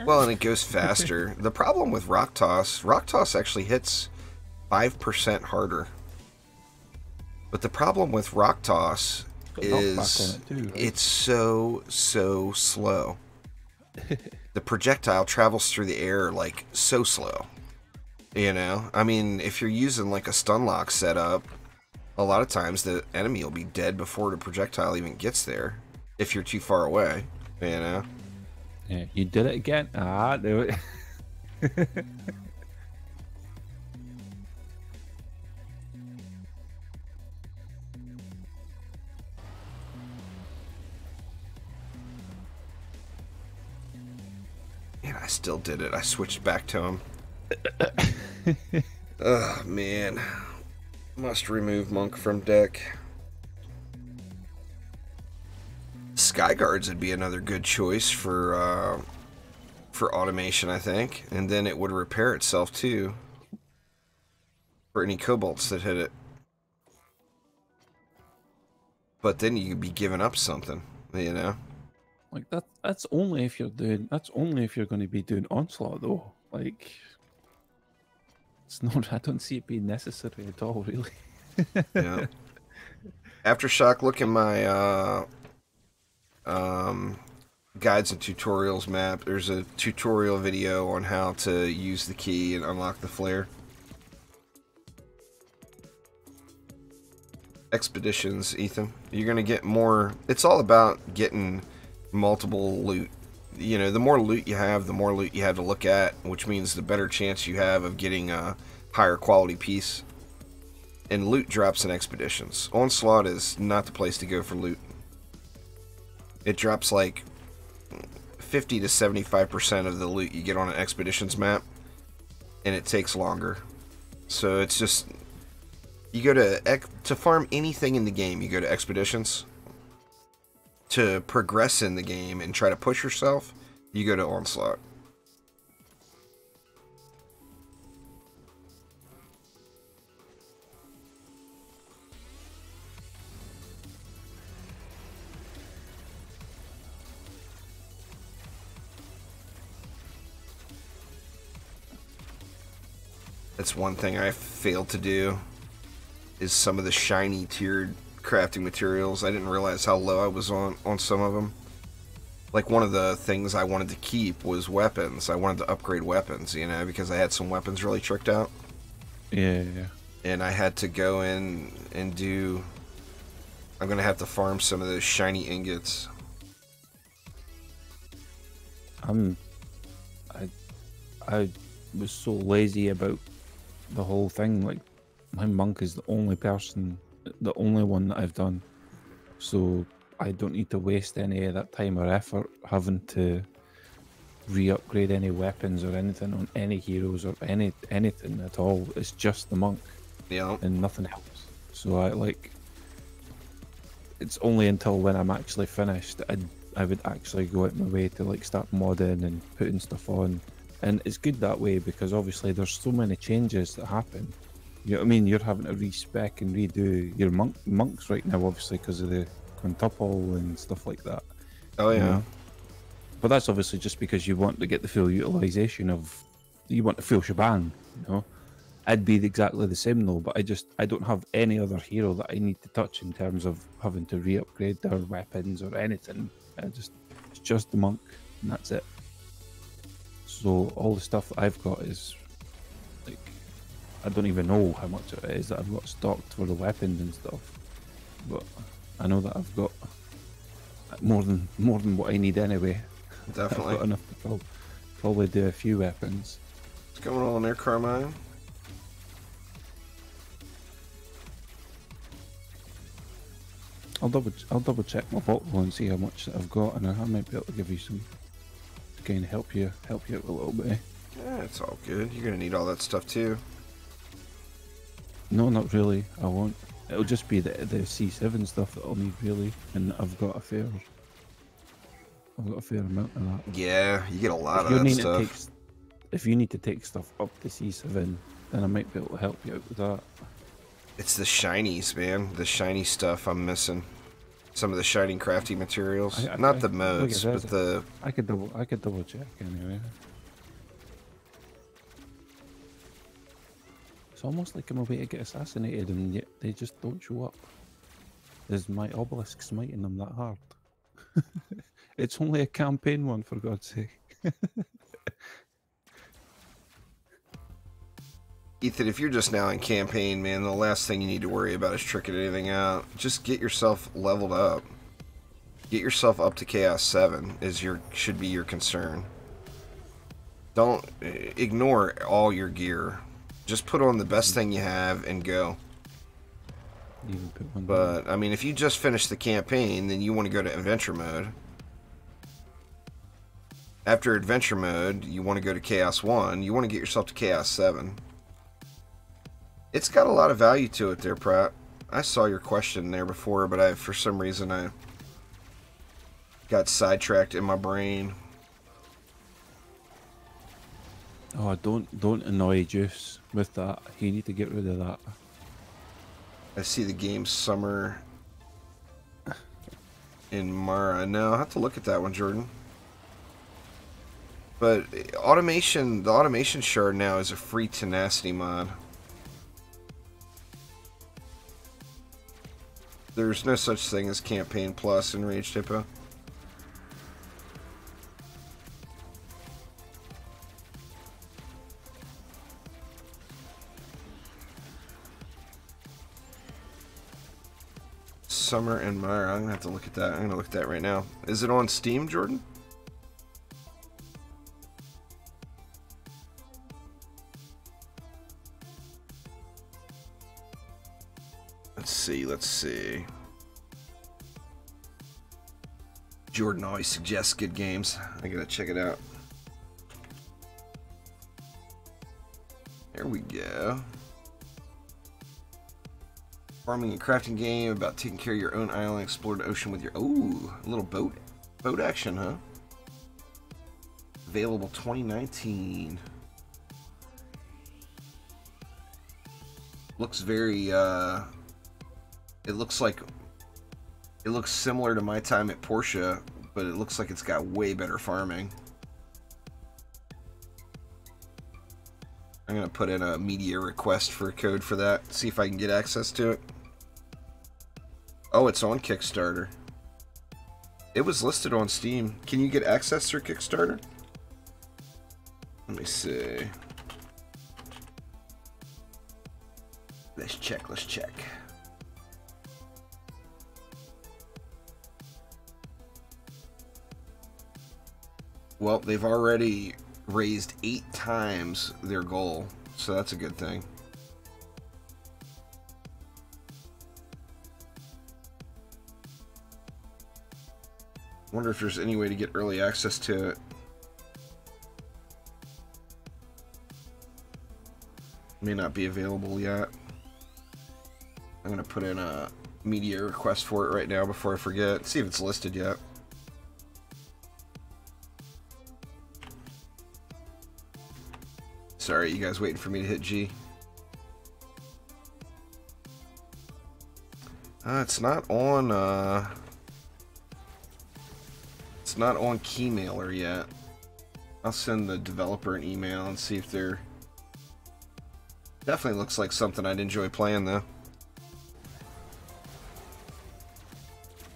Speaker 1: Well, and it goes faster. The problem with rock toss actually hits 5% harder. But the problem with rock toss is it's so slow. The projectile travels through the air like so slow. You know? I mean, if you're using like a stun lock setup, a lot of times the enemy will be dead before the projectile even gets there. If you're too far away, you know?
Speaker 2: Yeah, you did it again. Ah, do it.
Speaker 1: And I still did it. I switched back to him. Ugh, man. Must remove monk from deck. Skyguards would be another good choice for automation, I think, and then it would repair itself too for any kobolds that hit it. But then you'd be giving up something, you know.
Speaker 2: Like that's only if you're going to be doing onslaught though. Like it's not. I don't see it being necessary at all, really.
Speaker 1: Yeah. Aftershock, look at my guides and tutorials map. There's a tutorial video on how to use the key and unlock the flare. Expeditions, Ethan. You're gonna get more. It's all about getting multiple loot. You know, the more loot you have, the more loot you have to look at, which means the better chance you have of getting a higher quality piece. And loot drops in expeditions. Onslaught is not the place to go for loot. It drops like 50 to 75% of the loot you get on an expeditions map, and it takes longer. So it's just, you go to farm anything in the game, you go to expeditions. To progress in the game and try to push yourself, you go to Onslaught. That's one thing I failed to do, is some of the shiny tiered crafting materials. I didn't realize how low I was on some of them. Like, one of the things I wanted to keep was weapons. I wanted to upgrade weapons, you know, because I had some weapons really tricked out.
Speaker 2: Yeah.
Speaker 1: And I had to go in and do... I'm going to have to farm some of those shiny ingots.
Speaker 2: I was so lazy about the whole thing. Like, my monk is the only one that I've done, so I don't need to waste any of that time or effort having to re-upgrade any weapons or anything on any heroes or anything at all. It's just the monk,
Speaker 1: Yeah,
Speaker 2: and nothing else. So it's only until when I'm actually finished I would actually go out my way to like start modding and putting stuff on. And it's good that way, because obviously there's so many changes that happen. You know what I mean? You're having to respec and redo your monks right now, obviously, because of the quintuple and stuff like that.
Speaker 1: Oh yeah.
Speaker 2: You know? But that's obviously just because you want to get the full utilization of, you want the full shebang, you know? I'd be exactly the same though, but I don't have any other hero that I need to touch in terms of having to re-upgrade their weapons or anything. It's just the monk, and that's it. So all the stuff that I've got is like, I don't even know how much it is that I've got stocked for the weapons and stuff, but I know that I've got more than what I need anyway.
Speaker 1: Definitely.
Speaker 2: I've got enough to probably do a few weapons.
Speaker 1: What's going on there, Carmine?
Speaker 2: I'll double check my bottle and see how much that I've got, and I might be able to give you some to kind of help you out a little bit.
Speaker 1: Yeah, it's all good. You're gonna need all that stuff too.
Speaker 2: No, not really. I won't. It'll just be the C7 stuff that I'll need really, and I've got a fair amount of that.
Speaker 1: Yeah, you get a lot of that stuff.
Speaker 2: If you need to take stuff up to C7, then I might be able to help you out with that.
Speaker 1: It's the shinies, man. The shiny stuff I'm missing. Some of the shiny crafting materials. Not the modes, but the...
Speaker 2: I could double check anyway. It's almost like I'm a way to get assassinated, and yet they just don't show up. Is my obelisk smiting them that hard? It's only a campaign one, for God's sake.
Speaker 1: Ethan, if you're just now in campaign, man, the last thing you need to worry about is tricking anything out. Just get yourself leveled up. Get yourself up to Chaos 7 should be your concern. Don't ignore all your gear. Just put on the best thing you have and go. But, I mean, if you just finished the campaign, then you want to go to adventure mode. After adventure mode, you want to go to Chaos 1. You want to get yourself to Chaos 7. It's got a lot of value to it there, Pratt. I saw your question there before, but for some reason I got sidetracked in my brain.
Speaker 2: Oh, don't annoy Juice with that. You need to get rid of that.
Speaker 1: I see the game Summer in Mara. No, I'll have to look at that one, Jordan. But the automation shard now is a free tenacity mod. There's no such thing as Campaign Plus in Rage Hippo. Summer and Myra. I'm gonna have to look at that. I'm gonna look at that right now. Is it on Steam, Jordan? Let's see, let's see. Jordan always suggests good games. I gotta check it out. There we go. Farming and crafting game about taking care of your own island, explore the ocean with your... Ooh, a little boat action, huh? Available 2019. Looks very, it looks similar to my time at Porsche, but it looks like it's got way better farming. I'm gonna put in a media request for a code for that, see if I can get access to it. Oh, it's on Kickstarter. It was listed on Steam. Can you get access through Kickstarter? Let me see. Let's check, let's check. Well, they've already raised 8 times their goal, so that's a good thing. Wonder if there's any way to get early access to it. May not be available yet. I'm gonna put in a media request for it right now before I forget. See if it's listed yet. Sorry, you guys waiting for me to hit G? It's not on Keymailer yet. I'll send the developer an email and see if they're... Definitely looks like something I'd enjoy playing though.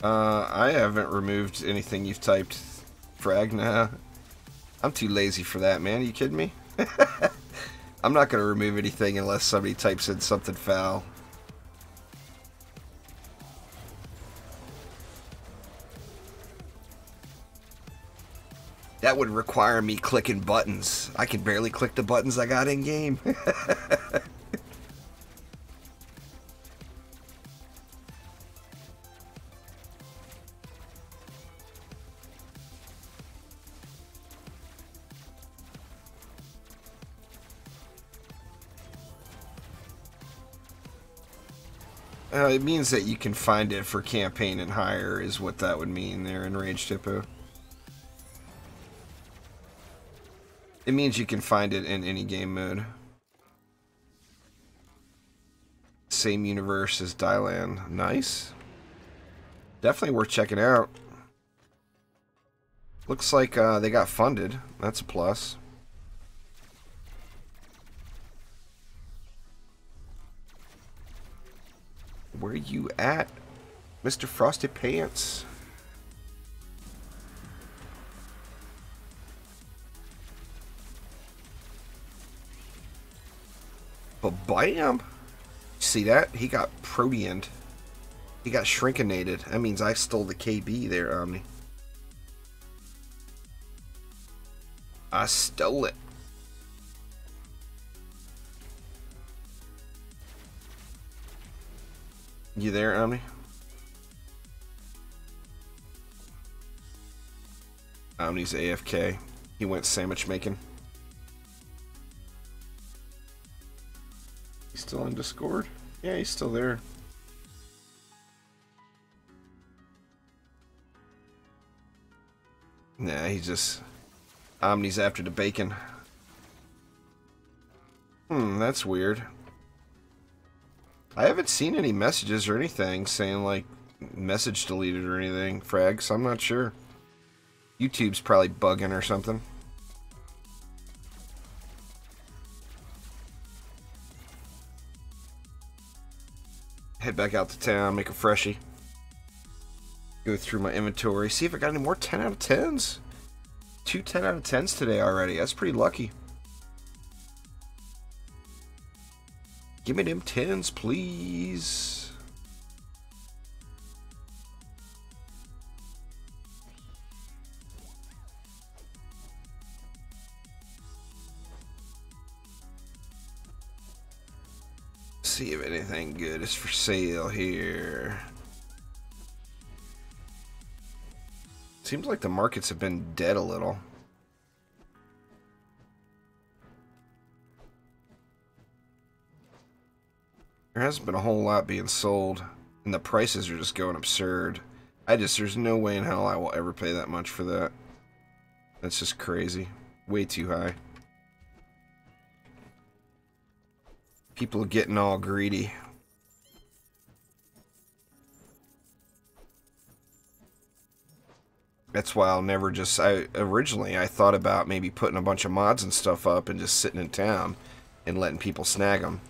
Speaker 1: I haven't removed anything you've typed, Frag. Nah. I'm too lazy for that, man. Are you kidding me? I'm not going to remove anything unless somebody types in something foul. That would require me clicking buttons. I can barely click the buttons I got in game. It means that you can find it for campaign and higher is what that would mean there in Rage Hippo. It means you can find it in any game mode. Same universe as Dylan. Nice. Definitely worth checking out. Looks like they got funded. That's a plus. Where you at, Mr. Frosty Pants? But bam! See that? He got proteaned. He got shrinkinated. That means I stole the KB there, Omni. I stole it. You there, Omni? Omni's AFK. He went sandwich making. He's still in Discord? Yeah, he's still there. Nah, he's just... Omni's after the bacon. That's weird. I haven't seen any messages or anything saying, like, message deleted or anything, Frag, so I'm not sure. YouTube's probably bugging or something. Head back out to town, make a freshie. Go through my inventory, see if I got any more 10 out of 10s. 2 10 out of 10s today already. That's pretty lucky. Give me them 10s, please. see if anything good is for sale here. Seems like the markets have been dead a little. There hasn't been a whole lot being sold, and the prices are just going absurd. There's no way in hell I will ever pay that much for that. That's just crazy. Way too high. People are getting all greedy. That's why I'll never just... Originally, I thought about maybe putting a bunch of mods and stuff up and just sitting in town and letting people snag them.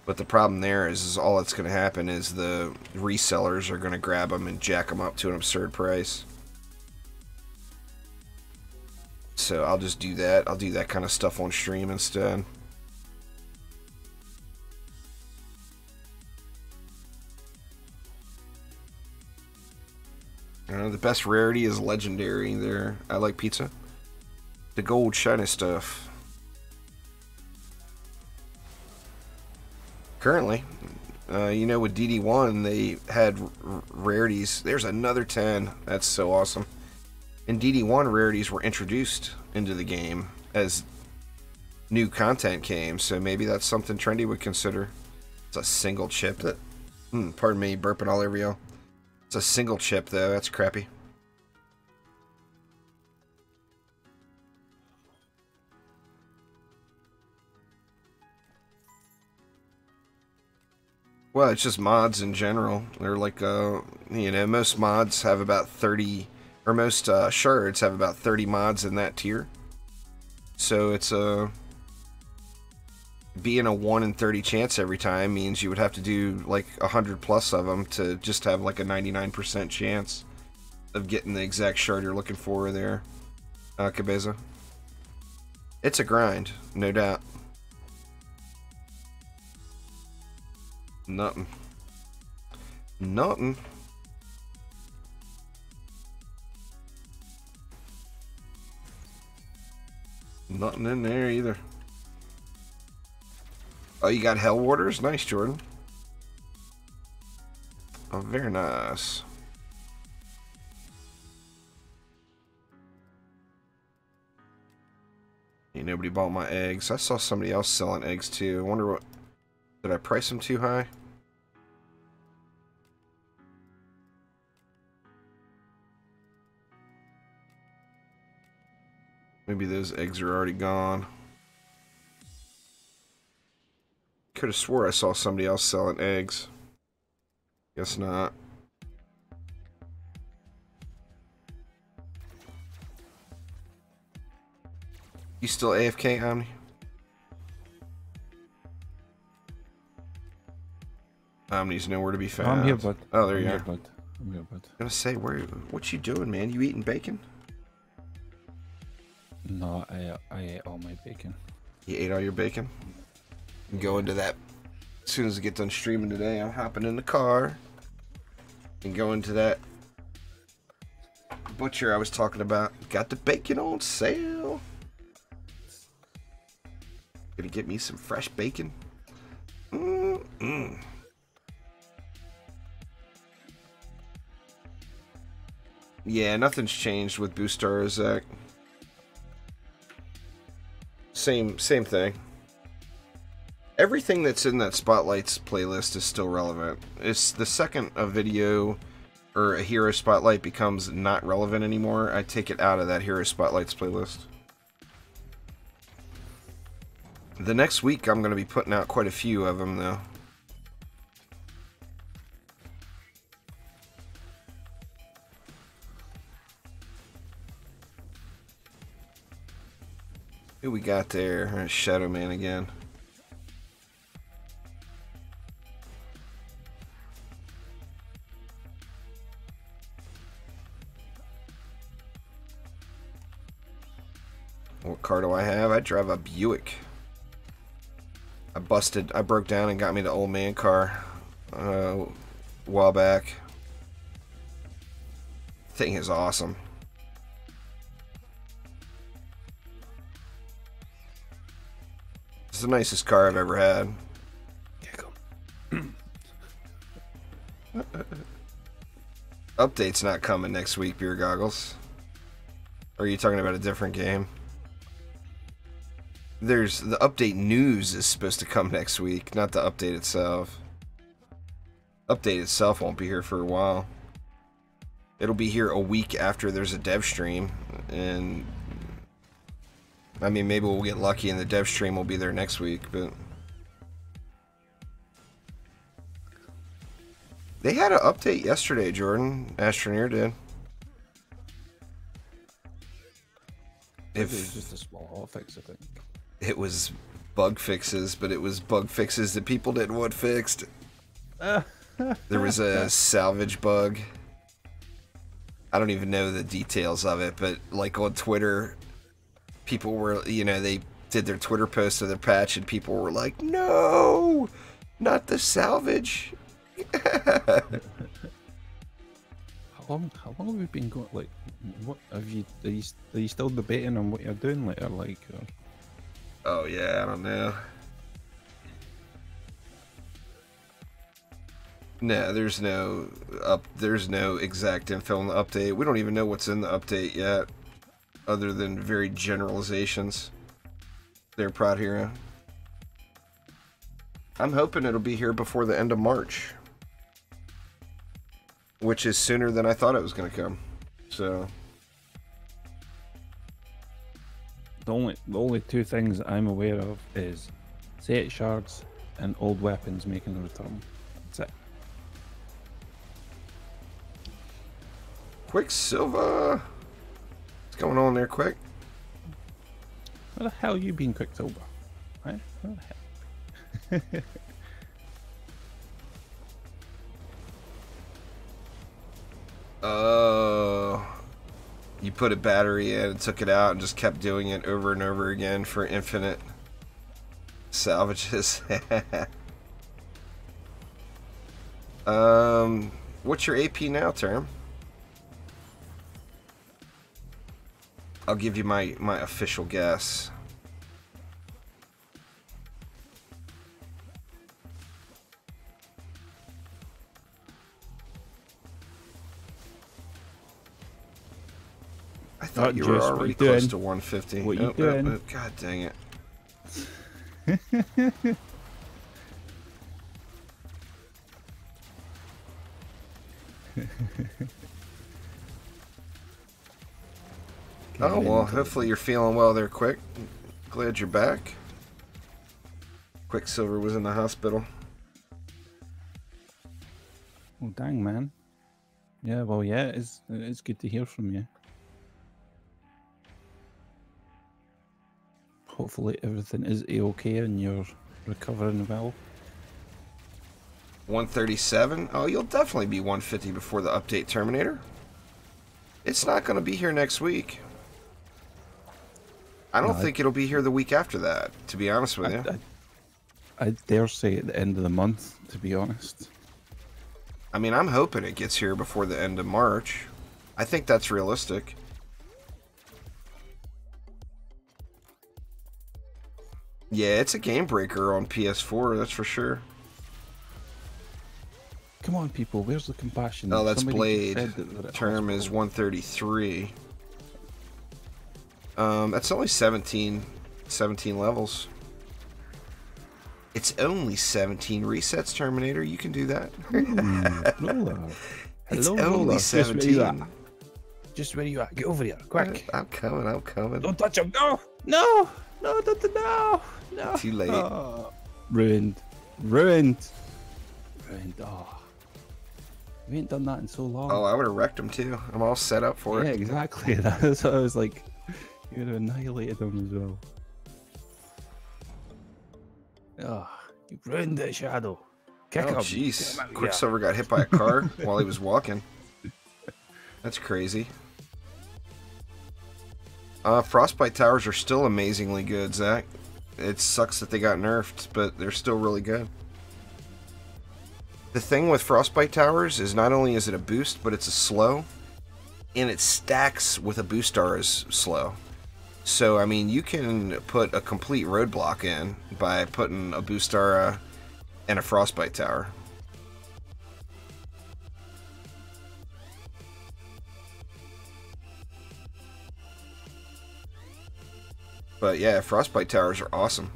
Speaker 1: But the problem there is all that's going to happen is the resellers are going to grab them and jack them up to an absurd price. So I'll just do that. I'll do that kind of stuff on stream instead. The best rarity is legendary there. I like pizza. The gold shiny stuff. Currently, you know, with DD1, they had rarities. There's another 10. That's so awesome. And DD1 rarities were introduced into the game as new content came, so maybe that's something Trendy would consider. It's a single chip that... pardon me, burping all over you. It's a single chip, though. That's crappy. Well, it's just mods in general. They're like, you know, most mods have about 30, or most shards have about 30 mods in that tier. So it's being a 1 in 30 chance every time means you would have to do like 100 plus of them to just have like a 99% chance of getting the exact shard you're looking for there, Cabeza. It's a grind, no doubt. Nothing. Nothing. Nothing in there either. Oh, you got Hell Warders? Nice, Jordan. Oh, very nice. Ain't nobody bought my eggs. I saw somebody else selling eggs too. I wonder what... Did I price them too high? Maybe those eggs are already gone. Could have swore I saw somebody else selling eggs. Guess not. You still AFK, Omni? Omni's nowhere to be found.
Speaker 2: I'm here, bud.
Speaker 1: Oh, there you are.
Speaker 2: I'm here, bud.
Speaker 1: I was gonna say, what you doing, man? You eating bacon?
Speaker 2: No, I ate all my bacon.
Speaker 1: You ate all your bacon? Go into that as soon as I get done streaming today. I'm hopping in the car and going to that butcher I was talking about. Got the bacon on sale. Gonna get me some fresh bacon. Yeah, nothing's changed with Boostar, Zach. Same thing. Everything that's in that Spotlights playlist is still relevant. It's the second a video or a Hero Spotlight becomes not relevant anymore, I take it out of that Hero Spotlights playlist. The next week I'm going to be putting out quite a few of them, though. Who we got there? Shadow Man again. What car do I have? I drive a Buick. I broke down and got me the old man car a while back. Thing is awesome. It's the nicest car I've ever had.
Speaker 2: Yeah, go.
Speaker 1: Update's not coming next week, Beer Goggles. Or are you talking about a different game? There's the update news is supposed to come next week, not the update itself. Update itself won't be here for a while. It'll be here a week after there's a dev stream, and I mean, maybe we'll get lucky and the dev stream will be there next week, but they had an update yesterday, Jordan. Astroneer did.
Speaker 2: If it was just a small hotfix, I think.
Speaker 1: It was bug fixes, but it was bug fixes that people didn't want fixed. There was a salvage bug. I don't even know the details of it, but like on Twitter, people were, you know, they did their Twitter post of their patch and people were like, no, not the salvage.
Speaker 2: How long have we been going? Like, what have you? Are you still debating on what you're doing later? Like,
Speaker 1: oh yeah, I don't know. No, there's no exact info on the update. We don't even know what's in the update yet, other than very generalizations. They're Proud Hero. I'm hoping it'll be here before the end of March, which is sooner than I thought it was going to come. So
Speaker 2: the only two things I'm aware of is Set shards and old weapons making a return. That's it.
Speaker 1: Quicksilver. What's going on there, Quick?
Speaker 2: Where the hell you been, Quicksilver? Right? Where the hell?
Speaker 1: You put a battery in and took it out and just kept doing it over and over again for infinite salvages. What's your AP now, Term? I'll give you my official guess. I thought you were already close to 150.
Speaker 2: What you doing?
Speaker 1: God dang it. Oh, well, hopefully you're feeling well there, Quick. Glad you're back. Quicksilver was in the hospital.
Speaker 2: Oh, dang, man. Yeah, well, yeah, it's good to hear from you. Hopefully everything is A-okay and you're recovering well.
Speaker 1: 137? Oh, you'll definitely be 150 before the update, Terminator. It's not going to be here next week. I don't think it'll be here the week after that, to be honest with you.
Speaker 2: I dare say at the end of the month, to be honest.
Speaker 1: I mean, I'm hoping it gets here before the end of March. I think that's realistic. Yeah, it's a game breaker on PS4, that's for sure.
Speaker 2: Come on, people, where's the compassion?
Speaker 1: Oh, that's Blade. Term is 133. That's only 17 levels. It's only 17 resets, Terminator. You can do that. It's only 17.
Speaker 2: Just where you at? Get over here, quick.
Speaker 1: I'm coming.
Speaker 2: Don't touch him. No, no, no.
Speaker 1: Too late.
Speaker 2: Oh, ruined. Oh, we ain't done that in so long.
Speaker 1: Oh, I would have wrecked him too. I'm all set up for it.
Speaker 2: Yeah, exactly. That's what I was like. You would have annihilated him as well. Oh, you ruined it, Shadow. Kick him.
Speaker 1: Jeez. Quicksilver got hit by a car while he was walking. That's crazy. Frostbite towers are still amazingly good, Zach. It sucks that they got nerfed, but they're still really good. The thing with Frostbite towers is not only is it a boost, but it's a slow, and it stacks with a boost star as slow. So, I mean, you can put a complete roadblock in by putting a boost star and a Frostbite tower. But yeah, frostbite towers are awesome.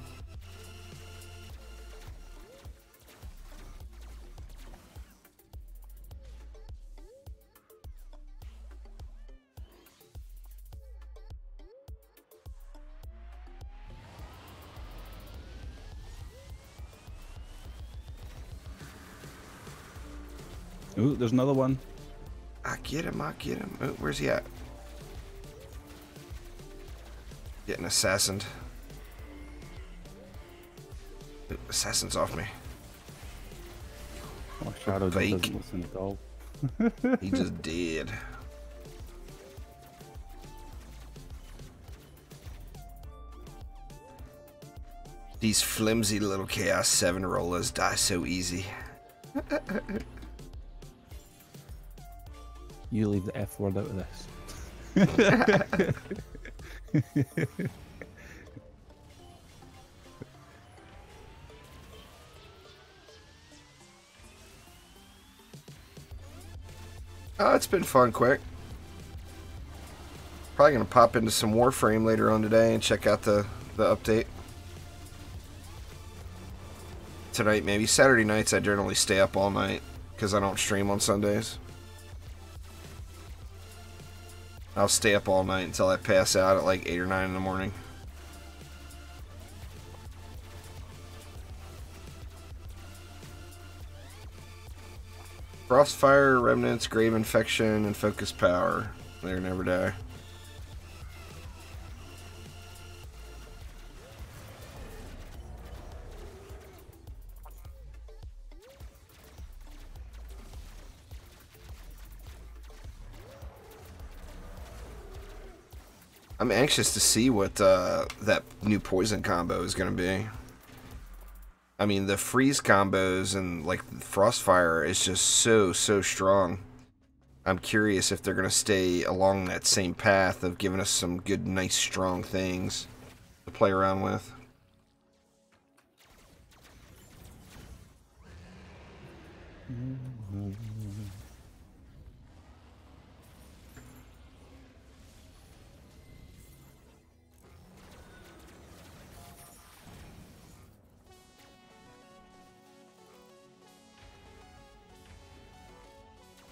Speaker 2: Ooh, there's another one.
Speaker 1: I get him, I get him. Oh, where's he at? Getting assassined. Ooh, assassin's off me.
Speaker 2: Oh, Shadow
Speaker 1: Fake.
Speaker 2: doesn't listen at all.
Speaker 1: He just did. These flimsy little Chaos 7 rollers die so easy.
Speaker 2: You leave the F word out of this.
Speaker 1: Oh, it's been fun, quick. Probably gonna pop into some Warframe later on today and check out the update. Tonight, maybe. Saturday nights, I generally stay up all night because I don't stream on Sundays. I'll stay up all night until I pass out at like 8 or 9 in the morning. Frostfire Remnants, Grave Infection, and Focus Power. They never die. I'm anxious to see what that new poison combo is going to be. I mean, the freeze combos and like Frostfire is just so strong. I'm curious if they're going to stay along that same path of giving us some good, nice, strong things to play around with.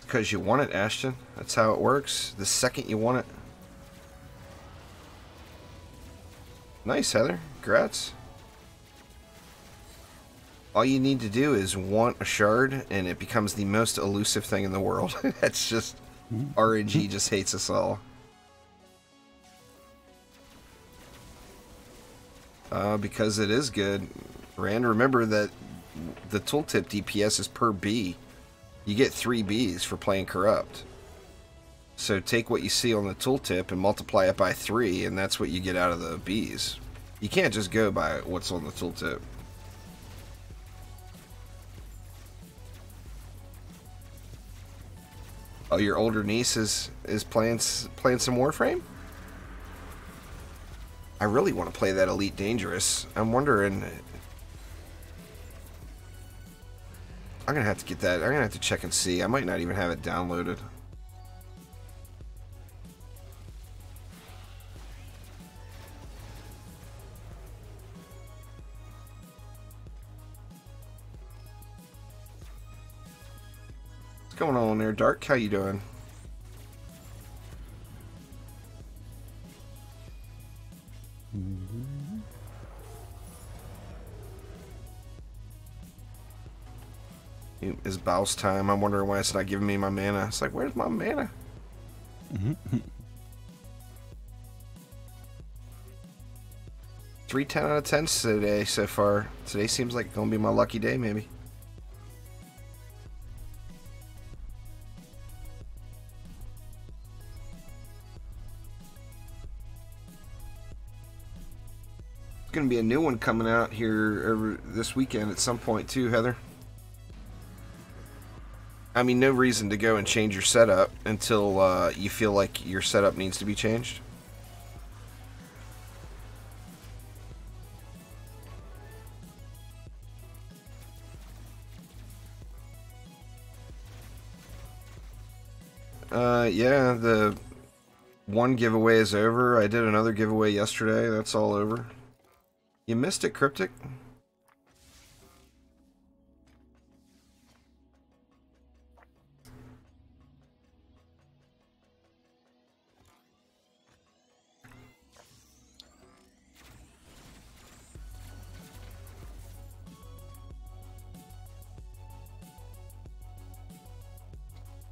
Speaker 1: Because you want it, Ashton. That's how it works. The second you want it. Nice, Heather. Congrats. All you need to do is want a shard, and it becomes the most elusive thing in the world. That's just... RNG just hates us all. Because it is good. Rand, remember that the tooltip DPS is per B. You get 3 Bs for playing Corrupt. So take what you see on the tooltip and multiply it by 3, and that's what you get out of the Bs. You can't just go by what's on the tooltip. Oh, your older niece is playing some Warframe? I really want to play that Elite Dangerous. I'm wondering... I'm gonna have to get that. I'm gonna have to check and see. I might not even have it downloaded. What's going on there, Dark? How you doing? It's Bow's time. I'm wondering why it's not giving me my mana. It's like, where's my mana? 3 10 out of 10s today so far. Today seems like it's gonna be my lucky day, maybe. There's gonna be a new one coming out here this weekend at some point too, Heather. I mean, no reason to go and change your setup until you feel like your setup needs to be changed. Yeah, One giveaway is over. I did another giveaway yesterday. That's all over. You missed it, Cryptic?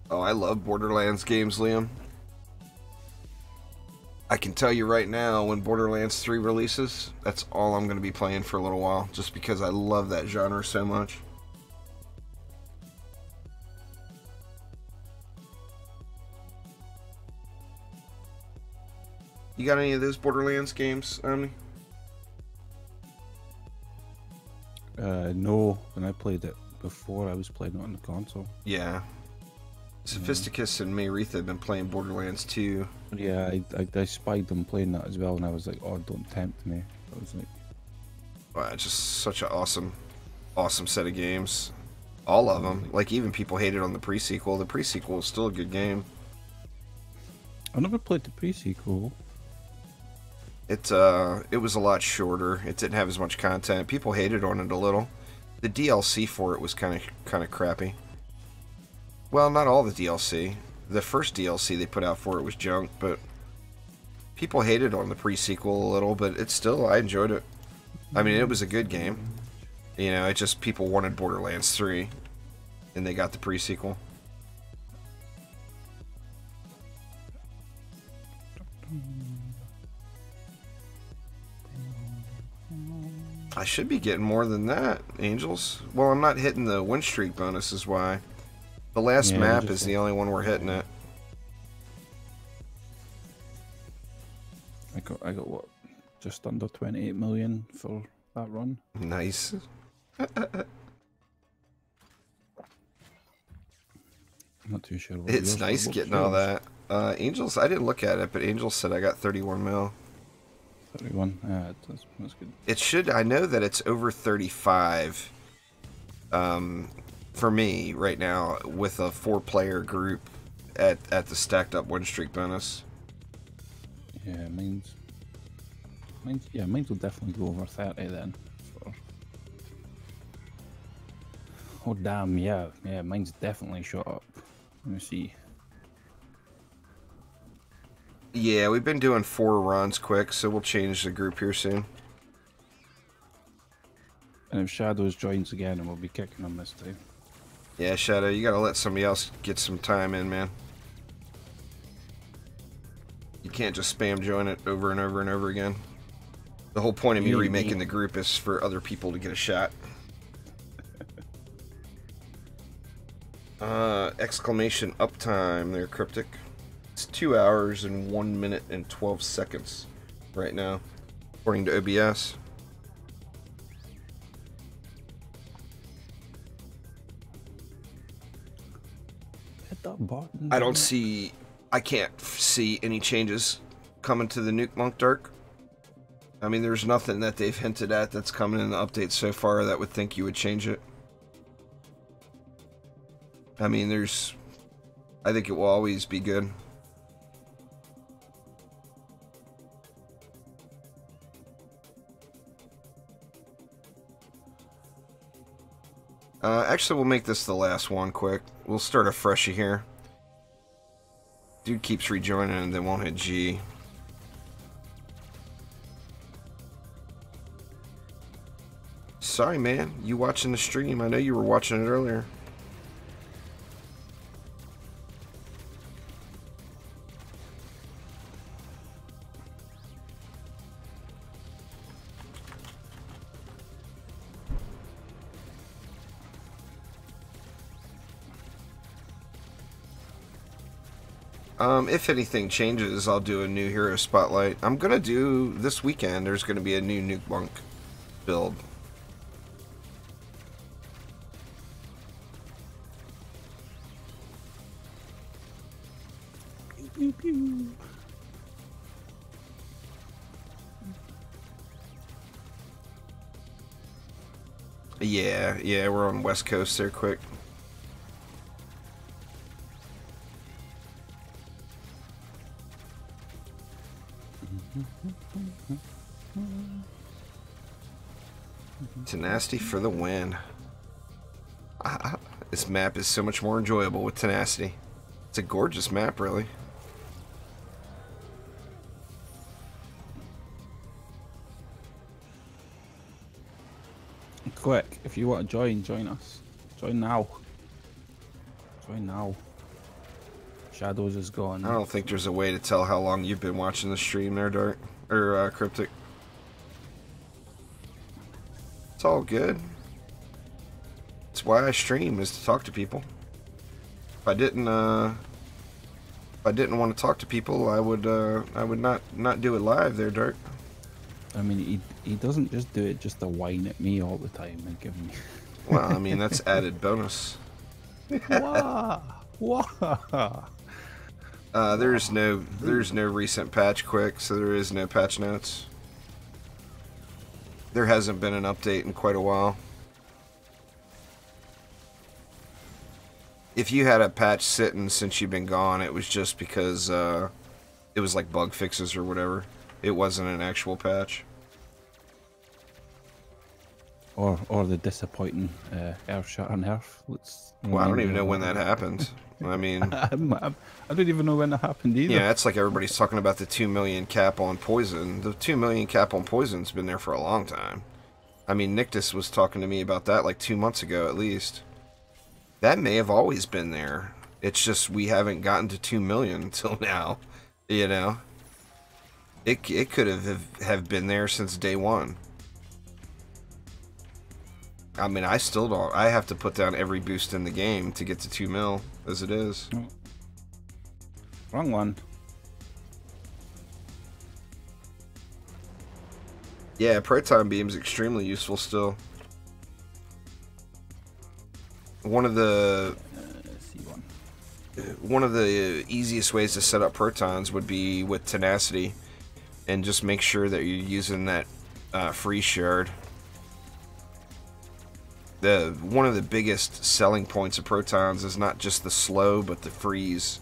Speaker 1: Oh, I love Borderlands games, Liam. I can tell you right now, when Borderlands 3 releases, that's all I'm going to be playing for a little while, just because I love that genre so much. You got any of those Borderlands games, Omni?
Speaker 2: No, when I played it before, I was playing it on the console.
Speaker 1: Yeah. Sophisticus and Mayretha have been playing Borderlands 2.
Speaker 2: Yeah, I spied them playing that as well, and I was like, oh, don't tempt me. I was like...
Speaker 1: Wow, it's just such an awesome set of games. All of them. Like, even people hated on the pre-sequel. The pre-sequel is still a good game.
Speaker 2: I never played the pre-sequel.
Speaker 1: It was a lot shorter. It didn't have as much content. People hated on it a little. The DLC for it was kind of crappy. Well, not all the DLC. The first DLC they put out for it was junk, but people hated on the pre-sequel a little, but it's still, I enjoyed it. I mean, it was a good game. You know, it just, people wanted Borderlands 3, and they got the pre-sequel. I should be getting more than that, Angels. Well, I'm not hitting the win streak bonus is why. The last map is the only one we're hitting it.
Speaker 2: I got what? Just under 28 million for that run.
Speaker 1: Nice.
Speaker 2: I'm not too sure what
Speaker 1: It's nice getting all that. Angels, I didn't look at it, but Angels said I got 31 mil.
Speaker 2: 31. Yeah, that's good.
Speaker 1: It should. I know that it's over 35. For me right now with a 4-player group at the stacked up win streak bonus.
Speaker 2: Yeah, mine's will definitely go over 30 then. Oh damn, yeah, mine's definitely shot up. Let me see.
Speaker 1: Yeah, we've been doing 4 runs quick, so we'll change the group here soon.
Speaker 2: And if Shadows joins again, and we'll be kicking him this time.
Speaker 1: Yeah, Shadow, you gotta let somebody else get some time in, man. You can't just spam join it over and over and over again. The whole point of me remaking the group is for other people to get a shot. Exclamation uptime there, Cryptic. It's 2 hours and 1 minute and 12 seconds right now, according to OBS. I can't see any changes coming to the Nuke Monk Dark. I mean, there's nothing that they've hinted at that's coming in the update so far that would think you would change it. I mean, I think it will always be good. Actually, we'll make this the last one quick. We'll start a freshie here. Dude keeps rejoining and they won't hit G. Sorry, man. You watching the stream. I know you were watching it earlier. If anything changes, I'll do a new hero spotlight. I'm gonna do this weekend. There's gonna be a new Nuke Monk build.
Speaker 2: Pew, pew.
Speaker 1: Yeah, we're on West Coast there quick. Tenacity for the win. This map is so much more enjoyable with Tenacity. It's a gorgeous map, really.
Speaker 2: Quick, if you want to join us. Join now. Join now. Shadows is gone.
Speaker 1: I don't think there's a way to tell how long you've been watching the stream there, Dark. Or, Cryptic. It's all good. That's why I stream, is to talk to people. If I didn't want to talk to people, I would not do it live there, Dark.
Speaker 2: I mean, he doesn't just do it just to whine at me all the time and give me...
Speaker 1: Well, I mean, that's added bonus.
Speaker 2: Wah! Wah!
Speaker 1: There's no recent patch quick, so there is no patch notes. There hasn't been an update in quite a while. If you had a patch sitting since you've been gone, it was just because it was like bug fixes or whatever. It wasn't an actual patch.
Speaker 2: Or the disappointing Earth shot on Earth.
Speaker 1: Well, I don't even know when that happened. I mean...
Speaker 2: I don't even know when that happened either.
Speaker 1: Yeah, it's like everybody's talking about the 2 million cap on poison. The 2 million cap on poison's been there for a long time. I mean, Nictus was talking to me about that like 2 months ago at least. That may have always been there. It's just we haven't gotten to 2 million until now, you know? It could have been there since day one. I mean, I still don't. I have to put down every boost in the game to get to 2 mil, as it is.
Speaker 2: Wrong one.
Speaker 1: Yeah, Proton Beam's extremely useful still. One of the easiest ways to set up protons would be with Tenacity, and just make sure that you're using that free shard. One of the biggest selling points of protons is not just the slow, but the freeze.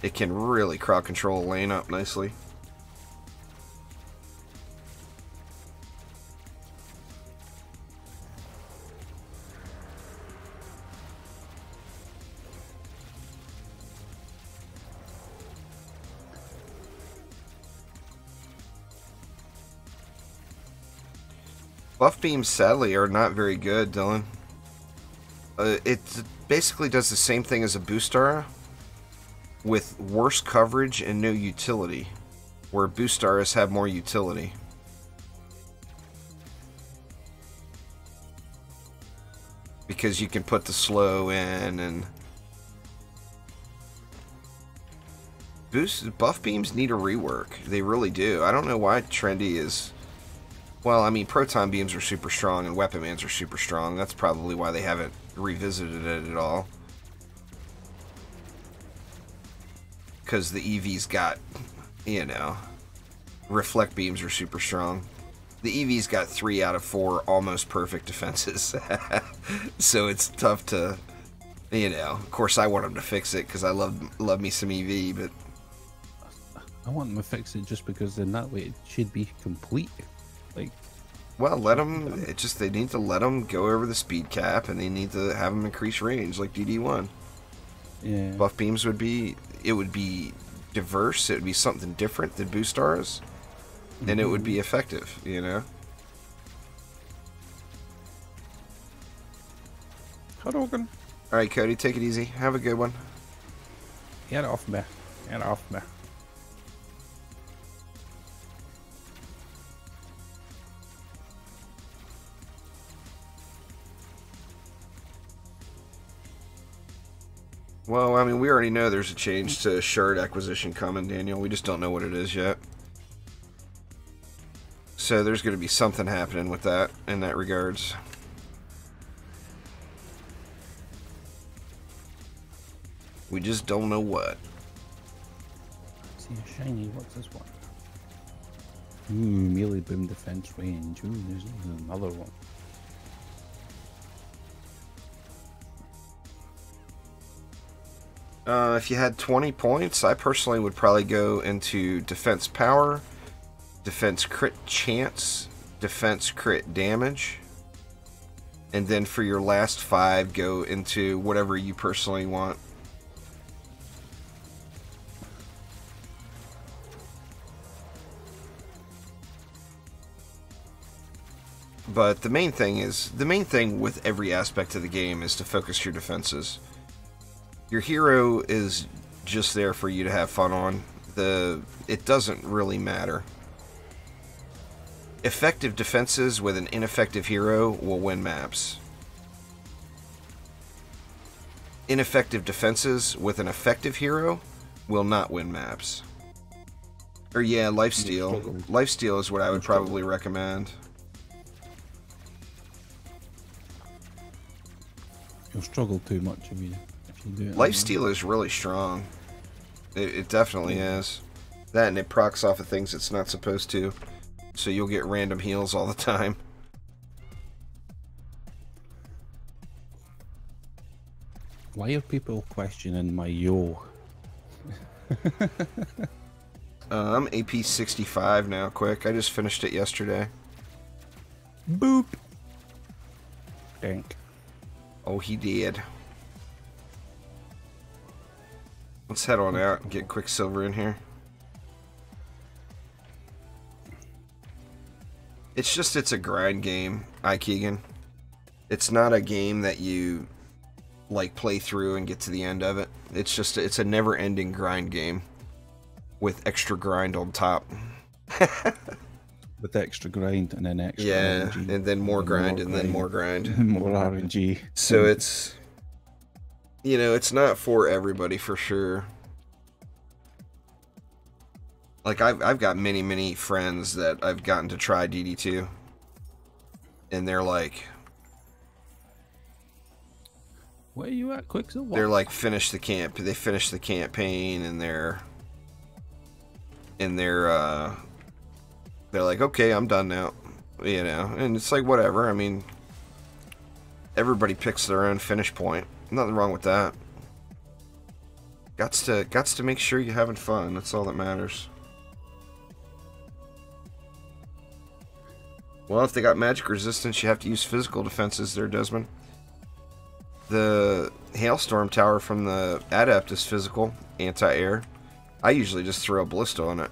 Speaker 1: It can really crowd control a lane up nicely. Buff beams, sadly, are not very good, Dylan. It basically does the same thing as a Boostara, with worse coverage and no utility, where Boostaras have more utility. Because you can put the slow in, and... Buff beams need a rework. They really do. I don't know why Trendy is... Well, I mean, Proton Beams are super strong and Weapon Mans are super strong. That's probably why they haven't revisited it at all. Because the EV's got, you know, Reflect Beams are super strong. The EV's got 3 out of 4 almost perfect defenses. So it's tough to, you know, of course I want them to fix it because I love me some EV, but...
Speaker 2: I want them to fix it just because then that way it should be complete. Like,
Speaker 1: well, let them. It just, they need to let them go over the speed cap, and they need to have them increase range like DD1.
Speaker 2: Yeah.
Speaker 1: Buff beams would be. It would be diverse. It would be something different than Boostars, and it would be effective. You know.
Speaker 2: Hadouken.
Speaker 1: All right, Cody, take it easy. Have a good one.
Speaker 2: Get off me. Get off me.
Speaker 1: Well, I mean, we already know there's a change to shard acquisition coming, Daniel. We just don't know what it is yet. So there's going to be something happening with that in that regards. We just don't know what.
Speaker 2: See a shiny. What's this one? Melee boom defense range. Ooh, there's another one.
Speaker 1: If you had 20 points, I personally would probably go into defense power defense crit chance, defense crit damage, and then for your last 5, go into whatever you personally want. But the main thing with every aspect of the game is to focus your defenses. Your hero is just there for you to have fun on. It doesn't really matter. Effective defenses with an ineffective hero will win maps. Ineffective defenses with an effective hero will not win maps. Or yeah, lifesteal. Lifesteal is what I would probably recommend.
Speaker 2: You'll struggle too much if you do it.
Speaker 1: Lifesteal is really strong. It definitely is. That, and it procs off of things it's not supposed to. So you'll get random heals all the time.
Speaker 2: Why are people questioning my yo?
Speaker 1: I'm AP 65 now, quick. I just finished it yesterday.
Speaker 2: Boop. Dank.
Speaker 1: Oh, he did. Let's head on out and get Quicksilver in here. It's a grind game, Keegan. It's not a game that you like play through and get to the end of it. It's a never-ending grind game with extra grind on top.
Speaker 2: With extra grind and then extra
Speaker 1: RNG. And then more grind and then more grind.
Speaker 2: More RNG.
Speaker 1: So it's, you know, it's not for everybody for sure. Like, I've got many friends that I've gotten to try DD2. And they're like...
Speaker 2: Where are you at, Quicksilver?
Speaker 1: They're like, finish the camp. They finish the campaign and they're like, okay, I'm done now. You know, and it's like, whatever. I mean, everybody picks their own finish point. Nothing wrong with that. Gots to make sure you're having fun. That's all that matters. Well, if they got magic resistance, you have to use physical defenses there, Desmond. The Hailstorm Tower from the Adept is physical, anti-air. I usually just throw a Ballista on it.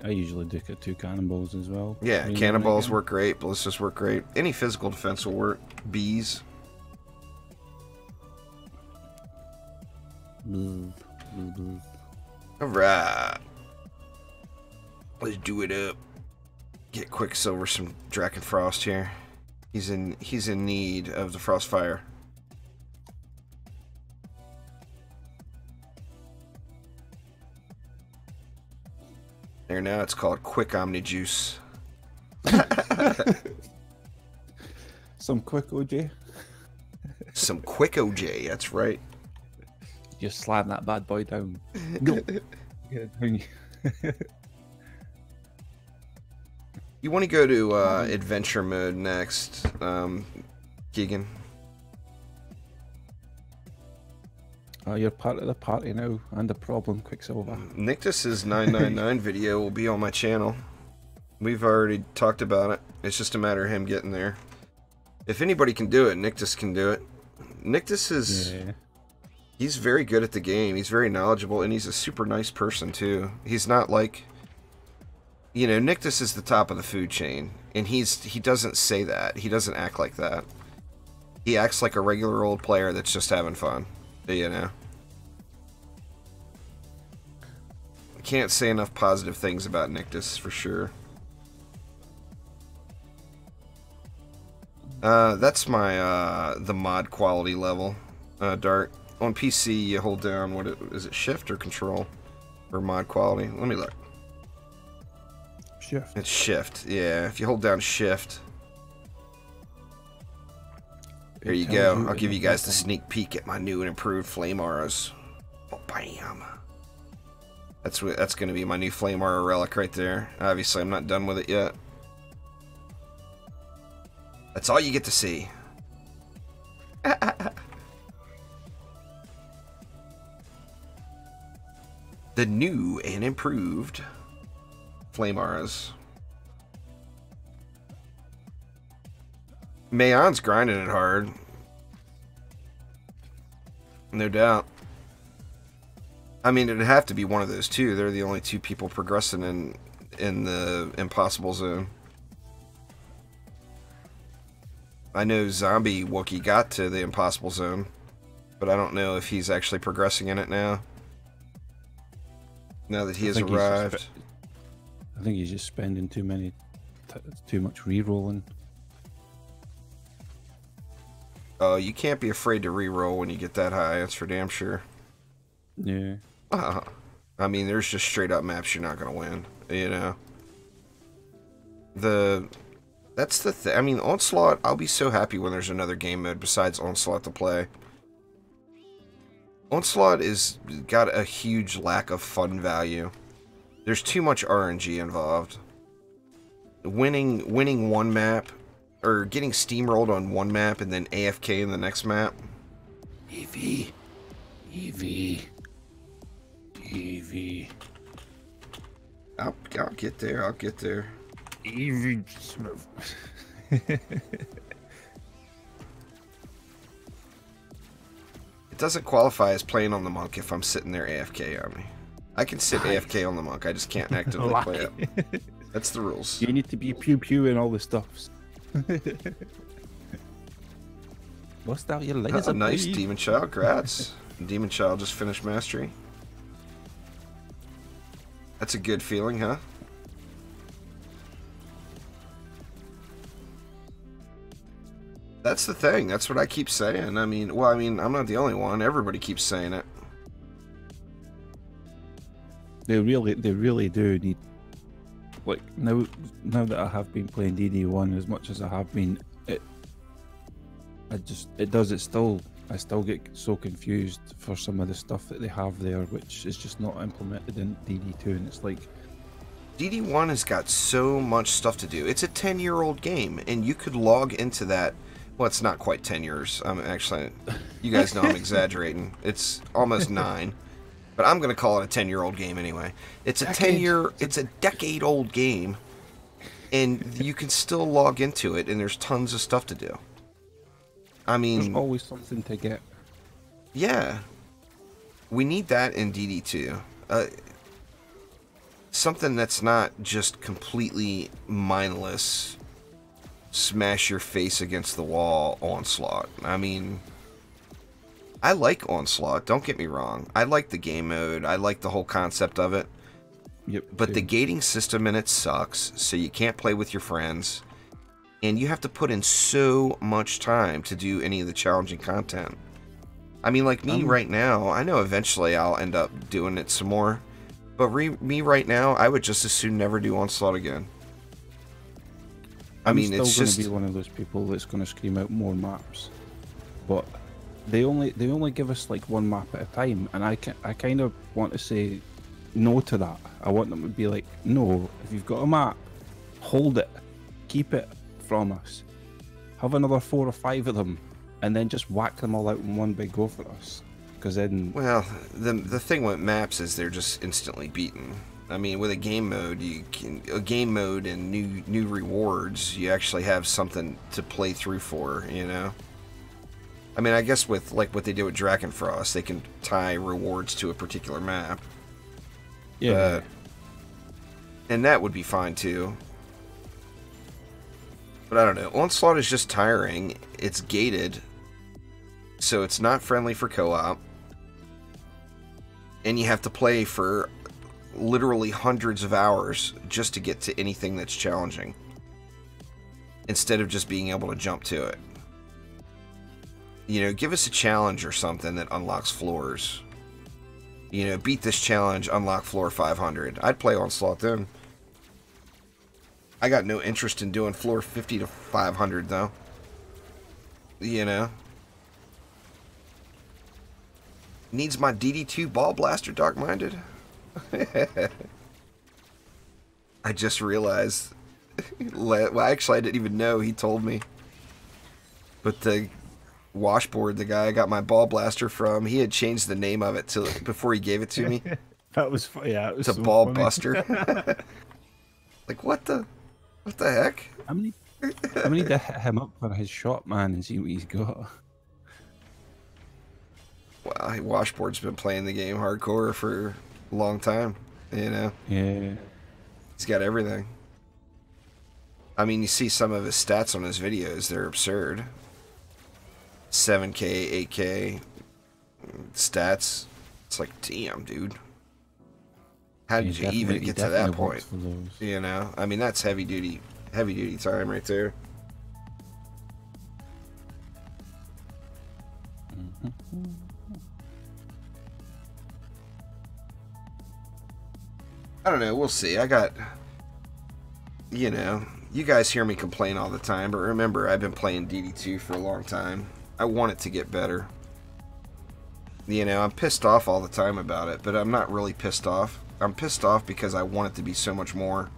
Speaker 2: I usually do 2 cannonballs as well.
Speaker 1: Yeah, cannonballs work great, ballistas work great. Any physical defense will work. Bees. Alright. Let's do it up. Get Quicksilver some Drakenfrost here. He's in need of the Frostfire. There now, it's called Quick Omni Juice.
Speaker 2: Some quick OJ.
Speaker 1: Some quick OJ, that's right.
Speaker 2: Just slam that bad boy down. Go.
Speaker 1: You want to go to adventure mode next, Keegan?
Speaker 2: You're part of the party now, and the problem, Quicksilver.
Speaker 1: Nictus's 999 video will be on my channel. We've already talked about it. It's just a matter of him getting there. If anybody can do it, Nictus can do it. Nictus is... Yeah. He's very good at the game. He's very knowledgeable, and he's a super nice person, too. He's not like... You know, Nictus is the top of the food chain, and he doesn't say that. He doesn't act like that. He acts like a regular old player that's just having fun. You know? I can't say enough positive things about Nictus, for sure. That's my, the mod quality level, Dart. On PC, you hold down, is it Shift or Control? For mod quality? Let me look.
Speaker 2: Shift.
Speaker 1: It's Shift, yeah. If you hold down Shift... There you go. I'll give you guys the sneak peek at my new and improved flame auras. Oh, bam. That's going to be my new flame aura relic right there. Obviously, I'm not done with it yet. That's all you get to see. The new and improved Flame Auras. Mayon's grinding it hard. No doubt. I mean, it'd have to be one of those two. They're the only two people progressing in the impossible zone. I know Zombie Wookie got to the impossible zone, but I don't know if he's actually progressing in it now. Now that he has arrived.
Speaker 2: I think he's just spending too much re-rolling.
Speaker 1: Oh, you can't be afraid to re-roll when you get that high, that's for damn sure.
Speaker 2: Yeah.
Speaker 1: I mean, there's just straight up maps you're not going to win, you know? That's the thing. I mean, Onslaught, I'll be so happy when there's another game mode besides Onslaught to play. Onslaught is got a huge lack of fun value. There's too much RNG involved. Winning one map, or getting steamrolled on one map and then AFK in the next map.
Speaker 2: Eevee.
Speaker 1: I'll get there. I'll get there.
Speaker 2: Eevee.
Speaker 1: It doesn't qualify as playing on the monk if I'm sitting there AFK on me. I can sit AFK on the monk. I just can't actively play it. That's the rules.
Speaker 2: You need to be pew and all the stuffs. Bust out your laser.
Speaker 1: Nice, Demon Child. Grats. Demon Child just finished mastery. That's a good feeling, huh? That's the thing. That's what I keep saying. I mean, well, I'm not the only one. Everybody keeps saying it.
Speaker 2: They really do need. Like now that I have been playing DD1 as much as I have been, I still get so confused for some of the stuff that they have there, which is just not implemented in DD2, and it's like
Speaker 1: DD1 has got so much stuff to do. It's a 10-year-old game, and you could log into that. Well, it's not quite 10 years. Actually, you guys know I'm exaggerating. It's almost 9. But I'm going to call it a 10-year-old game anyway. It's it's a decade-old game, and you can still log into it, and there's tons of stuff to do. I mean,
Speaker 2: there's always something to get.
Speaker 1: Yeah. We need that in DD2. Something that's not just completely mindless, smash your face against the wall Onslaught. I mean, I like Onslaught, don't get me wrong. I like the game mode. I like the whole concept of it.
Speaker 2: Yep.
Speaker 1: But the gating system in it sucks, so you can't play with your friends. And you have to put in so much time to do any of the challenging content. I mean, like me right now, I know eventually I'll end up doing it some more. But me right now, I would just as soon never do Onslaught again. I mean, it's just...
Speaker 2: I'm still going to be one of those people that's going to scream out more maps. But they only give us like one map at a time, and I kind of want to say no to that. I want them to be like, no, if you've got a map, hold it, keep it from us, have another 4 or 5 of them, and then just whack them all out in one big go for us. Because then,
Speaker 1: well, the thing with maps is they're just instantly beaten. I mean, with a game mode, and new rewards, you actually have something to play through for, you know. I mean, I guess with like what they do with Drakenfrost, they can tie rewards to a particular map.
Speaker 2: Yeah.
Speaker 1: And that would be fine too. But I don't know. Onslaught is just tiring. It's gated. So it's not friendly for co-op. And you have to play for literally hundreds of hours just to get to anything that's challenging. Instead of just being able to jump to it. You know, give us a challenge or something that unlocks floors. You know, beat this challenge, unlock floor 500. I'd play Onslaught then. I got no interest in doing floor 50 to 500 though. You know. Needs my DD2 ball blaster, Dark Minded. I just realized. Well, actually, I didn't even know. He told me. But the washboard, the guy I got my ball blaster from, he had changed the name of it before he gave it to me.
Speaker 2: That was funny. Yeah, it was
Speaker 1: It's a
Speaker 2: so
Speaker 1: ball
Speaker 2: funny.
Speaker 1: buster. Like what the heck?
Speaker 2: How many to hit him up for his shot, man, and see what he's got?
Speaker 1: Wow, Washboard's been playing the game hardcore for a long time. You know.
Speaker 2: Yeah.
Speaker 1: He's got everything. I mean, you see some of his stats on his videos; they're absurd. 7K, 8K stats. It's like, damn, dude. How did you even get to that point? You know, I mean, that's heavy duty time right there. I don't know. We'll see. I got, you know, you guys hear me complain all the time, but remember, I've been playing DD2 for a long time. I want it to get better. You know, I'm pissed off all the time about it, but I'm not really pissed off. I'm pissed off because I want it to be so much more.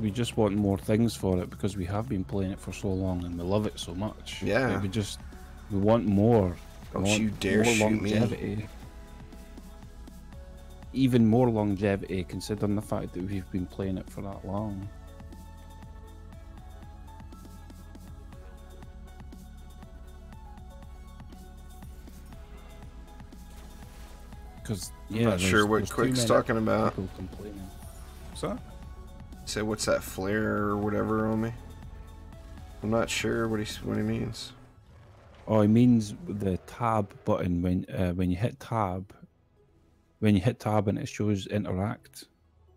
Speaker 2: We just want more things for it because we have been playing it for so long and we love it so much.
Speaker 1: Yeah.
Speaker 2: Like we want more.
Speaker 1: Don't you dare shoot
Speaker 2: me. Even more longevity, considering the fact that we've been playing it for that long. Because
Speaker 1: I'm not sure what Quick's talking about.
Speaker 2: What's that?
Speaker 1: Say, what's that flare or whatever on me? I'm not sure what he means.
Speaker 2: Oh, he means the tab button when you hit tab. When you hit tab and it shows interact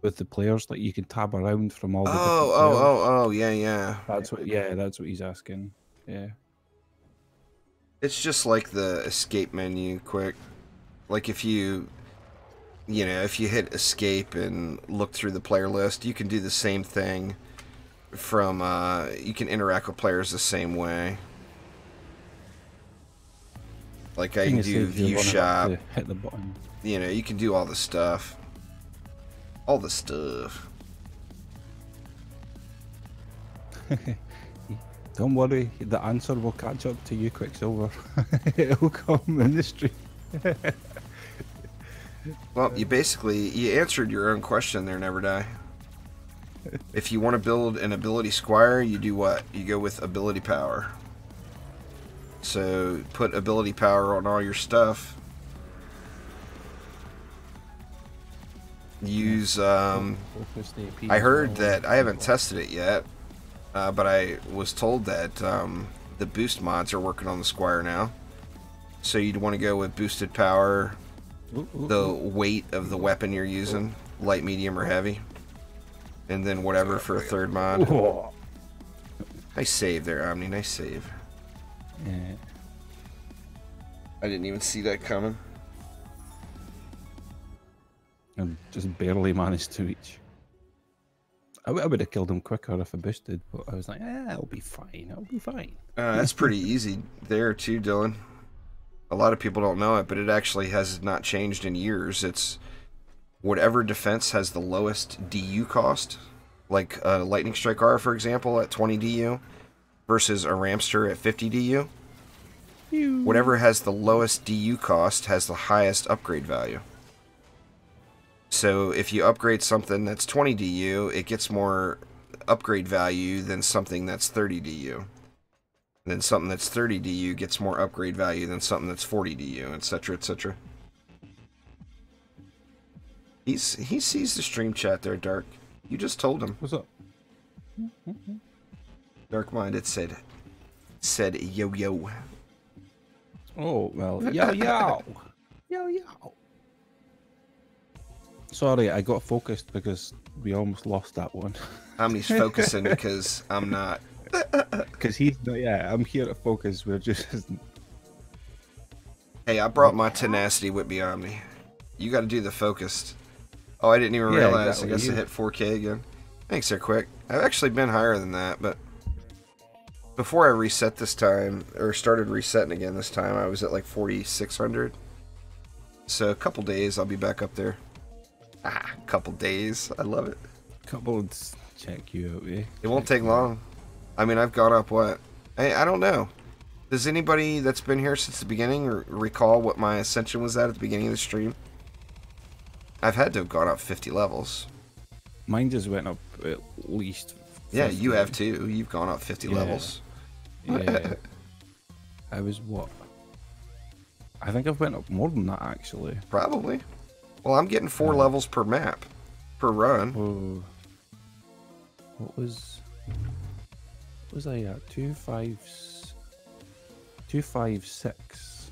Speaker 2: with the players, like you can tab around from all the different players.
Speaker 1: Yeah.
Speaker 2: That's what he's asking. Yeah.
Speaker 1: It's just like the escape menu, Quick. Like if you hit escape and look through the player list, you can do the same thing from, you can interact with players the same way. Like I can do view shop.
Speaker 2: Hit the button.
Speaker 1: You know, you can do all the stuff. All the stuff.
Speaker 2: Don't worry, the answer will catch up to you, Quicksilver. It'll come in the stream.
Speaker 1: Well, you answered your own question there, Never Die. If you want to build an ability squire, you do what? You go with ability power. So put ability power on all your stuff. Use I heard that, I haven't tested it yet, but I was told that the boost mods are working on the squire now. So you'd want to go with boosted power, the weight of the weapon you're using, light, medium, or heavy, and then whatever for a third mod. Nice save there, Omni. Nice save.
Speaker 2: Yeah.
Speaker 1: I didn't even see that coming.
Speaker 2: I just barely managed to reach. I would have killed him quicker if I boosted, but I was like, it'll be fine. It'll be fine.
Speaker 1: That's pretty easy there too, Dylan. A lot of people don't know it, but it actually has not changed in years. It's whatever defense has the lowest DU cost, like a Lightning Strike R, for example, at 20 DU, versus a Ramster at 50 DU. Whatever has the lowest DU cost has the highest upgrade value. So if you upgrade something that's 20 DU, it gets more upgrade value than something that's 30 DU. Then something that's 30 DU gets more upgrade value than something that's 40 DU, etc., etc. He sees the stream chat there, Dark. You just told him.
Speaker 2: What's up?
Speaker 1: Dark Minded said yo yo.
Speaker 2: Oh well, yo yo, yo yo. Sorry, I got focused because we almost lost that one.
Speaker 1: Omni's focusing because I'm not.
Speaker 2: Because he's not. Yeah, I'm here to focus. We're just.
Speaker 1: Hey, I brought my tenacity with me, Omni. You got to do the focused. Oh, I didn't even realize. Exactly. I guess I hit 4K again. Thanks, there, Quick. I've actually been higher than that, but before I reset this time, or started resetting again this time, I was at like 4,600. So a couple days, I'll be back up there. A couple days. I love it.
Speaker 2: Check you out, eh?
Speaker 1: It won't take long. I mean, I've gone up what? I don't know. Does anybody that's been here since the beginning recall what my ascension was at the beginning of the stream? I've had to have gone up 50 levels.
Speaker 2: Mine just went up at least 50.
Speaker 1: Yeah, you have too. You've gone up 50 levels.
Speaker 2: Yeah. I was what? I think I've went up more than that actually.
Speaker 1: Probably. Well, I'm getting 4 levels per map, per run.
Speaker 2: Oh. What was I at? 256.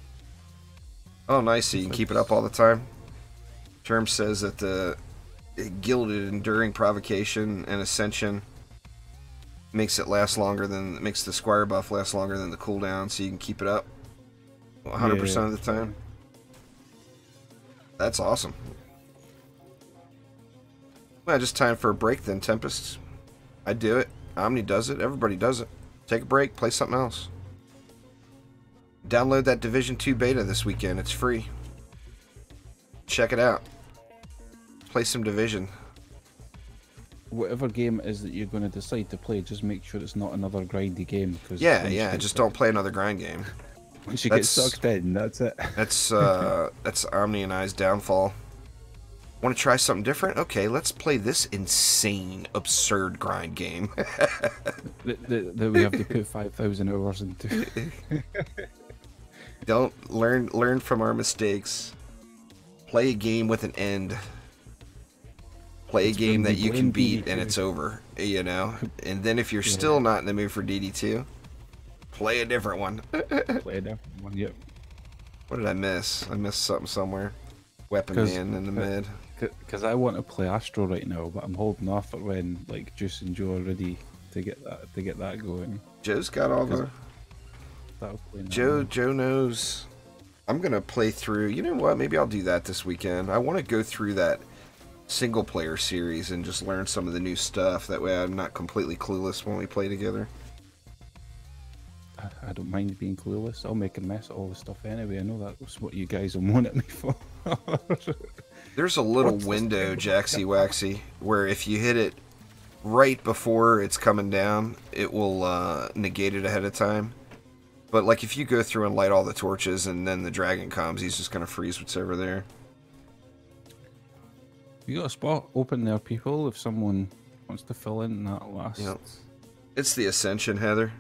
Speaker 1: Oh, nice. So you can keep it up all the time. Term says that the Gilded Enduring Provocation and Ascension makes it last longer than, makes the Squire buff last longer than the cooldown, so you can keep it up 100% of the time. That's awesome. Well, just time for a break then, Tempest. I do it. Omni does it. Everybody does it. Take a break. Play something else. Download that Division 2 beta this weekend. It's free. Check it out. Play some Division.
Speaker 2: Whatever game it is that you're going to decide to play, just make sure it's not another grindy game. Cause
Speaker 1: yeah. Just don't play another grind game.
Speaker 2: Once you get sucked in, that's it.
Speaker 1: That's Omni and I's downfall. Want to try something different? Okay, let's play this insane, absurd grind game.
Speaker 2: that we have to put 5,000 hours into.
Speaker 1: Don't learn from our mistakes. Play a game with an end. Play a game that you can beat and it's over, you know? And then if you're still not in the mood for DD2, play a different one.
Speaker 2: Play a different one, yep.
Speaker 1: What did I miss? I missed something somewhere. Weapon Man in the mid.
Speaker 2: Because I want to play Astro right now, but I'm holding off for when like Juice and Joe are ready to get that going.
Speaker 1: Joe's got all the... Joe knows. I'm gonna play through. You know what? Maybe I'll do that this weekend. I want to go through that single player series and just learn some of the new stuff. That way, I'm not completely clueless when we play together.
Speaker 2: I don't mind being clueless. I'll make a mess of all the stuff anyway. I know that's what you guys are wanting me for.
Speaker 1: There's a little window, Jaxie Waxy, where if you hit it right before it's coming down, it will negate it ahead of time. But like if you go through and light all the torches and then the dragon comes, he's just going to freeze what's over there.
Speaker 2: You got a spot open there, people, if someone wants to fill in that last...
Speaker 1: Yep. It's the Ascension, Heather.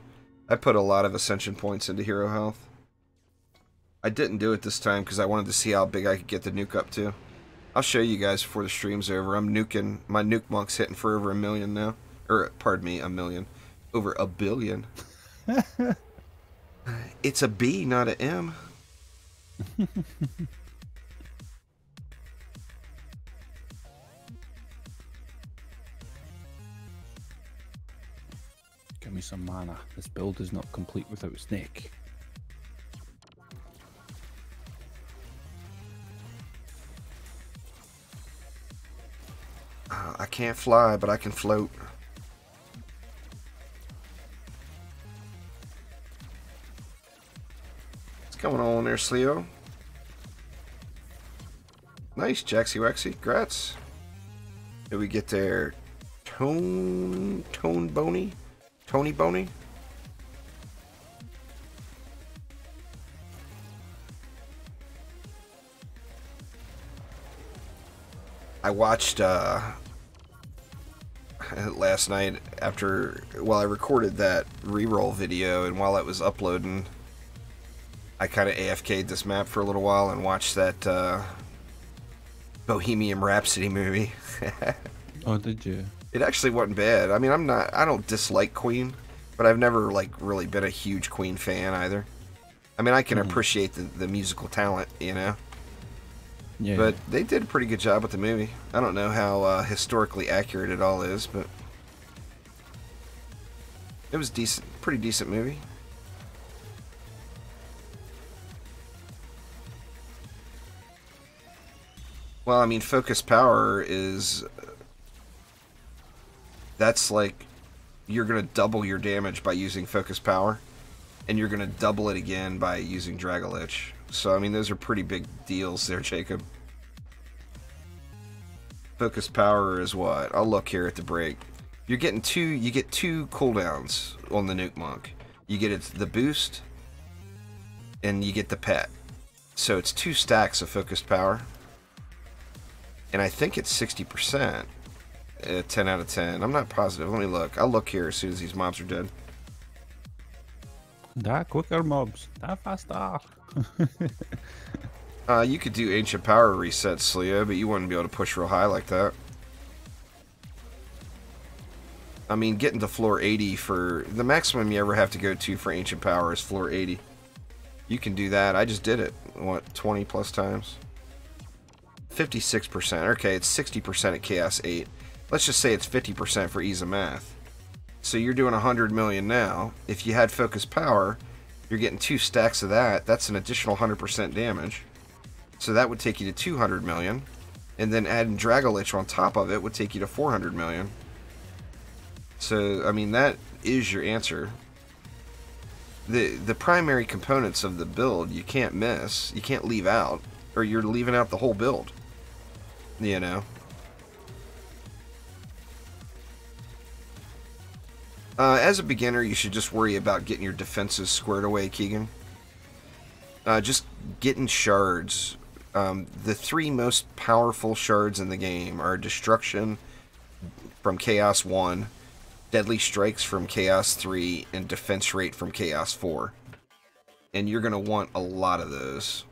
Speaker 1: I put a lot of Ascension points into hero health. I didn't do it this time because I wanted to see how big I could get the nuke up to. I'll show you guys before the stream's over. I'm nuking... My nuke monk's hitting for over 1 million now. Or, pardon me, 1 million. Over 1 billion. It's a B, not an M.
Speaker 2: Give me some mana. This build is not complete without Snake.
Speaker 1: I can't fly, but I can float. What's going on there, Sleo? Nice, Jaxie Waxy. Congrats. Did we get there? Tony Boney? I watched last night while I recorded that reroll video, and while it was uploading, I kind of AFK'd this map for a little while and watched that Bohemian Rhapsody movie.
Speaker 2: Oh, did you?
Speaker 1: It actually wasn't bad. I mean, I don't dislike Queen, but I've never like really been a huge Queen fan either. I mean, I can appreciate the musical talent, you know. Yeah. But they did a pretty good job with the movie. I don't know how historically accurate it all is, but it was decent, pretty decent movie. Well, I mean, focus power is... That's like... You're going to double your damage by using focus power. And you're going to double it again by using Dragolich. So, I mean, those are pretty big deals there, Jacob. Focus power is what? I'll look here at the break. You're getting you get two cooldowns on the Nuke Monk. You get the boost, and you get the pet. So it's 2 stacks of focused power. And I think it's 60%. 10 out of 10. I'm not positive. Let me look. I'll look here as soon as these mobs are dead.
Speaker 2: Die quicker, mobs. Die faster.
Speaker 1: You could do ancient power resets, Leo, but you wouldn't be able to push real high like that. I mean, getting to floor 80 for... The maximum you ever have to go to for ancient power is floor 80. You can do that. I just did it, what, 20 plus times? 56%. Okay, it's 60% at Chaos 8. Let's just say it's 50% for ease of math. So you're doing 100 million now. If you had focus power, you're getting 2 stacks of that. That's an additional 100% damage. So that would take you to 200 million. And then adding Dragolich on top of it would take you to 400 million. So, I mean, that is your answer. The primary components of the build you can't miss. You can't leave out. Or you're leaving out the whole build. You know. As a beginner, you should just worry about getting your defenses squared away, Keegan. Just getting shards. The 3 most powerful shards in the game are Destruction from Chaos 1, Deadly Strikes from Chaos 3, and Defense Rate from Chaos 4. And you're going to want a lot of those.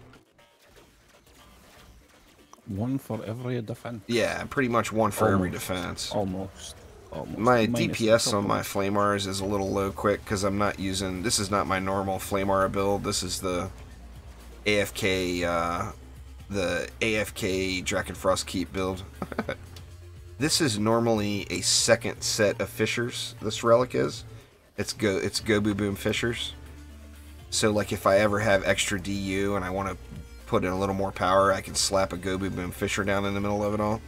Speaker 2: One for every defense.
Speaker 1: Yeah, pretty much one for every defense.
Speaker 2: Almost.
Speaker 1: My DPS on my Flamars is a little low quick because I'm not using... This is not my normal Flamar build. This is the AFK... the AFK Drakenfrost Keep build. This is normally a second set of Fissures, this relic is. It's Go Boo Boom Fissures. So like if I ever have extra DU and I want to put in a little more power, I can slap a Go Boo Boom Fissure down in the middle of it all.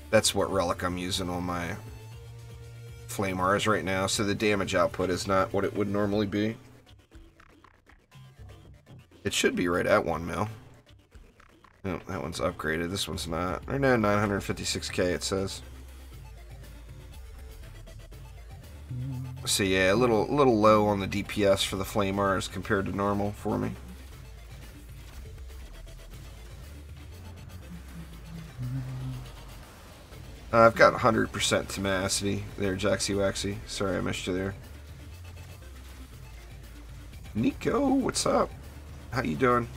Speaker 1: That's what relic I'm using on my Flamars right now, so the damage output is not what it would normally be. It should be right at 1 mil. No, that one's upgraded. This one's not. Or no, 956k it says. So yeah, a little low on the DPS for the Flamars compared to normal for me. I've got 100% tenacity there, Jaxie Waxy. Sorry I missed you there. Nico, what's up? How you doing?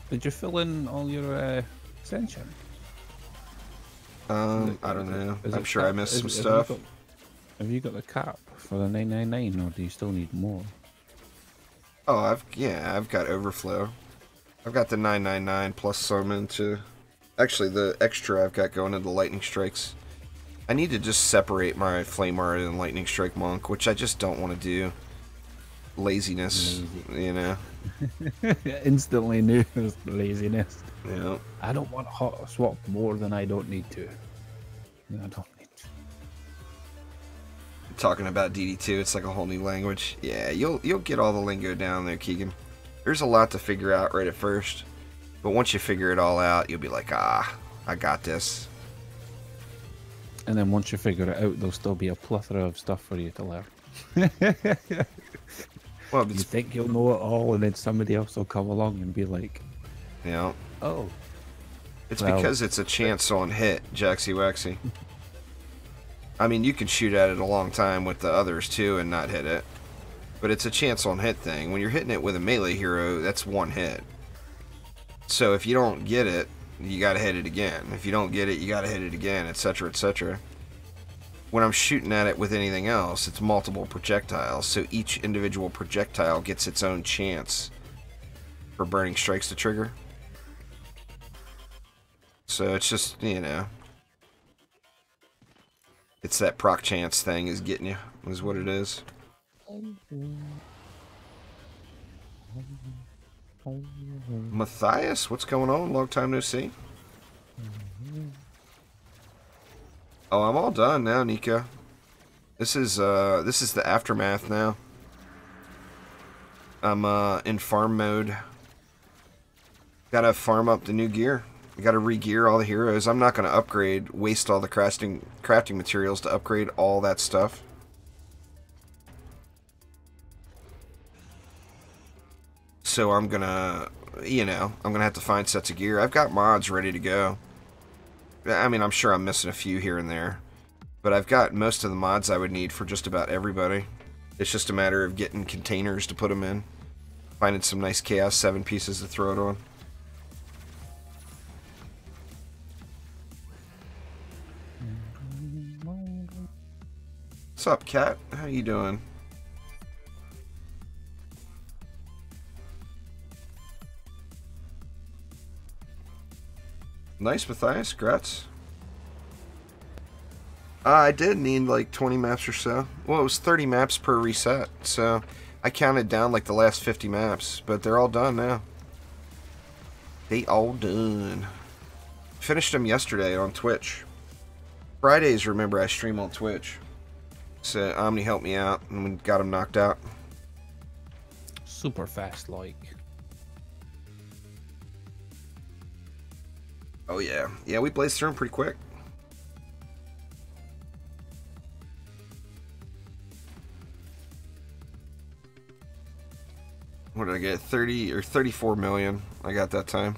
Speaker 2: Did you fill in all your ascension?
Speaker 1: I don't know. I'm sure I missed some stuff.
Speaker 2: Have you got the cap for the 999, or do you still need more?
Speaker 1: Oh, I've got overflow. I've got the 999 plus some into... Actually, the extra I've got going into Lightning Strikes. I need to just separate my Flamar and Lightning Strike Monk, which I just don't want to do. Laziness, you know.
Speaker 2: Instantly knew it was laziness.
Speaker 1: Yeah.
Speaker 2: I don't want hot swap more than I don't need to. I don't need to.
Speaker 1: Talking about DD2, it's like a whole new language. Yeah, you'll get all the lingo down there, Keegan. There's a lot to figure out right at first. But once you figure it all out, you'll be like, ah, I got this.
Speaker 2: And then once you figure it out, there'll still be a plethora of stuff for you to learn.
Speaker 1: Well,
Speaker 2: you think you'll know it all, and then somebody else will come along and be like,
Speaker 1: yeah.
Speaker 2: Oh.
Speaker 1: It's because it's a chance on hit, Jaxie Waxy. I mean, you can shoot at it a long time with the others too and not hit it. But it's a chance on hit thing. When you're hitting it with a melee hero, that's one hit. So if you don't get it, you gotta hit it again. If you don't get it, you gotta hit it again, etc., etc. When I'm shooting at it with anything else, it's multiple projectiles, so each individual projectile gets its own chance for burning strikes to trigger. So it's just, you know, it's that proc chance thing is getting you, is what it is. Matthias, what's going on? Long time no see. Oh, I'm all done now, Nika. This is the aftermath now. I'm in farm mode. Gotta farm up the new gear. Gotta re-gear all the heroes. I'm not gonna upgrade, waste all the crafting materials to upgrade all that stuff. So I'm gonna you know, I'm going to have to find sets of gear. I've got mods ready to go. I mean, I'm sure I'm missing a few here and there. But I've got most of the mods I would need for just about everybody. It's just a matter of getting containers to put them in. Finding some nice Chaos 7 pieces to throw it on. What's up, Cat? How you doing? Nice, Matthias. Grats. I did need like 20 maps or so. Well, it was 30 maps per reset, so I counted down like the last 50 maps, but they're all done now. They all done. Finished them yesterday on Twitch. Fridays, remember, I stream on Twitch. So Omni helped me out and we got him knocked out.
Speaker 2: Super fast, like.
Speaker 1: Oh yeah. Yeah, we blazed through them pretty quick. What did I get? 30 or 34 million I got that time.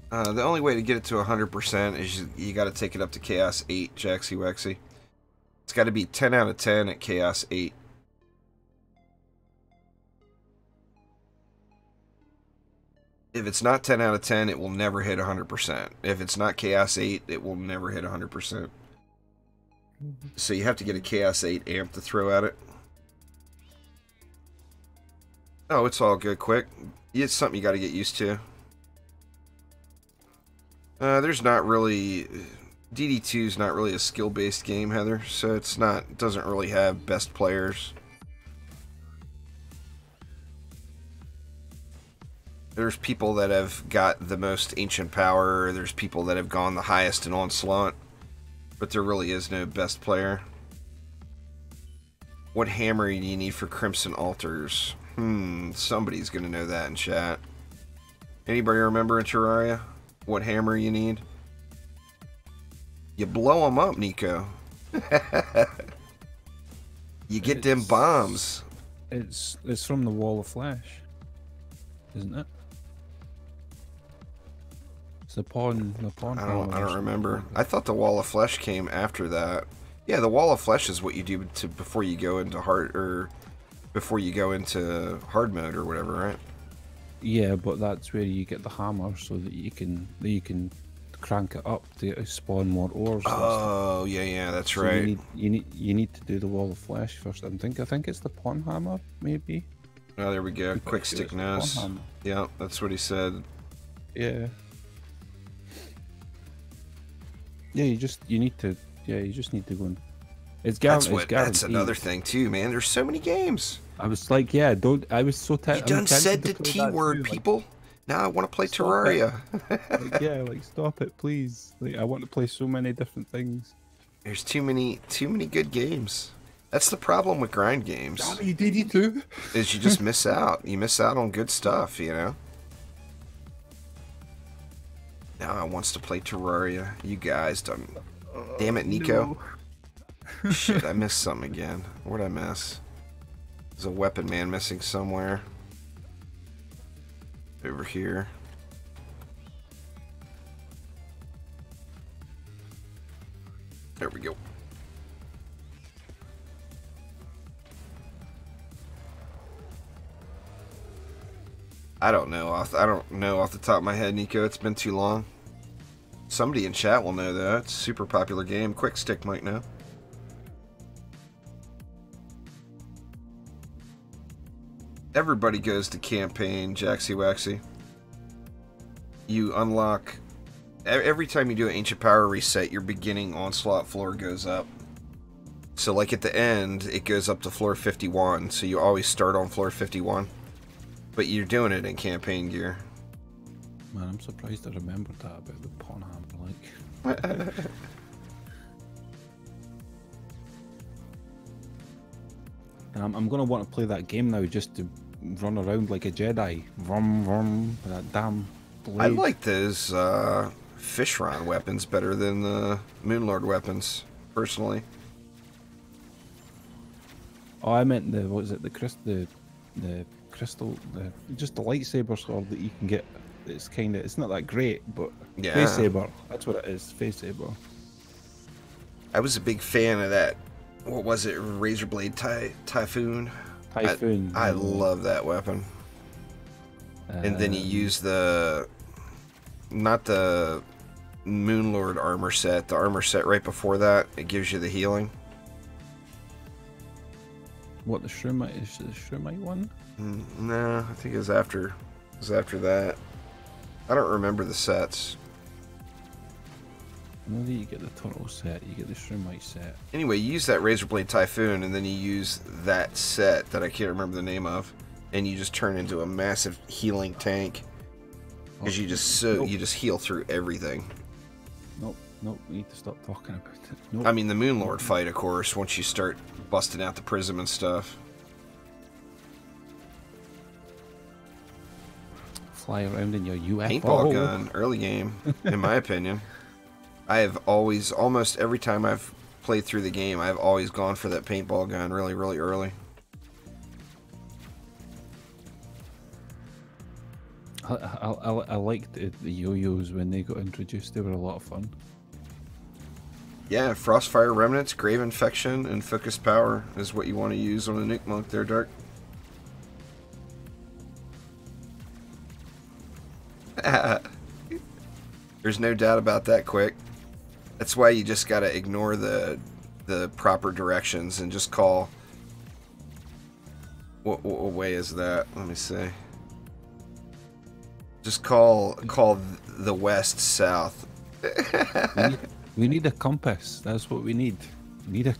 Speaker 1: The only way to get it to 100% is you got to take it up to Chaos 8, Jaxie Wexy. It's got to be 10 out of 10 at Chaos 8. If it's not 10 out of 10, it will never hit 100%. If it's not Chaos 8, it will never hit 100%. So you have to get a Chaos 8 amp to throw at it. Oh, it's all good, quick. It's something you got to get used to. There's not really... DD2 is not really a skill-based game, Heather, so it's not... It doesn't really have best players. There's people that have got the most ancient power, there's people that have gone the highest in Onslaught, but there really is no best player. What hammer do you need for Crimson Altars? Somebody's gonna know that in chat. Anybody remember in Terraria what hammer you need? You blow them up, Nico. You get them bombs.
Speaker 2: It's from the Wall of Flesh, isn't it? It's the pawn.
Speaker 1: I don't remember. I thought the Wall of Flesh came after that. Yeah, the Wall of Flesh is what you do before you go into hard mode or whatever, right?
Speaker 2: Yeah, but that's where you get the hammer so that you can crank it up to spawn more ores.
Speaker 1: Oh, yeah, that's
Speaker 2: so
Speaker 1: right.
Speaker 2: You need to do the Wall of Flesh first. I think it's the pawn hammer, maybe.
Speaker 1: Oh, there we go. Quick stick nose. Yeah, that's what he said.
Speaker 2: Yeah. Yeah, you just need to go and...
Speaker 1: That's another thing too, man. There's so many games.
Speaker 2: I was like, yeah, I was so
Speaker 1: You done said the T word, people. Now I want to play Terraria.
Speaker 2: Like, stop it, please. Like, I want to play so many different things.
Speaker 1: There's too many good games. That's the problem with grind games.
Speaker 2: DD2
Speaker 1: is you just miss out. You miss out on good stuff, you know. Now I wants to play Terraria. You guys done. Damn it, Nico. No. Shit, I missed something again. What'd I miss? There's a weapon man missing somewhere. Over here. There we go. I don't know off the top of my head, Nico. It's been too long. Somebody in chat will know though. It's a super popular game. Quick Stick might know. Everybody goes to campaign, Jaxie Waxy. You unlock... Every time you do an Ancient Power reset, your beginning Onslaught floor goes up. So like at the end, it goes up to floor 51, so you always start on floor 51. But you're doing it in campaign gear.
Speaker 2: Man, I'm surprised I remembered that about the pawn hammer, like... I'm gonna want to play that game now just to run around like a Jedi. Vroom, vroom, with that damn blade.
Speaker 1: I like those Fishron weapons better than the Moonlord weapons, personally.
Speaker 2: Oh, I meant the what is it? The crystal, just the lightsaber sword that you can get. It's kind of, it's not that great, but
Speaker 1: Yeah.
Speaker 2: face saber. That's what it is. Face saber.
Speaker 1: I was a big fan of that. What was it? Razorblade Typhoon.
Speaker 2: Typhoon.
Speaker 1: I love that weapon. And then you use not the Moonlord armor set, the armor set right before that. It gives you the healing.
Speaker 2: What, the Shroomite is the Shroomite one?
Speaker 1: No, I think it was after. It was after that. I don't remember the sets.
Speaker 2: I know that you get the Turtle set, you get the Shroomite set.
Speaker 1: Anyway, you use that Razorblade Typhoon, and then you use that set that I can't remember the name of, and you just turn into a massive healing tank. Because you just heal through everything.
Speaker 2: Nope, we need to stop talking about it. Nope.
Speaker 1: I mean, the Moonlord fight, of course, once you start busting out the prism and stuff.
Speaker 2: Fly around in your UFO.
Speaker 1: Paintball gun, early game, in my opinion. I have always, almost every time I've played through the game, I've always gone for that paintball gun really, really early.
Speaker 2: I liked the yo-yos when they got introduced. They were a lot of fun.
Speaker 1: Yeah, Frostfire Remnants, Grave Infection, and Focused Power is what you want to use on a Nuke Monk there, Dark. There's no doubt about that, Quick. That's why you just gotta ignore the proper directions and just call... What way is that? Let me see. Just call the west south.
Speaker 2: we need a compass. That's what we need. We need a...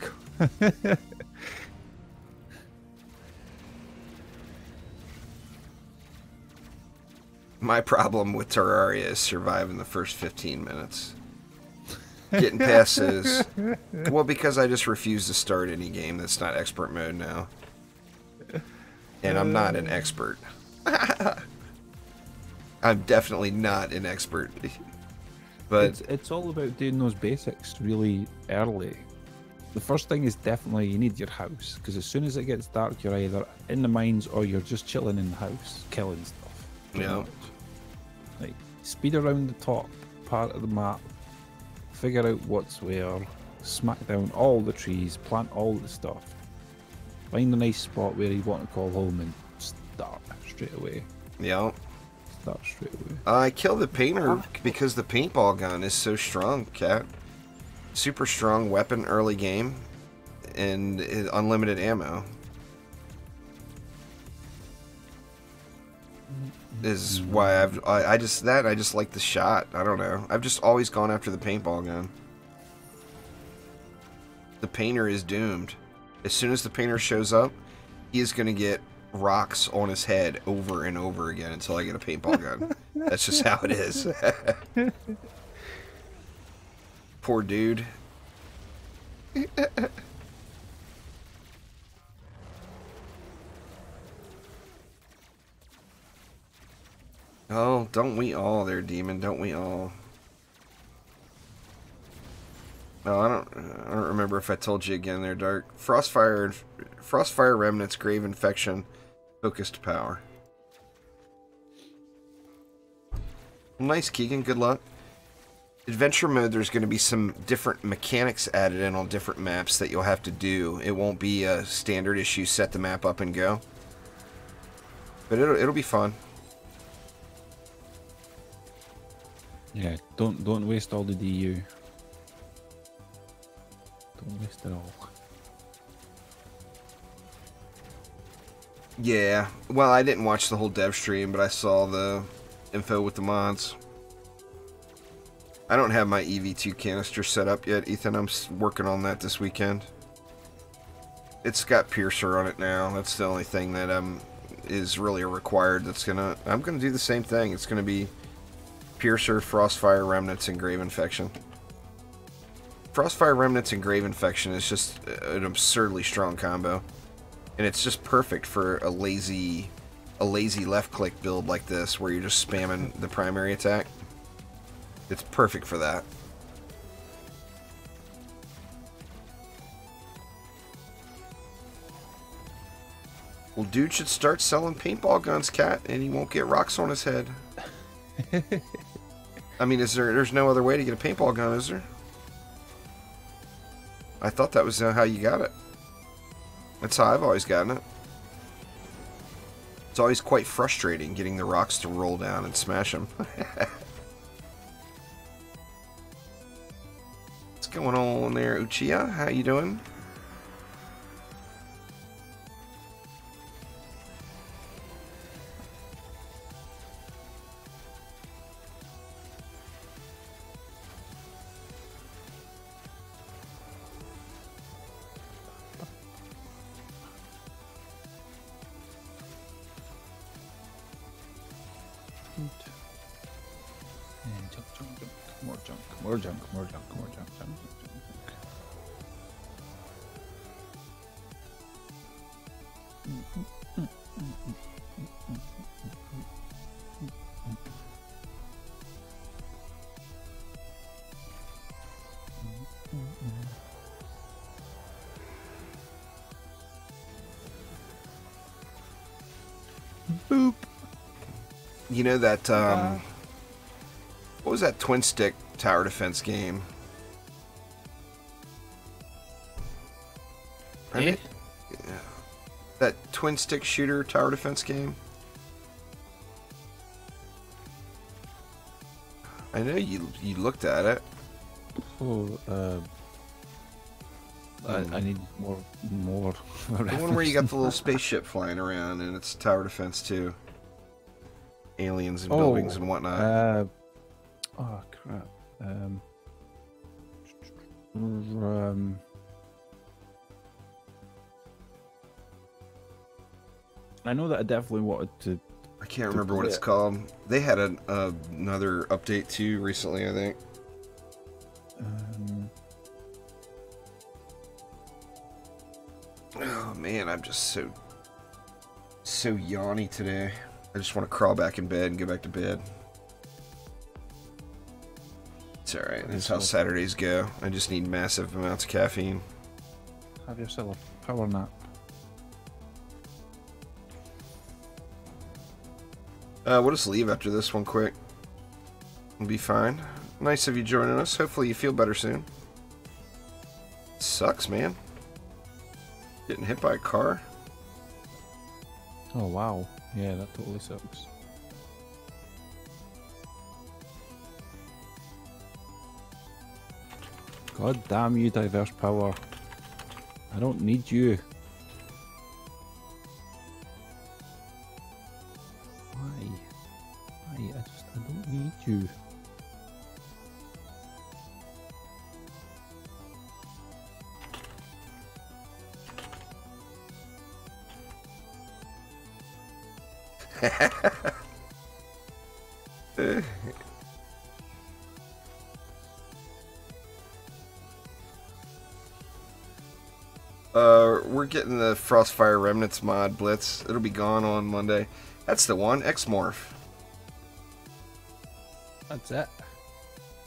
Speaker 1: My problem with Terraria is surviving the first 15 minutes. Getting past is... Well, because I just refuse to start any game that's not expert mode now. And I'm not an expert. I'm definitely not an expert. But
Speaker 2: it's all about doing those basics really early. The first thing is definitely you need your house, because as soon as it gets dark, you're either in the mines or you're just chilling in the house, killing stuff.
Speaker 1: Yeah.
Speaker 2: Like, speed around the top part of the map, figure out what's where, smack down all the trees, plant all the stuff, find a nice spot where you want to call home and start straight away.
Speaker 1: Yeah.
Speaker 2: Start straight away.
Speaker 1: I kill the painter because the paintball gun is so strong, Cat. Super strong weapon early game and unlimited ammo. Is why I just like the shot. I don't know. I've just always gone after the paintball gun. The painter is doomed. As soon as the painter shows up, he is going to get rocks on his head over and over again until I get a paintball gun. That's just how it is. Poor dude. Oh, don't we all there, Demon? Don't we all? No, I don't remember if I told you again there, Dark. Frostfire Remnants, Grave Infection, Focused Power. Nice, Keegan. Good luck. Adventure mode, there's going to be some different mechanics added in on different maps that you'll have to do. It won't be a standard issue, set the map up and go. But it'll be fun.
Speaker 2: Yeah, don't waste all the DU. Don't waste it all.
Speaker 1: Yeah, well, I didn't watch the whole dev stream, but I saw the info with the mods. I don't have my EV2 canister set up yet, Ethan. I'm working on that this weekend. It's got Piercer on it now. That's the only thing that is really required. I'm gonna do the same thing. It's gonna be Piercer, Frostfire Remnants, and Grave Infection. Frostfire Remnants and Grave Infection is just an absurdly strong combo. And it's just perfect for a lazy left click build like this where you're just spamming the primary attack. It's perfect for that. Well, dude should start selling paintball guns, Cat, and he won't get rocks on his head. I mean, there's no other way to get a paintball gun, is there? I thought that was how you got it. That's how I've always gotten it. It's always quite frustrating getting the rocks to roll down and smash them. What's going on there, Uchiha? How you doing?
Speaker 2: More junk. Boop.
Speaker 1: You know that, what was that twin stick tower defense game?
Speaker 2: Eh?
Speaker 1: That twin stick shooter tower defense game? I know you looked at it.
Speaker 2: Oh, I need more.
Speaker 1: The one where you got the little spaceship flying around, and it's tower defense too. Aliens and buildings and whatnot.
Speaker 2: Oh crap. I know that I definitely wanted to.
Speaker 1: I can't remember what it's called. They had another update too recently, I think. Oh man, I'm just so yawny today. I just want to crawl back in bed and go back to bed. It's alright. That's how Saturdays go. I just need massive amounts of caffeine.
Speaker 2: Have yourself a power nap.
Speaker 1: We'll just leave after this one quick. We'll be fine. Nice of you joining us. Hopefully you feel better soon. Sucks, man. Getting hit by a car.
Speaker 2: Oh wow. Yeah, that totally sucks. God damn you, diverse power. I don't need you. Why? I don't need you.
Speaker 1: We're getting the Frostfire Remnants mod blitz. It'll be gone on Monday. That's the one, X-Morph.
Speaker 2: That's it.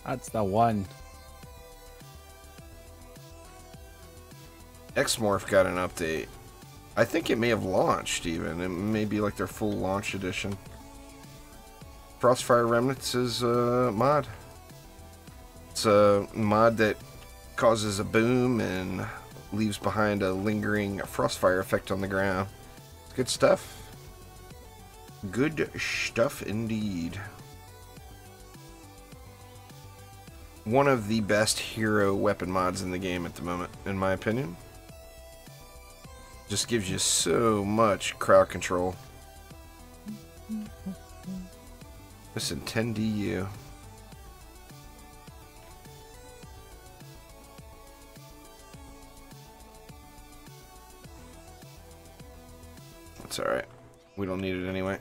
Speaker 2: That's the one.
Speaker 1: X-Morph got an update. I think it may have launched even. It may be like their full launch edition. Frostfire Remnants is a mod. It's a mod that causes a boom and leaves behind a lingering frostfire effect on the ground. It's good stuff. Good stuff indeed. One of the best hero weapon mods in the game at the moment, in my opinion. Just gives you so much crowd control. Listen, 10 DU. That's alright. We don't need it anyway.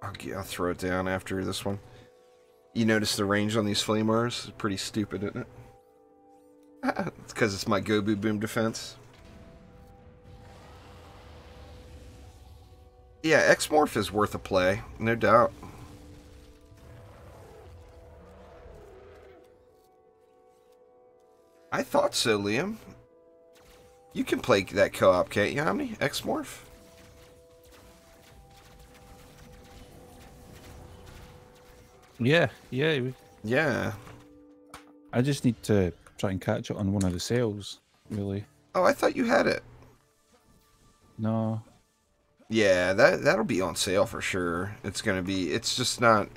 Speaker 1: I'll throw it down after this one. You notice the range on these flamethrowers? It's pretty stupid, isn't it? It's because it's my Gobu Boom defense. Yeah, X-Morph is worth a play, no doubt. I thought so, Liam. You can play that co-op, can't you, Omni? X-Morph?
Speaker 2: Yeah,
Speaker 1: Yeah.
Speaker 2: I just need to try and catch it on one of the sales, really.
Speaker 1: Oh, I thought you had it.
Speaker 2: No.
Speaker 1: Yeah, that'll be on sale for sure. It's gonna be. It's just not.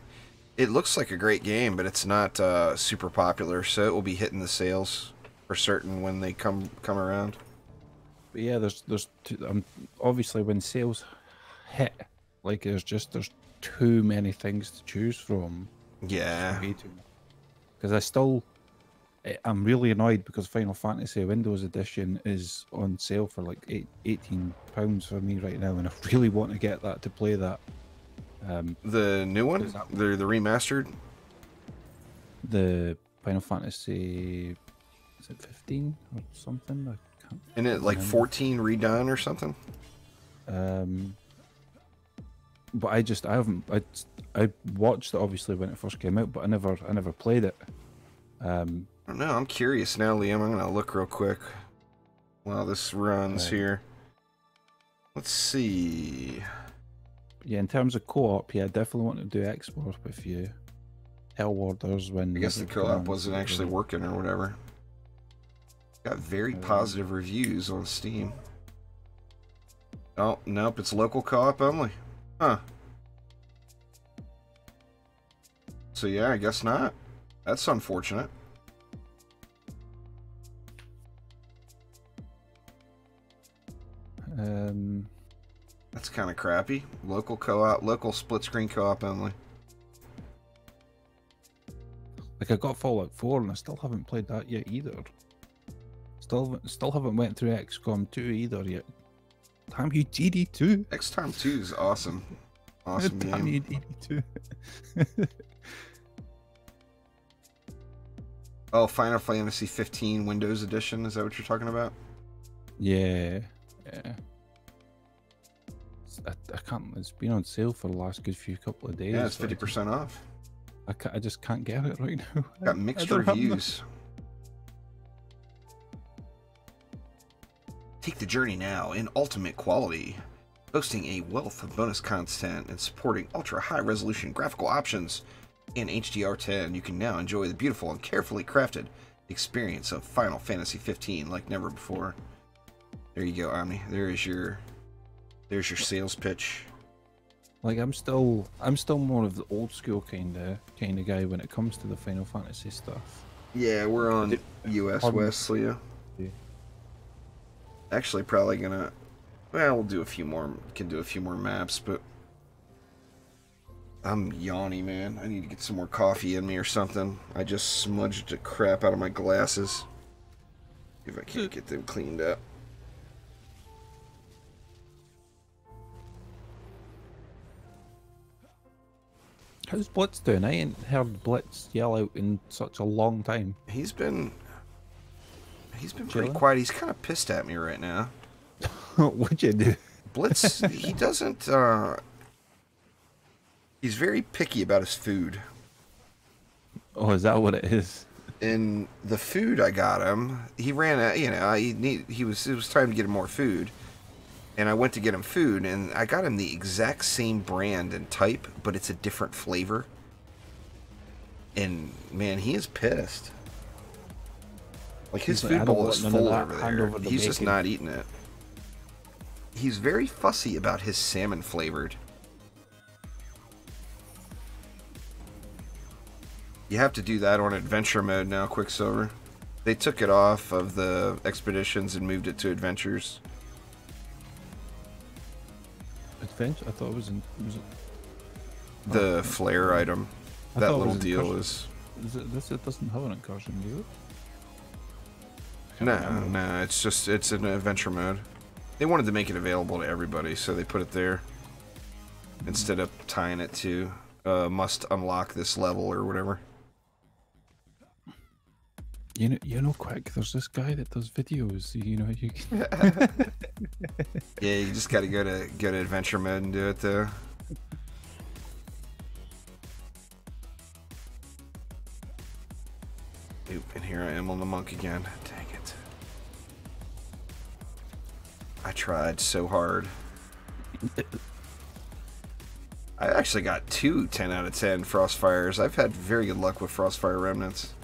Speaker 1: It looks like a great game, but it's not super popular, so it will be hitting the sales for certain when they come around.
Speaker 2: But yeah, there's obviously when sales hit, like there's too many things to choose from.
Speaker 1: Yeah.
Speaker 2: Because I'm really annoyed because Final Fantasy Windows Edition is on sale for like £18 for me right now, and I really want to get that to play that.
Speaker 1: The new one, the remastered.
Speaker 2: The Final Fantasy, is it 15 or something? I can't.
Speaker 1: Isn't it like 14 redone or something?
Speaker 2: But I watched it obviously when it first came out, but I never played it.
Speaker 1: I don't know. I'm curious now, Liam. I'm gonna look real quick while this runs here. Let's see.
Speaker 2: Yeah, in terms of co-op, yeah, I definitely want to do export with you. Hell Warders when...
Speaker 1: I guess the co-op wasn't actually working or whatever. Got very positive reviews on Steam. Oh, nope, it's local co-op only. Huh. So yeah, I guess not. That's unfortunate. That's kind of crappy. Local co-op, local split-screen co-op only.
Speaker 2: Like I got Fallout 4 and I still haven't played that yet either. Still haven't went through XCOM 2 either yet. Damn you, DD2!
Speaker 1: XCOM 2 is awesome. Awesome game.
Speaker 2: Damn you, DD2.
Speaker 1: Oh, Final Fantasy 15 Windows Edition. Is that what you're talking about?
Speaker 2: Yeah. I can't. It's been on sale for the last good couple of days.
Speaker 1: Yeah, it's 50% off.
Speaker 2: I just can't get it right now.
Speaker 1: Got mixed reviews. Take the journey now in ultimate quality, boasting a wealth of bonus content and supporting ultra high resolution graphical options in HDR10. You can now enjoy the beautiful and carefully crafted experience of Final Fantasy 15 like never before. There you go, Omni. There's your sales pitch.
Speaker 2: Like I'm still more of the old school kind of guy when it comes to the Final Fantasy stuff.
Speaker 1: Yeah, we're on US West, Leo.
Speaker 2: Yeah.
Speaker 1: Actually, probably gonna. Well, we'll do a few more. Can do a few more maps, but I'm yawny, man. I need to get some more coffee in me or something. I just smudged the crap out of my glasses. If I can't get them cleaned up.
Speaker 2: How's Blitz doing? I ain't heard Blitz yell out in such a long time.
Speaker 1: He's been pretty quiet. He's kind of pissed at me right now.
Speaker 2: What'd you do?
Speaker 1: Blitz, he doesn't. He's very picky about his food.
Speaker 2: Oh, is that what it is?
Speaker 1: And the food I got him, he ran out. You know, it was time to get him more food. And I went to get him food, and I got him the exact same brand and type, but it's a different flavor. And, man, he is pissed. Like, his food bowl is full over there. He's just not eating it. He's very fussy about his salmon flavored. You have to do that on adventure mode now, Quicksilver. They took it off of the expeditions and moved it to adventures.
Speaker 2: Adventure? I thought it was in. Was it?
Speaker 1: The flare item. That little deal is.
Speaker 2: It doesn't have an incursion, do it?
Speaker 1: No, it's an adventure mode. They wanted to make it available to everybody, so they put it there instead of tying it to must unlock this level or whatever.
Speaker 2: You know, Quick. There's this guy that does videos. You know, you.
Speaker 1: Yeah, you just got to go to adventure mode and do it though. Oop, and here I am on the monk again. Dang it. I tried so hard. I actually got 2 10 out of 10 Frostfires. I've had very good luck with Frostfire Remnants.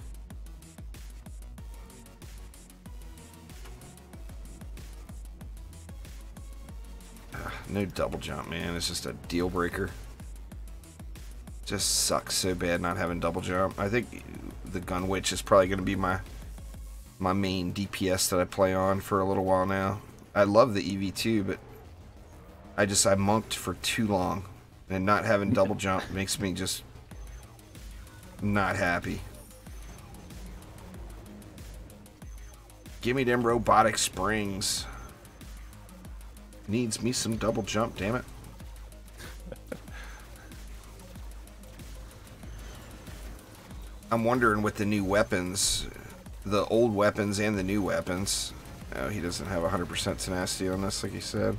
Speaker 1: No double jump, man. It's just a deal breaker. Just sucks so bad not having double jump. I think the Gun Witch is probably going to be my main DPS that I play on for a little while now. I love the EV2, but I monked for too long, and not having double jump makes me just not happy. Give me them robotic springs. Needs me some double jump, damn it. I'm wondering with the new weapons, the old weapons and the new weapons. Oh, he doesn't have 100% tenacity on this, like he said.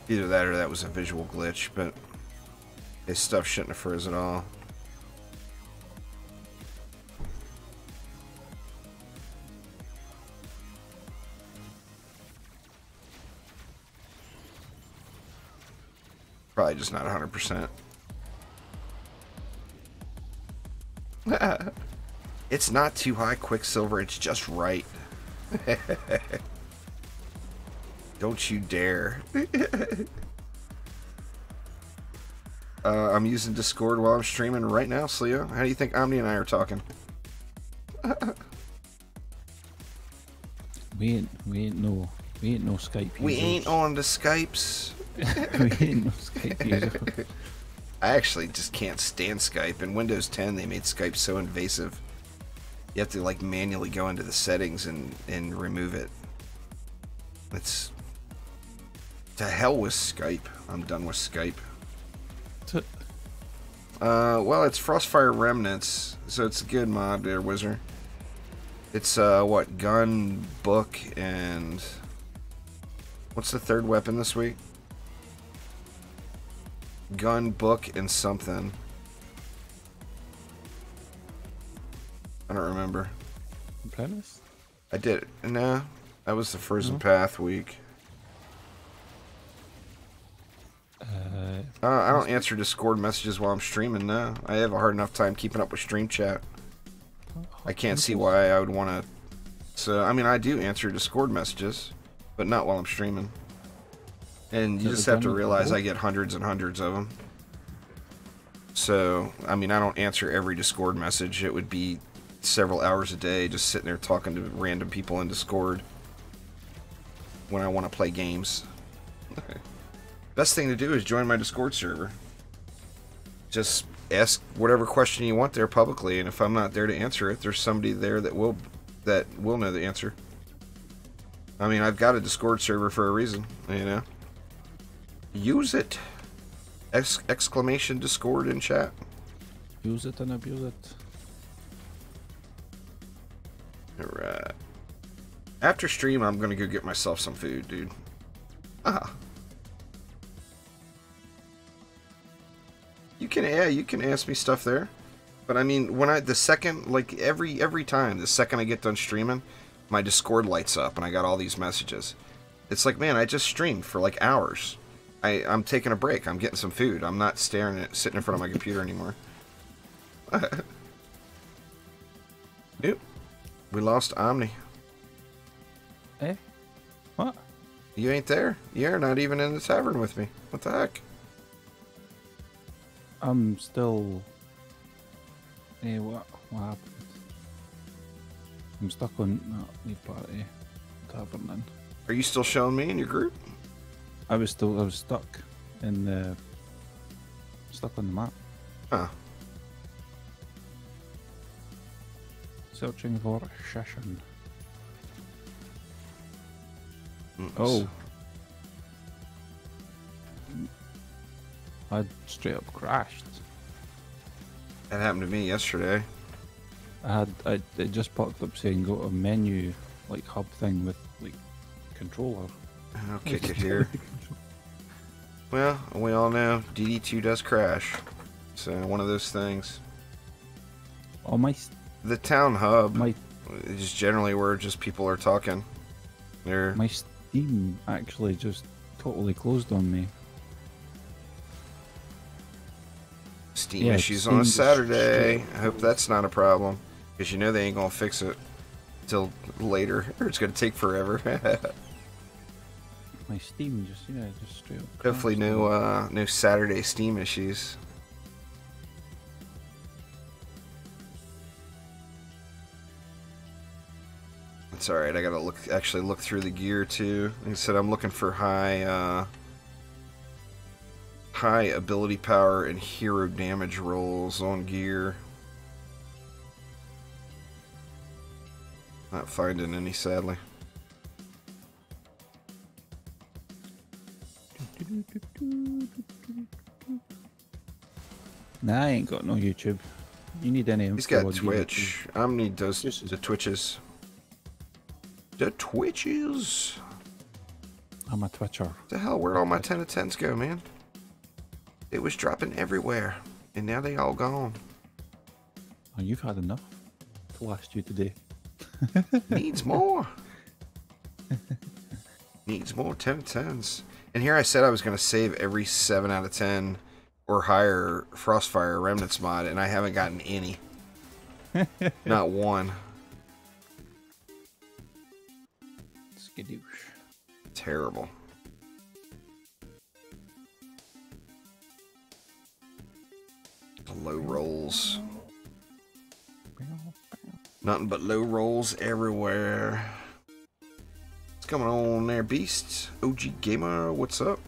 Speaker 1: Either that or that was a visual glitch, but his stuff shouldn't have froze at all. Probably just not 100%. It's not too high, Quicksilver. It's just right. Don't you dare. I'm using Discord while I'm streaming right now, Sleo. How do you think Omni and I are talking?
Speaker 2: We ain't no Skype users.
Speaker 1: We ain't on the Skypes.
Speaker 2: We ain't no Skype users.
Speaker 1: I actually just can't stand Skype. In Windows 10, they made Skype so invasive. You have to like manually go into the settings and remove it. It's to hell with Skype. I'm done with Skype. Well, it's Frostfire Remnants, so it's a good mod there, Wizard. It's what, gun, book, and what's the third weapon this week? Gun, book, and something. I don't remember.
Speaker 2: Premise?
Speaker 1: I did it. No, that was the Frozen Path week. I don't answer Discord messages while I'm streaming now. I have a hard enough time keeping up with stream chat. I can't see why I would want to. So, I mean, I do answer Discord messages, but not while I'm streaming. And you just have to realize I get hundreds and hundreds of them. So, I mean, I don't answer every Discord message. It would be several hours a day just sitting there talking to random people in Discord when I want to play games. Best thing to do is join my Discord server. Just ask whatever question you want there publicly, and if I'm not there to answer it, there's somebody there that will know the answer. I mean, I've got a Discord server for a reason, you know. Use it! Exclamation Discord in chat.
Speaker 2: Use it and abuse it.
Speaker 1: Alright. After stream, I'm gonna go get myself some food, dude. Ah. You can ask me stuff there. But I mean, when every time, the second I get done streaming, my Discord lights up and I got all these messages. It's like, man, I just streamed for like hours. I'm taking a break. I'm getting some food. I'm not sitting in front of my computer anymore. Nope. We lost Omni.
Speaker 2: Eh? What?
Speaker 1: You ain't there. You're not even in the tavern with me. What the heck?
Speaker 2: I'm still... Eh, what happened? I'm stuck on that party tavern then.
Speaker 1: Are you still showing me in your group?
Speaker 2: I was stuck in the... Stuck on the map.
Speaker 1: Huh.
Speaker 2: Searching for session. Oh. I straight up crashed.
Speaker 1: That happened to me yesterday.
Speaker 2: It just popped up saying go to a menu like hub thing with like controller.
Speaker 1: I'll kick it here. Well, we all know DD2 does crash. So one of those things.
Speaker 2: Oh my!
Speaker 1: The town hub
Speaker 2: My
Speaker 1: is generally where just people are talking.
Speaker 2: my Steam actually just totally closed on me.
Speaker 1: Steam
Speaker 2: Yeah,
Speaker 1: issues
Speaker 2: Steam
Speaker 1: on a
Speaker 2: just
Speaker 1: Saturday.
Speaker 2: straight
Speaker 1: I hope that's not a problem. Because you know they ain't going to fix it till later. Or it's going to take forever.
Speaker 2: My Steam just, yeah, just straight up.
Speaker 1: Hopefully no Saturday Steam issues. It's alright, I gotta actually look through the gear too. Like I said, I'm looking for high ability power and hero damage rolls on gear. Not finding any, sadly.
Speaker 2: Nah, I ain't got no YouTube. You need any info?
Speaker 1: He's got
Speaker 2: on
Speaker 1: Twitch. I need those
Speaker 2: Just-
Speaker 1: the Twitches. The Twitches.
Speaker 2: I'm a Twitcher.
Speaker 1: The hell, where'd all my 10 of 10s go, man? It was dropping everywhere, and now they all gone.
Speaker 2: Oh, you've had enough to last you today.
Speaker 1: Needs more. Needs more 10 of 10s. And here I said I was going to save every 7 out of 10 or higher Frostfire Remnants mod, and I haven't gotten any. Not one.
Speaker 2: Skadoosh.
Speaker 1: Terrible. Low rolls. Nothing but low rolls everywhere. What's going on there, beasts? OG Gamer, what's up?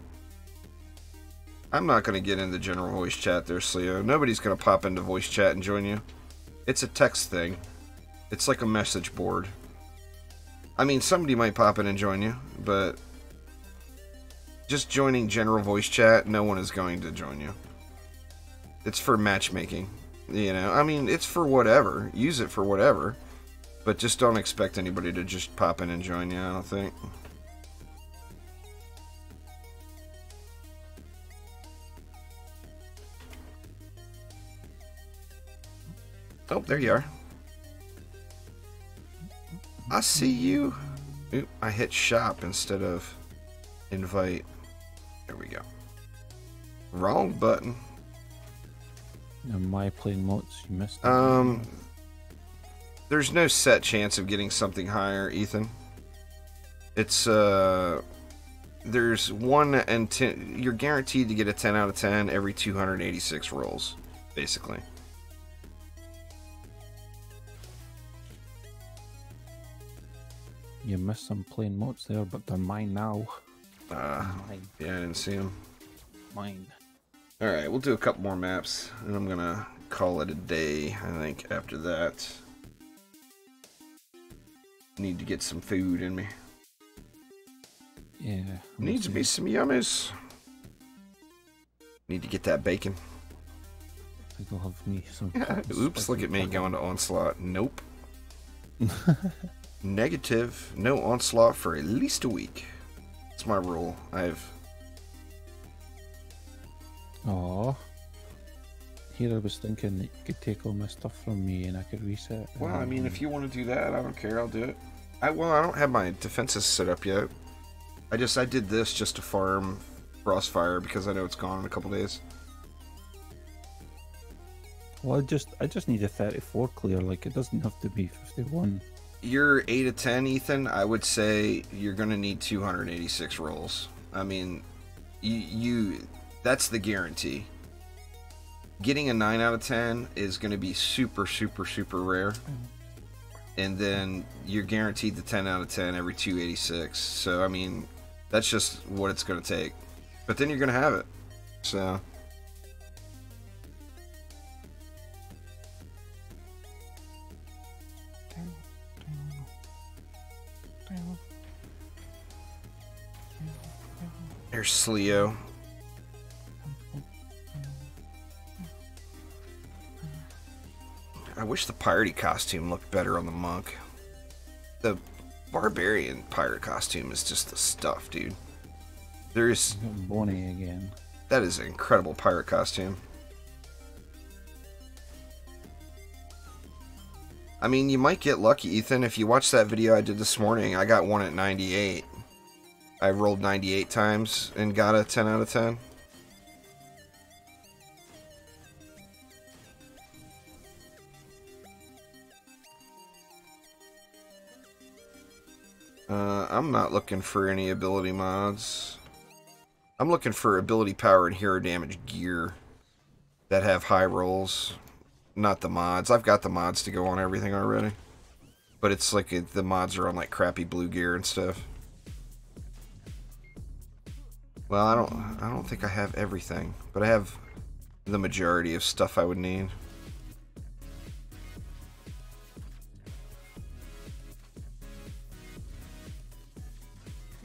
Speaker 1: I'm not going to get into general voice chat there, Sleo. Nobody's going to pop into voice chat and join you. It's a text thing. It's like a message board. I mean, somebody might pop in and join you, but just joining general voice chat, no one is going to join you. It's for matchmaking. You know, I mean, it's for whatever. Use it for whatever. But just don't expect anybody to just pop in and join you, I don't think. Oh, there you are. I see you. Oop, I hit shop instead of invite. There we go. Wrong button.
Speaker 2: Am I playing mods? You missed it.
Speaker 1: There's no set chance of getting something higher, Ethan. It's there's 1 and 10. You're guaranteed to get a 10 out of 10 every 286 rolls, basically.
Speaker 2: You missed some playing mods there, but they're mine now. Mine.
Speaker 1: Yeah, I didn't see them.
Speaker 2: Mine.
Speaker 1: Alright, we'll do a couple more maps, and I'm gonna call it a day, I think, after that. Need to get some food in me.
Speaker 2: Yeah.
Speaker 1: Needs to be some yummies. Need to get that bacon.
Speaker 2: I think I'll have me some.
Speaker 1: Oops, look at me going to Onslaught. Nope. Negative. No Onslaught for at least a week. That's my rule.
Speaker 2: Aw. Here I was thinking that you could take all my stuff from me and I could reset.
Speaker 1: Well, I mean, if you want to do that, I don't care. I'll do it. I don't have my defenses set up yet. I did this just to farm Frostfire because I know it's gone in a couple days.
Speaker 2: Well, I just need a 34 clear. Like, it doesn't have to be 51.
Speaker 1: You're 8 of 10, Ethan. I would say you're going to need 286 rolls. I mean, that's the guarantee. Getting a 9 out of 10 is going to be super, super, super rare. And then you're guaranteed the 10 out of 10 every 286. So, I mean, that's just what it's going to take. But then you're going to have it. So... There's Sleo. I wish the piratey costume looked better on the monk. The barbarian pirate costume is just the stuff, dude. There's
Speaker 2: Bonnie again.
Speaker 1: That is an incredible pirate costume. I mean, you might get lucky, Ethan. If you watch that video I did this morning, I got one at 98. I rolled 98 times and got a 10 out of 10. I'm not looking for any ability mods. I'm looking for ability power and hero damage gear that have high rolls, not the mods. I've got the mods to go on everything already, but it's like the mods are on like crappy blue gear and stuff. Well, I don't think I have everything, but I have the majority of stuff I would need.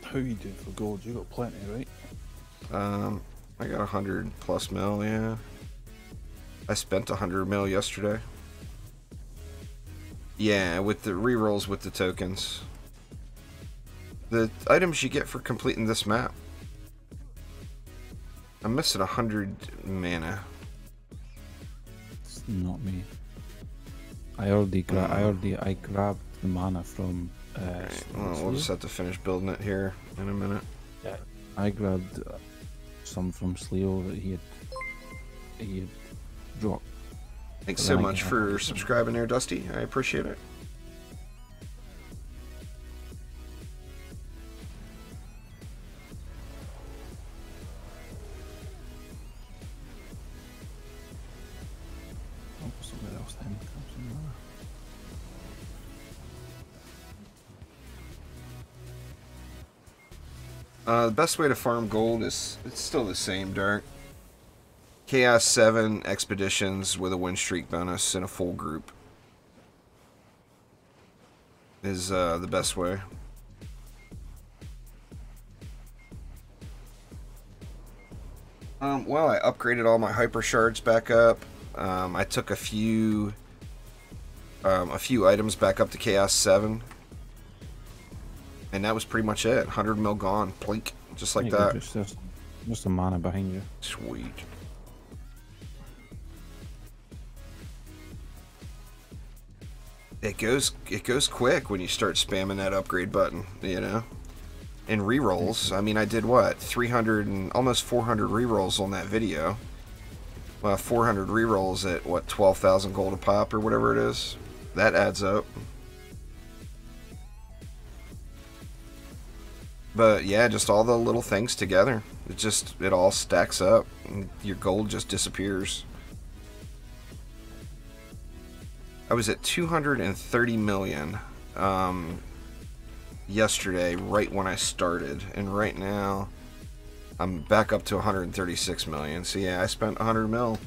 Speaker 2: How you doing for gold? You got plenty, right?
Speaker 1: I got 100+ mil, yeah. I spent 100 mil yesterday. Yeah, with the rerolls with the tokens. The items you get for completing this map. I'm missing 100 mana.
Speaker 2: It's not me. I grabbed the mana from.
Speaker 1: Right, well, we'll just have to finish building it here in a minute.
Speaker 2: Yeah, I grabbed some from Sleo that he had dropped.
Speaker 1: Thanks so much for subscribing there, Dusty. I appreciate it.
Speaker 2: Somewhere else then.
Speaker 1: The best way to farm gold is, it's still the same, Dark. Chaos 7 expeditions with a win streak bonus in a full group is the best way. Well, I upgraded all my hyper shards back up. I took a few items back up to Chaos 7. And that was pretty much it. 100 mil gone. Plink. Just like that.
Speaker 2: Just a mana behind you.
Speaker 1: Sweet. It goes quick when you start spamming that upgrade button, you know? And rerolls. I mean, I did what? 300 and almost 400 rerolls on that video. Well, 400 rerolls at what, 12,000 gold a pop or whatever it is. That adds up. But yeah, just all the little things together. It all stacks up. And your gold just disappears. I was at 230 million yesterday, right when I started. And right now, I'm back up to 136 million. So yeah, I spent 100 mil.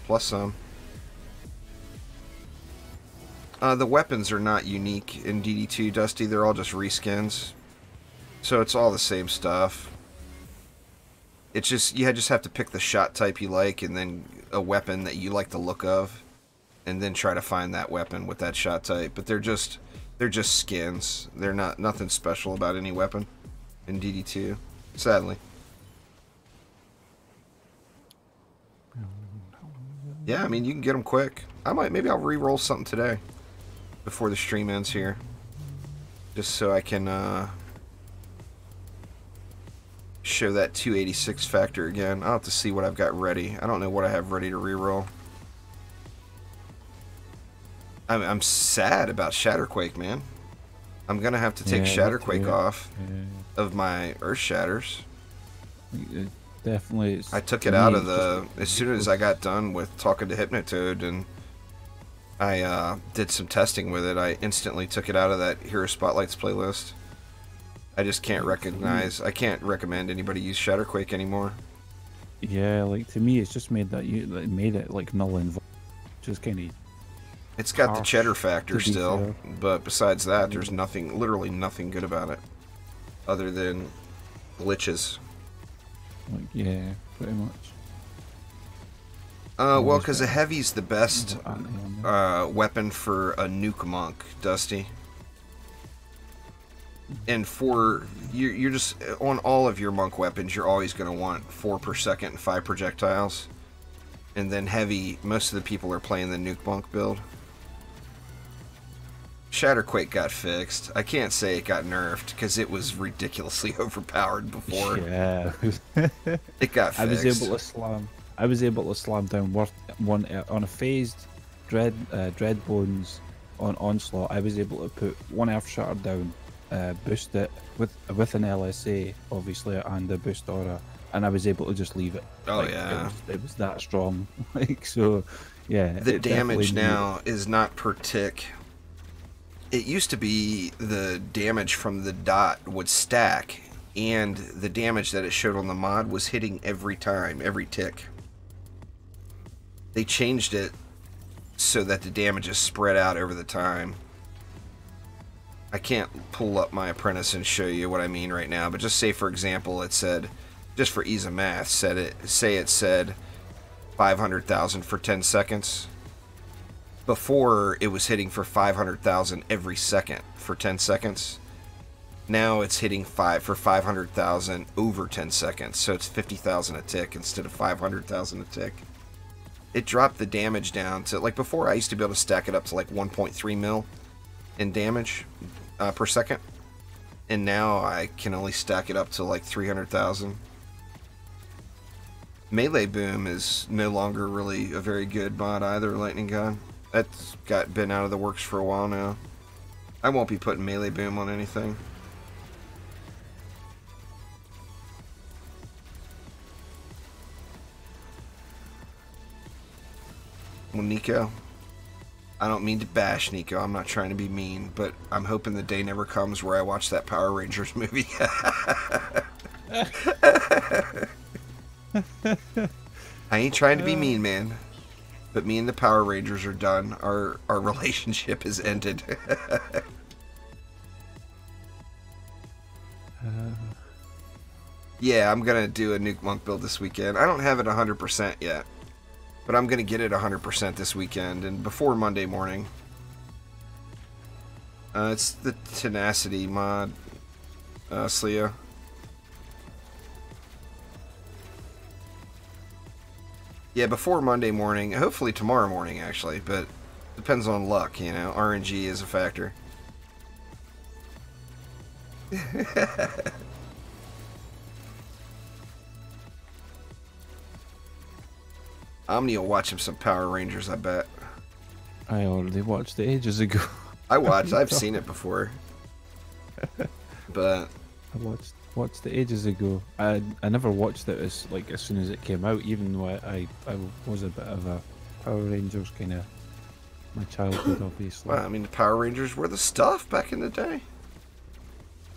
Speaker 1: Plus some. The weapons are not unique in DD2, Dusty. They're all just reskins. So it's all the same stuff. It's just, you just have to pick the shot type you like, and then a weapon that you like the look of, and then try to find that weapon with that shot type. But they're just skins. They're nothing special about any weapon in DD2, sadly. Yeah, I mean, you can get them quick. Maybe I'll re-roll something today before the stream ends here, just so I can show that 286 factor again. I'll have to see what I've got ready. I don't know what I have ready to reroll. I'm sad about Shatterquake, man. I'm gonna have to take Shatterquake off of my Earth Shatters.
Speaker 2: Definitely.
Speaker 1: I took it out of the, as soon as I got done with talking to Hypnotoad and I did some testing with it, I instantly took it out of that Hero Spotlights playlist. I just can't I can't recommend anybody use Shatterquake anymore.
Speaker 2: Yeah, like to me, it's just made it like null and void. Just kind of.
Speaker 1: It's got the cheddar factor still, but besides that, there's nothing, literally nothing good about it, other than glitches.
Speaker 2: Like, yeah, pretty much.
Speaker 1: Well, because a heavy's the best weapon for a nuke monk, Dusty. And you're just, on all of your monk weapons, you're always going to want 4 per second and 5 projectiles. And then heavy, most of the people are playing the nuke monk build. Shatterquake got fixed. I can't say it got nerfed because it was ridiculously overpowered before.
Speaker 2: Yeah.
Speaker 1: It got fixed.
Speaker 2: I was able to slam. I was able to slam down one on a phased dread bones on onslaught. I was able to put one earth shatter down, boost it with an LSA obviously and a boost aura, and I was able to just leave it.
Speaker 1: Oh
Speaker 2: like,
Speaker 1: yeah,
Speaker 2: it was that strong. Like so, yeah.
Speaker 1: The damage now is not per tick. It used to be the damage from the dot would stack, and the damage that it showed on the mod was hitting every time, every tick. They changed it so that the damage is spread out over the time. I can't pull up my apprentice and show you what I mean right now, but just say for example it said, just for ease of math, say it said 500,000 for 10 seconds. Before, it was hitting for 500,000 every second for 10 seconds. Now it's hitting for 500,000 over 10 seconds, so it's 50,000 a tick instead of 500,000 a tick. It dropped the damage down to, like before I used to be able to stack it up to like 1.3 mil in damage per second. And now I can only stack it up to like 300,000. Melee Boom is no longer really a very good mod either, Lightning God. That's been out of the works for a while now. I won't be putting Melee Boom on anything. Well, Nico, I don't mean to bash Nico. I'm not trying to be mean, but I'm hoping the day never comes where I watch that Power Rangers movie. I ain't trying to be mean, man. But me and the Power Rangers are done. Our relationship is ended. Yeah, I'm going to do a Nuke Monk build this weekend. I don't have it 100% yet. But I'm going to get it 100% this weekend and before Monday morning. It's the Tenacity mod, Slia. Yeah, before Monday morning. Hopefully tomorrow morning, actually. But depends on luck, you know. RNG is a factor. Omni will watch him some Power Rangers, I bet.
Speaker 2: I already watched it ages ago.
Speaker 1: I've seen it before. But
Speaker 2: I watched it ages ago. I never watched it as soon as it came out, even though I was a bit of a Power Rangers kind of my childhood, obviously.
Speaker 1: Well, I mean, the Power Rangers were the stuff back in the day.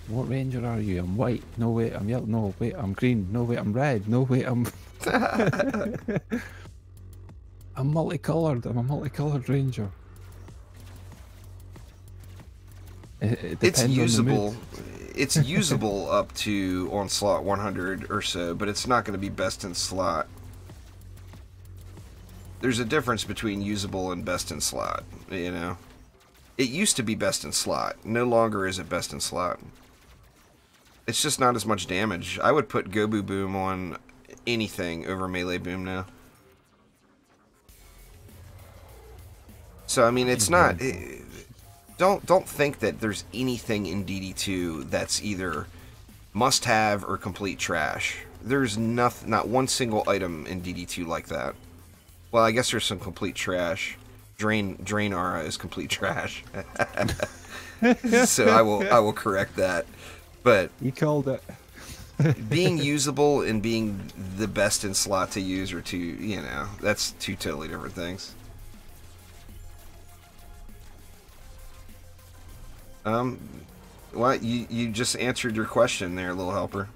Speaker 2: What ranger are you? I'm white. No wait, I'm yellow. No wait, I'm green. No wait, I'm red. No wait, I'm I'm multicolored. I'm a multicolored ranger.
Speaker 1: It's usable. It's usable up to on slot 100 or so, but it's not going to be best in slot. There's a difference between usable and best in slot, you know. It used to be best in slot. No longer is it best in slot. It's just not as much damage. I would put Gobu Boom on anything over Melee Boom now. So I mean, it's not. Don't think that there's anything in DD2 that's either must-have or complete trash. There's not one single item in DD2 like that. Well, I guess there's some complete trash. Drain Aura is complete trash. So I will correct that. But
Speaker 2: you called it.
Speaker 1: Being usable and being the best in slot to use are two, you know, that's two totally different things. Well, you just answered your question there, little helper.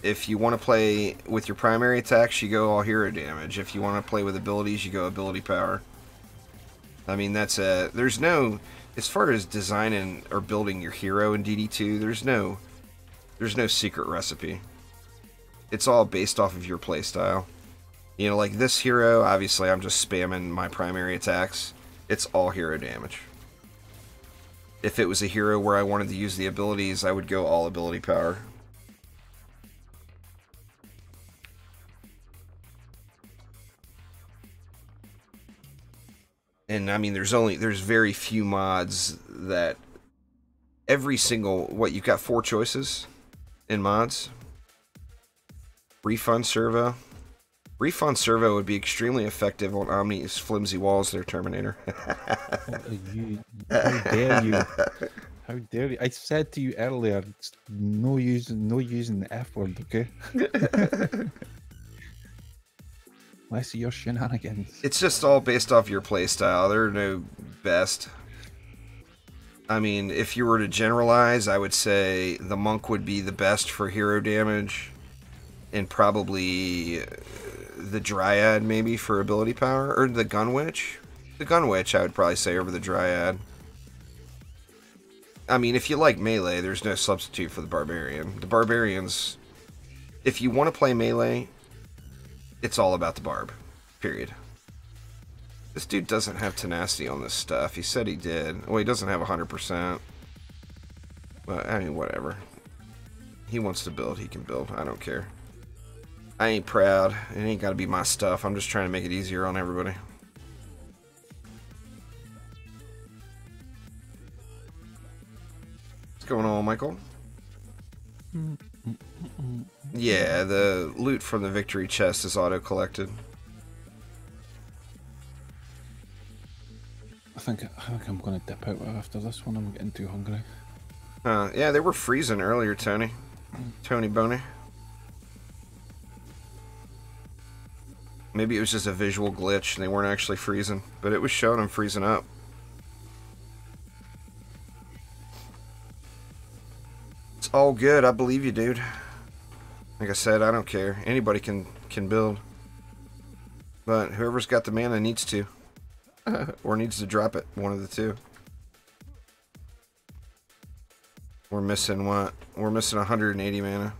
Speaker 1: If you want to play with your primary attacks, you go all hero damage. If you want to play with abilities, you go ability power. I mean, there's no, as far as designing or building your hero in DD2, there's no secret recipe. It's all based off of your playstyle. You know, like this hero, obviously I'm just spamming my primary attacks. It's all hero damage. If it was a hero where I wanted to use the abilities, I would go all ability power. And I mean, there's very few mods that every single, what, you've got 4 choices in mods. Refund servo. Refund servo would be extremely effective on Omni's flimsy walls there, Terminator.
Speaker 2: How dare you? How dare you? I said to you earlier, no using the F word, okay? Less of your shenanigans.
Speaker 1: It's just all based off your playstyle. There are no best. I mean, if you were to generalize, I would say the monk would be the best for hero damage, and probably the dryad maybe for ability power, or the gun witch. The gun witch I would probably say over the dryad. I mean, if you like melee, there's no substitute for the barbarian. The barbarians, if you want to play melee, it's all about the barb. Period. This dude doesn't have tenacity on this stuff. He said he did. Well, he doesn't have 100%. But, I mean, whatever. He wants to build, he can build. I don't care. I ain't proud. It ain't gotta be my stuff. I'm just trying to make it easier on everybody. What's going on, Michael? Yeah, the loot from the victory chest is auto-collected.
Speaker 2: I think I'm gonna dip out after this one. I'm getting too hungry.
Speaker 1: Yeah, they were freezing earlier, Tony. Tony Boney. Maybe it was just a visual glitch and they weren't actually freezing, but it was showing them freezing up. It's all good. I believe you, dude. Like I said, I don't care. Anybody can build. But whoever's got the mana needs to. Or needs to drop it. One of the two. We're missing what? We're missing 180 mana.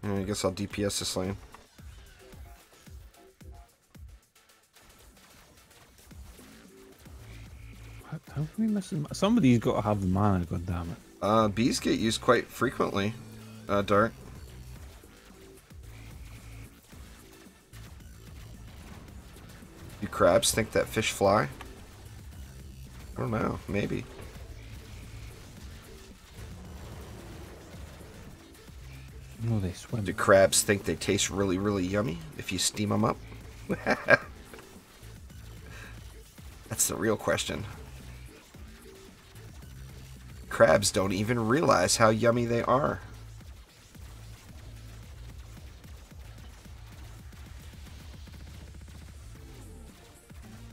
Speaker 1: And I guess I'll DPS this lane.
Speaker 2: How are we missing? Somebody's got to have the mana, goddammit.
Speaker 1: Bees get used quite frequently, Dart. Do crabs think that fish fly? I don't know, maybe.
Speaker 2: No, they swim.
Speaker 1: Do crabs think they taste really, really yummy if you steam them up? That's the real question. Crabs don't even realize how yummy they are.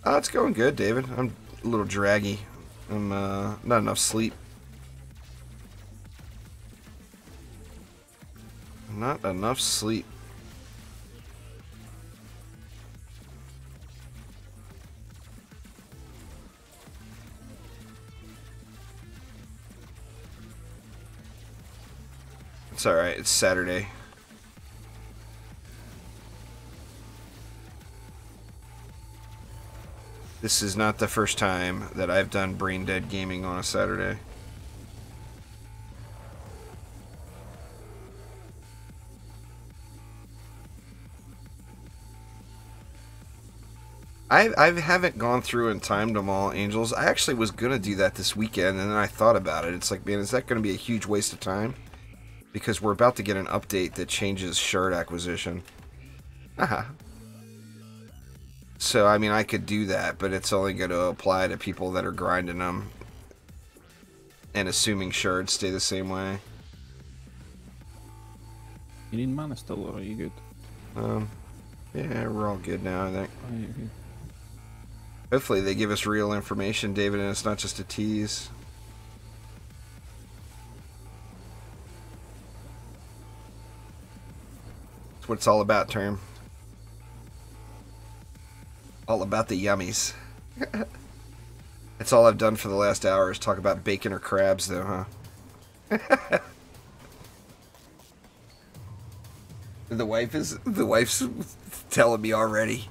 Speaker 1: It's going good, David. I'm a little draggy. I'm not enough sleep. Not enough sleep. It's alright, it's Saturday. This is not the first time that I've done brain dead gaming on a Saturday. I haven't gone through and timed them all, Angels. I actually was going to do that this weekend, and then I thought about it. It's like, man, is that going to be a huge waste of time? Because we're about to get an update that changes shard acquisition. So, I mean, I could do that, but it's only going to apply to people that are grinding them. And assuming shards stay the same way.
Speaker 2: You need mana still, or are you good?
Speaker 1: Yeah, we're all good now, I think.
Speaker 2: Oh, you're good.
Speaker 1: Hopefully they give us real information, David, and it's not just a tease. That's what it's all about, Term. All about the yummies. That's all I've done for the last hour is talk about bacon or crabs, though, huh? The wife's telling me already.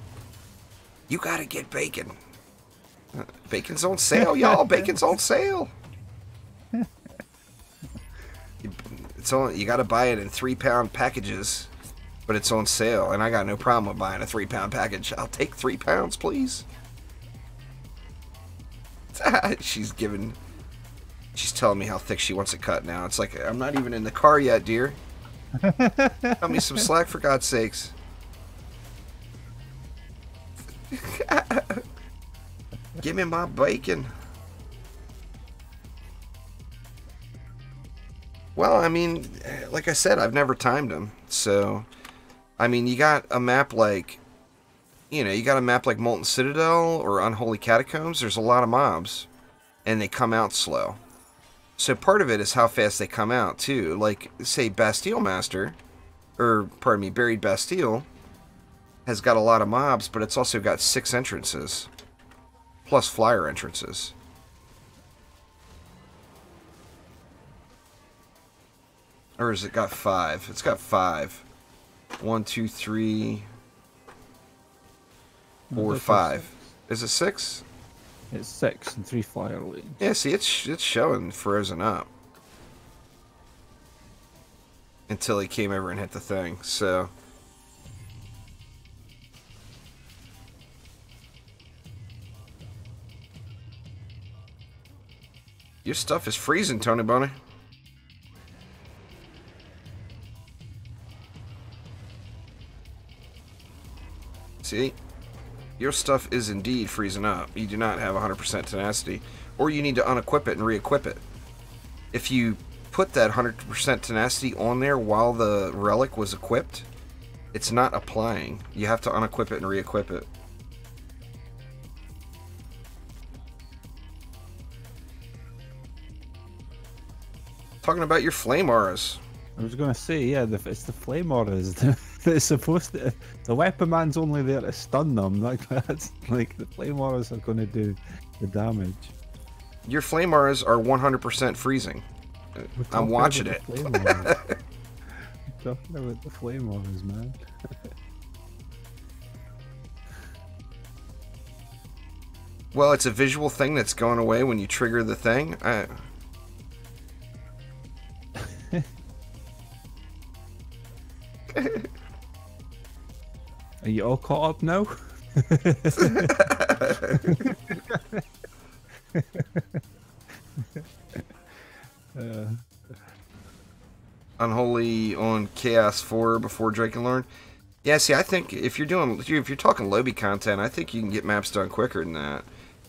Speaker 1: You gotta get bacon. Bacon's on sale, y'all. Bacon's on sale. You gotta buy it in 3-pound packages, but it's on sale, and I got no problem with buying a 3-pound package. I'll take 3 pounds, please. She's telling me how thick she wants it cut now. It's like, I'm not even in the car yet, dear. Cut me some slack, for God's sakes. Give me my bacon. Well, I mean, like I said, I've never timed them. So, I mean, you got a map like, you got a map like Molten Citadel or Unholy Catacombs. There's a lot of mobs, and they come out slow. So part of it is how fast they come out, too. Like, say, Bastille Master, or, pardon me, Buried Bastille, has got a lot of mobs, but it's also got 6 entrances, plus flyer entrances. Or has it got 5? It's got 5. 1, 2, 3, 4, 5. Is it 6?
Speaker 2: It's 6 and 3 flyer lanes.
Speaker 1: Yeah, see, it's showing frozen up. Until he came over and hit the thing, so... Your stuff is freezing, Tony Boney. See? Your stuff is indeed freezing up. You do not have 100% tenacity. Or you need to unequip it and re-equip it. If you put that 100% tenacity on there while the relic was equipped, it's not applying. You have to unequip it and re-equip it. Talking about your flame auras.
Speaker 2: I was going to say, yeah, it's the flame auras. It's supposed to. The weapon man's only there to stun them. Like that's like the flame auras are going to do the damage.
Speaker 1: Your flame auras are 100% freezing. I'm watching it.
Speaker 2: We're talking about the flame auras, man.
Speaker 1: Well, it's a visual thing that's going away when you trigger the thing.
Speaker 2: Are you all caught up now?
Speaker 1: Unholy on Chaos 4 before Drakenfrost. Yeah, see, I think if you're talking lobby content, I think you can get maps done quicker than that.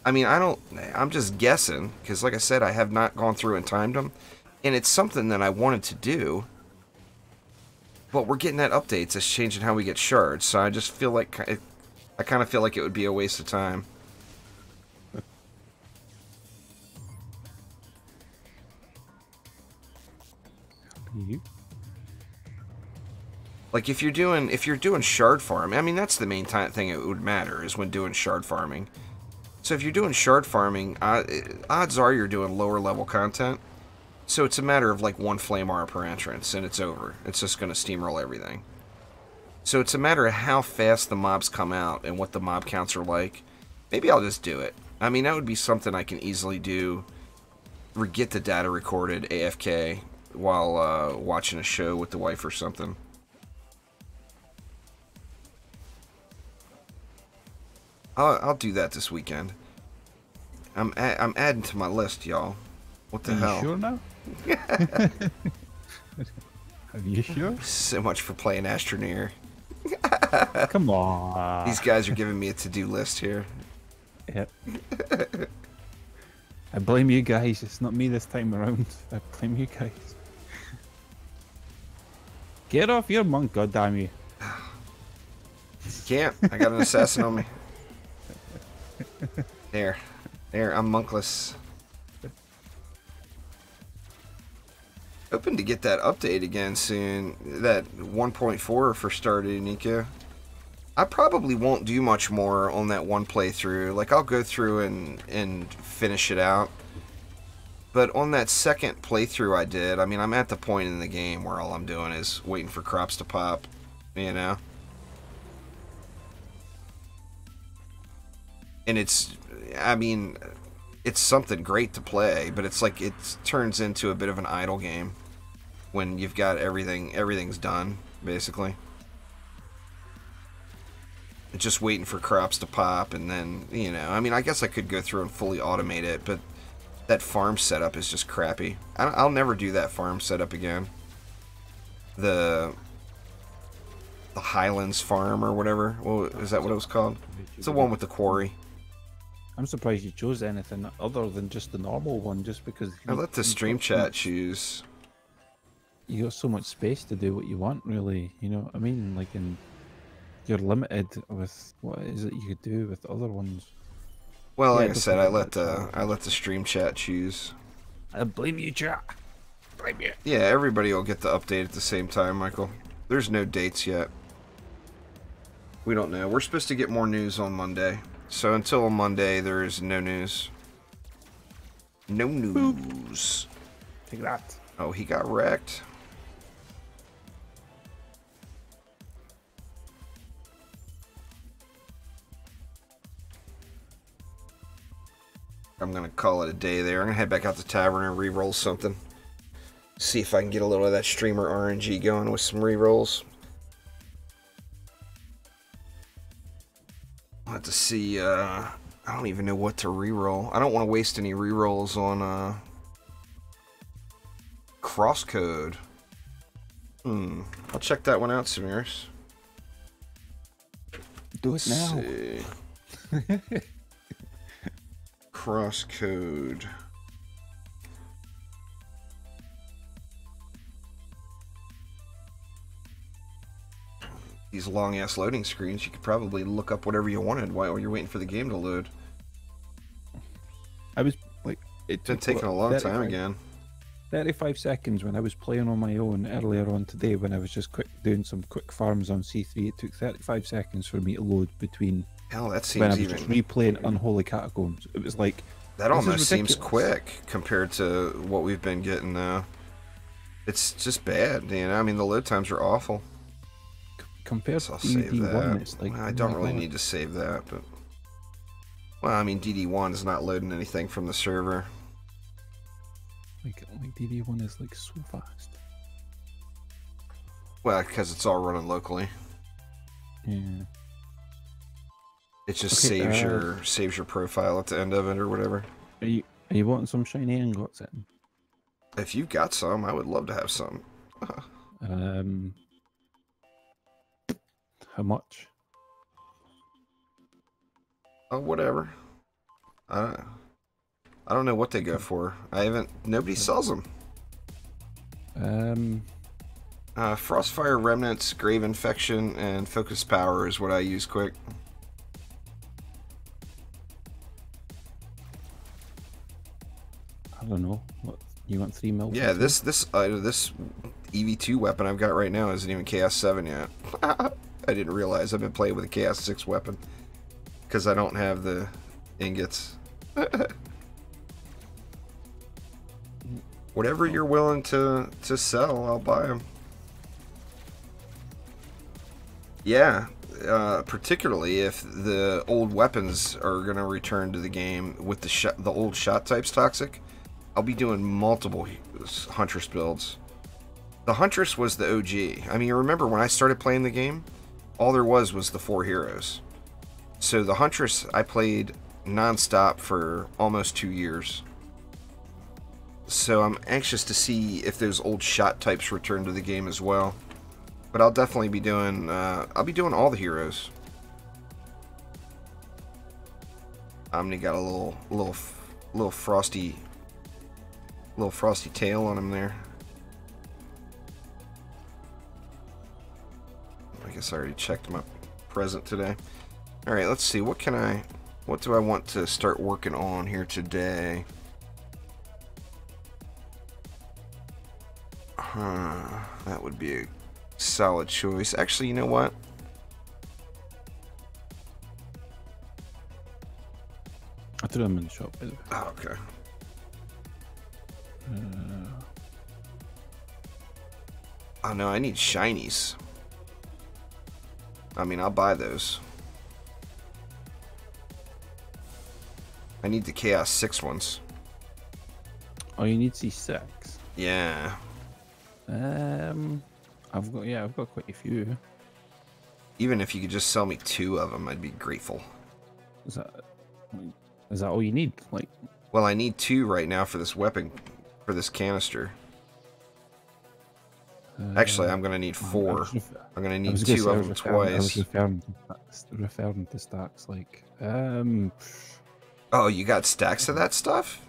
Speaker 1: I mean, I'm just guessing, because like I said, I have not gone through and timed them, and it's something that I wanted to do. But we're getting that updates that's changing how we get shards, so I just feel like I kind of feel like it would be a waste of time. Like if you're doing shard farm, I mean that's the main thing it would matter is when doing shard farming. So if you're doing shard farming, odds are you're doing lower level content. So it's a matter of like 1 flame aura per entrance, and it's over. It's just going to steamroll everything. So it's a matter of how fast the mobs come out and what the mob counts are like. Maybe I'll just do it. I mean, that would be something I can easily do. Get the data recorded AFK while watching a show with the wife or something. I'll do that this weekend. I'm adding to my list, y'all. What the hell?
Speaker 2: Are you sure now? Are you sure?
Speaker 1: So much for playing Astroneer.
Speaker 2: Come on.
Speaker 1: These guys are giving me a to-do list here.
Speaker 2: Yep. I blame you guys. It's not me this time around. I blame you guys. Get off your monk, goddamn you.
Speaker 1: You can't. I got an assassin on me. There, I'm monkless. Hoping to get that update again soon. That 1.4 for started, Nico. I probably won't do much more on that one playthrough. Like, I'll go through and finish it out. But on that second playthrough I did, I mean, I'm at the point in the game where all I'm doing is waiting for crops to pop, you know? And it's, I mean, it's something great to play, but it's like it turns into a bit of an idle game when you've got everything's done, basically. just waiting for crops to pop, and then, you know, I mean, I guess I could go through and fully automate it, but that farm setup is just crappy. I'll never do that farm setup again. The Highlands farm or whatever. Well, is that what it was called? It's the one with the quarry.
Speaker 2: I'm surprised you chose anything other than just the normal one, just because
Speaker 1: I let the stream chat choose.
Speaker 2: You got so much space to do what you want, really. You know what I mean? Like, you're limited with what is it you could do with other ones.
Speaker 1: Well, like I said, I let the stream chat choose.
Speaker 2: I blame you, chat. Blame you.
Speaker 1: Yeah, everybody will get the update at the same time, Michael. There's no dates yet. We don't know. We're supposed to get more news on Monday. So until Monday, there is no news. No news.
Speaker 2: Take that.
Speaker 1: Oh, he got wrecked. I'm going to call it a day there. I'm going to head back out to the tavern and re-roll something. See if I can get a little of that streamer RNG going with some re-rolls. I'll have to see. I don't even know what to re-roll. I don't want to waste any re-rolls on crosscode. I'll check that one out, Samiris.
Speaker 2: Do it now.
Speaker 1: See. Crosscode. These long-ass loading screens, you could probably look up whatever you wanted while you're waiting for the game to load.
Speaker 2: I was like, it's
Speaker 1: been taking a long time again.
Speaker 2: 35 seconds when I was playing on my own earlier on today, when I was just doing some quick farms on C3. It took 35 seconds for me to load between.
Speaker 1: Hell, that seems
Speaker 2: when I was
Speaker 1: even
Speaker 2: just replaying Unholy Catacombs. It was like
Speaker 1: that almost seems quick compared to what we've been getting now. It's just bad, you know. I mean, the load times are awful.
Speaker 2: Compared to
Speaker 1: DD1,
Speaker 2: it's like,
Speaker 1: well, I don't really need to save that, but well, I mean, DD1 is not loading anything from the server.
Speaker 2: Like DD1 is like so fast.
Speaker 1: Well, because it's all running locally.
Speaker 2: Yeah.
Speaker 1: It just saves your profile at the end of it or whatever.
Speaker 2: Are you wanting some shiny ingots in?
Speaker 1: If you've got some, I would love to have some.
Speaker 2: How much?
Speaker 1: Oh, whatever. I don't know what they go for. Nobody sells them. Frostfire Remnants, Grave Infection, and Focus Power is what I use quick.
Speaker 2: I don't know. What you want? 3 mil?
Speaker 1: Yeah, this EV2 weapon I've got right now isn't even Chaos 7 yet. I didn't realize I've been playing with a Chaos 6 weapon because I don't have the ingots. Whatever you're willing to sell, I'll buy them. Yeah, particularly if the old weapons are going to return to the game with the old shot types toxic. I'll be doing multiple Huntress builds. The Huntress was the OG. I mean, you remember when I started playing the game, all there was the 4 heroes. So the Huntress I played non-stop for almost 2 years. So I'm anxious to see if those old shot types return to the game as well. But I'll definitely be doing all the heroes. Omni got a little frosty tail on him there. I guess I already checked my present today. All right, let's see. What do I want to start working on here today? That would be a solid choice. Actually, you know what?
Speaker 2: I threw them in the shop.
Speaker 1: Oh, okay. Oh no, I need shinies. I mean, I'll buy those. I need the Chaos 6 ones.
Speaker 2: Oh, you need C6?
Speaker 1: Yeah.
Speaker 2: I've got quite a few.
Speaker 1: Even if you could just sell me 2 of them, I'd be grateful.
Speaker 2: Is that all you need? Like,
Speaker 1: well, I need 2 right now for this weapon, for this canister. Actually, I'm gonna need 4. I'm gonna need 2 of them twice.
Speaker 2: I was referring to stacks. Like,
Speaker 1: oh, you got stacks of that stuff?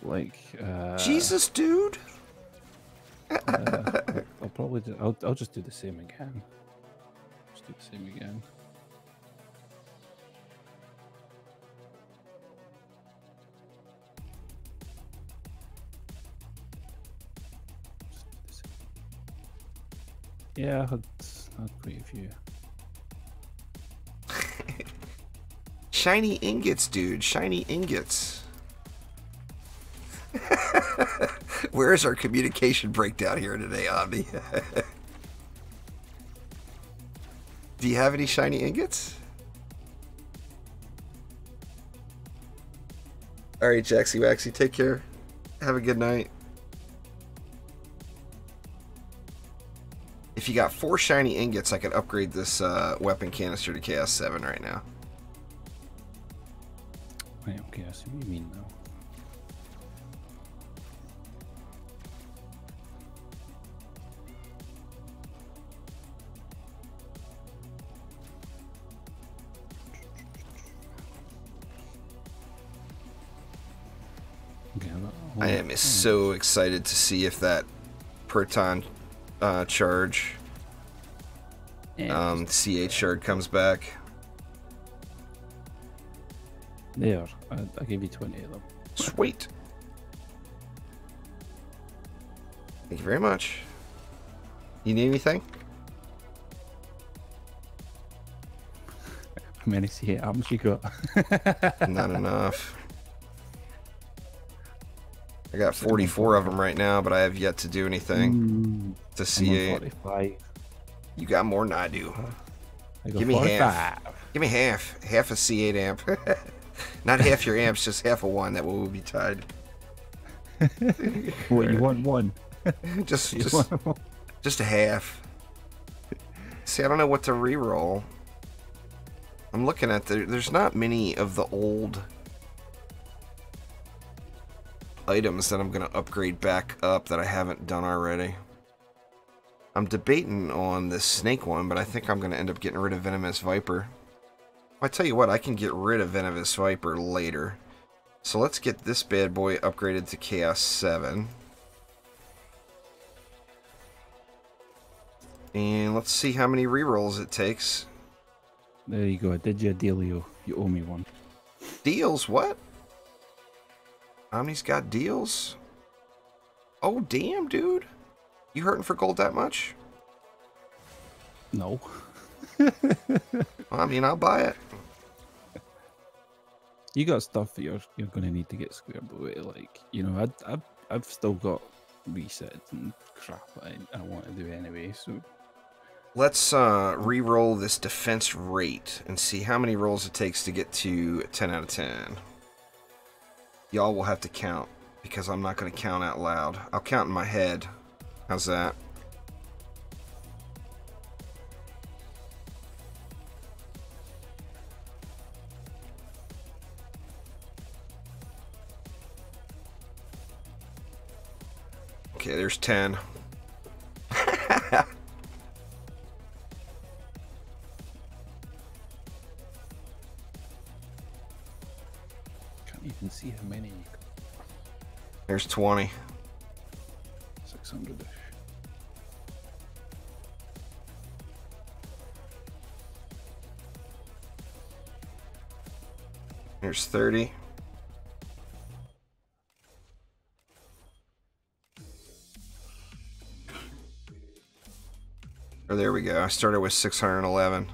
Speaker 2: Like,
Speaker 1: Jesus, dude.
Speaker 2: I'll probably I'll just do the same again. Just do the same again. Yeah, I had quite a few.
Speaker 1: Shiny ingots, dude. Shiny ingots. Where is our communication breakdown here today, Omni? Do you have any shiny ingots? Alright, Jaxie Waxy, take care. Have a good night. If you got 4 shiny ingots, I could upgrade this weapon canister to Chaos 7 right now.
Speaker 2: Right, okay, I see what you mean now. Okay,
Speaker 1: I am so excited to see if that proton charge CH shard comes back.
Speaker 2: There, I gave you 20 of them.
Speaker 1: Sweet. Thank you very much. You need anything?
Speaker 2: How many C8 arms you got?
Speaker 1: Not enough. I got 44 of them right now, but I have yet to do anything to C8.
Speaker 2: 45.
Speaker 1: You got more than I do.
Speaker 2: Give me half.
Speaker 1: Give me half. Half a C8 amp. Not half your amps, just half of one. That way we'll be tied.
Speaker 2: What, you want one?
Speaker 1: just a half. See, I don't know what to reroll. I'm looking at there's not many of the old items that I'm going to upgrade back up that I haven't done already. I'm debating on this snake one, but I think I'm going to end up getting rid of Venomous Viper. I tell you what, I can get rid of Venomous Viper later. So let's get this bad boy upgraded to Chaos 7. And let's see how many rerolls it takes.
Speaker 2: There you go. I did you a dealio. You owe me one.
Speaker 1: Deals? What? Omni's got deals? Oh, damn, dude. You hurting for gold that much?
Speaker 2: No.
Speaker 1: I mean, I'll buy it.
Speaker 2: You got stuff that you're going to need to get squared away. Like, you know, I've still got resets and crap I want to do anyway, so...
Speaker 1: Let's re-roll this defense rate and see how many rolls it takes to get to 10 out of 10. Y'all will have to count, because I'm not going to count out loud. I'll count in my head. How's that? Okay, there's 10.
Speaker 2: Can't even see how many.
Speaker 1: There's 20.
Speaker 2: 600-ish.
Speaker 1: There's 30. Oh, there we go. I started with 611.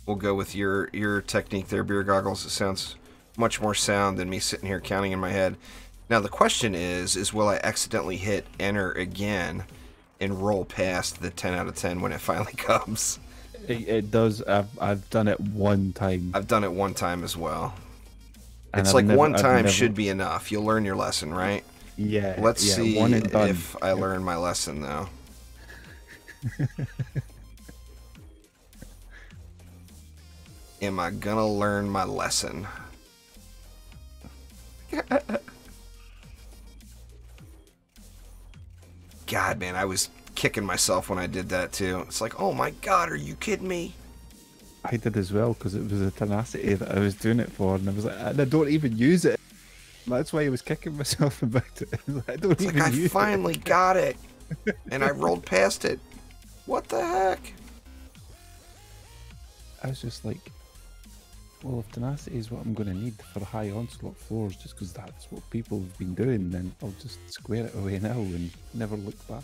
Speaker 1: We'll go with your technique there, Beer Goggles. It sounds much more sound than me sitting here counting in my head. Now the question is will I accidentally hit enter again and roll past the 10 out of 10 when it finally comes?
Speaker 2: It does. I've done it one time.
Speaker 1: I've done it one time as well.
Speaker 2: And
Speaker 1: it's like one time should be enough. You'll learn your lesson, right?
Speaker 2: Yeah.
Speaker 1: Let's see
Speaker 2: one and done.
Speaker 1: if I learn my lesson, though. am I gonna learn my lesson? God, man, I was kicking myself when I did that too. It's like, oh my God, are you kidding me?
Speaker 2: I did as well because it was a tenacity that I was doing it for, and I was like, and I don't even use it. That's why I was kicking myself about it. I don't even use it.
Speaker 1: I finally got it, and I rolled past it. What the heck?
Speaker 2: I was just like, well, if tenacity is what I'm going to need for high onslaught floors, just because that's what people have been doing, then I'll just square it away now and never look back.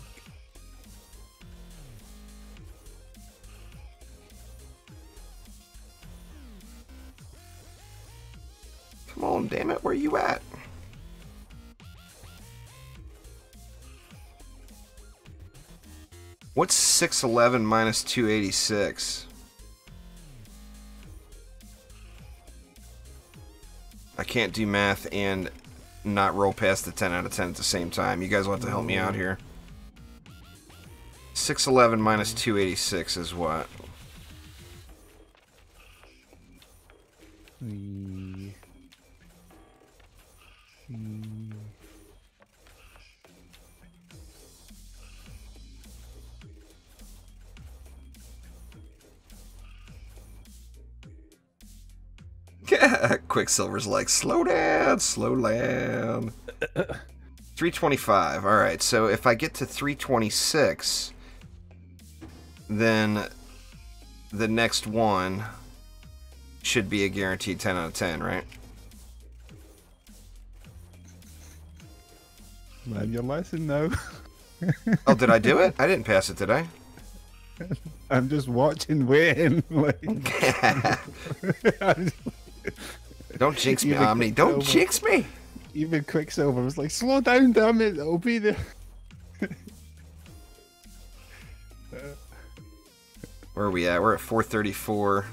Speaker 1: Come on, damn it, where you at? What's 611 minus 286? I can't do math and not roll past the 10 out of 10 at the same time. You guys will have to help me out here. 611 minus 286 is what? Quicksilver's like, slow down, slow down. 325. All right, so if I get to 326, then the next one should be a guaranteed 10 out of 10, right?
Speaker 2: Man, your lesson now.
Speaker 1: Oh, did I do it? I didn't pass it, did I?
Speaker 2: I'm just watching, waiting. Like...
Speaker 1: Don't jinx me, Omni. Don't jinx me.
Speaker 2: Even Quicksilver was like, slow down, damn it. It'll be there.
Speaker 1: Where are we at? We're at 434.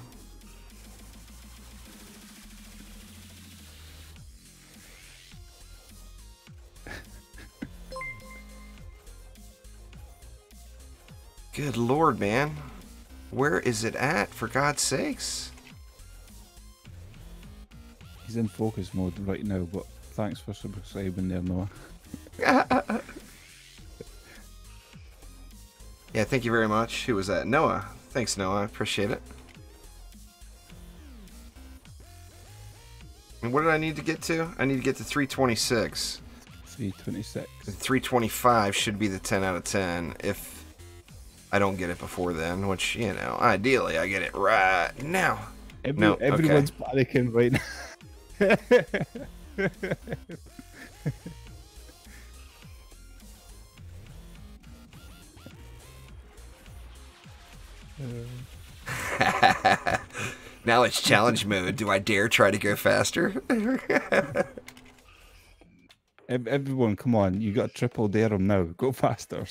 Speaker 1: Good Lord, man. Where is it at, for God's sakes?
Speaker 2: He's in focus mode right now, but thanks for subscribing there, Noah.
Speaker 1: Yeah, thank you very much. Who was that? Noah. Thanks, Noah. I appreciate it. And what did I need to get to? I need to get to 326.
Speaker 2: 326.
Speaker 1: And 325 should be the 10 out of 10 if I don't get it before then, which, you know, ideally I get it right now.
Speaker 2: Everyone's panicking right now.
Speaker 1: Now it's challenge mode. Do I dare try to go faster?
Speaker 2: Everyone, come on. You got triple dare them now. Go faster.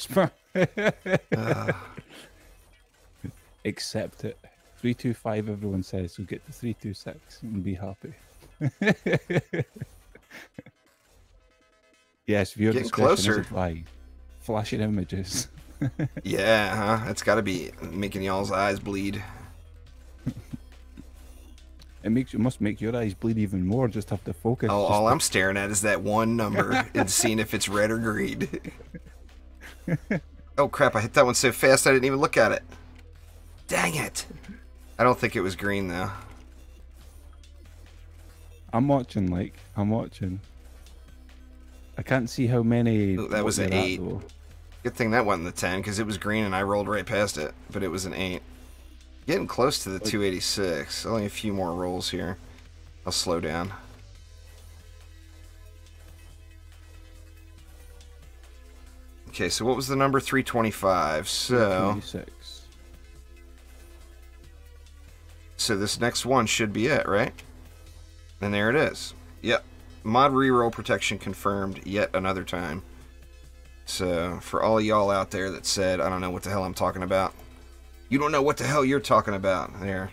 Speaker 2: Accept it. 325, everyone says. So get to 326 and be happy. Yes, viewer
Speaker 1: Getting
Speaker 2: discretion
Speaker 1: closer.
Speaker 2: is advised. Flashing images.
Speaker 1: Yeah, huh? That's got to be making y'all's eyes bleed.
Speaker 2: It must make your eyes bleed even more. Just have to focus.
Speaker 1: All I'm staring at is that one number and seeing if it's red or green. Oh crap! I hit that one so fast I didn't even look at it. Dang it! I don't think it was green though.
Speaker 2: I'm watching. I can't see how many.
Speaker 1: Ooh, that was an 8. Good thing that wasn't the 10 because it was green and I rolled right past it, but it was an 8. Getting close to the 286. Only a few more rolls here. I'll slow down. Okay, so what was the number? 325. So this next one should be it, right? And there it is. Yep. Mod reroll protection confirmed yet another time. So, for all y'all out there that said, I don't know what the hell I'm talking about. You don't know what the hell you're talking about. There.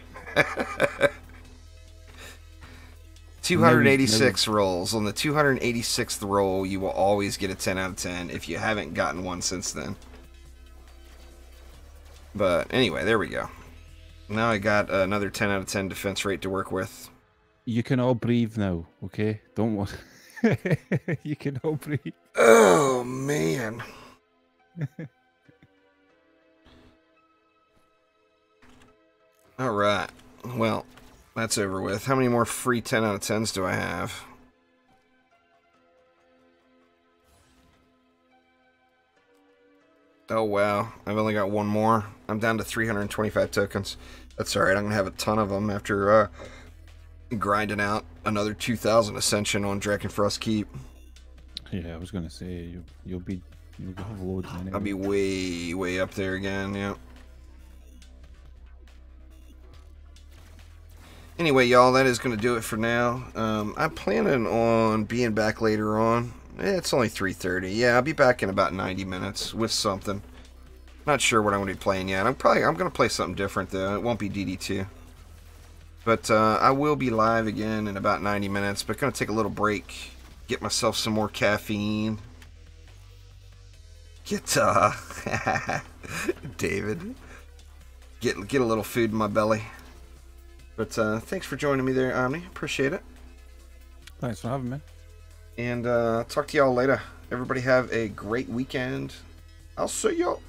Speaker 1: 286 rolls. On the 286th roll, you will always get a 10 out of 10 if you haven't gotten one since then. But, anyway, there we go. Now I got another 10 out of 10 defense rate to work with.
Speaker 2: You can all breathe now, okay? Don't worry. You can all breathe.
Speaker 1: Oh, man. All right. Well, that's over with. How many more free 10 out of 10s do I have? Oh, wow. I've only got one more. I'm down to 325 tokens. That's alright. I'm going to have a ton of them after grinding out another 2,000 Ascension on Drakenfrost Keep.
Speaker 2: Yeah, I was going to say, you'll have loads anyway.
Speaker 1: I'll be way, way up there again, yeah. Anyway, y'all, that is going to do it for now. I'm planning on being back later on. It's only 3:30. Yeah, I'll be back in about 90 minutes with something. Not sure what I'm going to be playing yet. I'm going to play something different, though. It won't be DD2. But I will be live again in about 90 minutes, but going to take a little break. Get myself some more caffeine. Get, David. Get a little food in my belly. But thanks for joining me there, Omni. Appreciate it.
Speaker 2: Thanks for having me.
Speaker 1: And talk to y'all later. Everybody have a great weekend. I'll see y'all.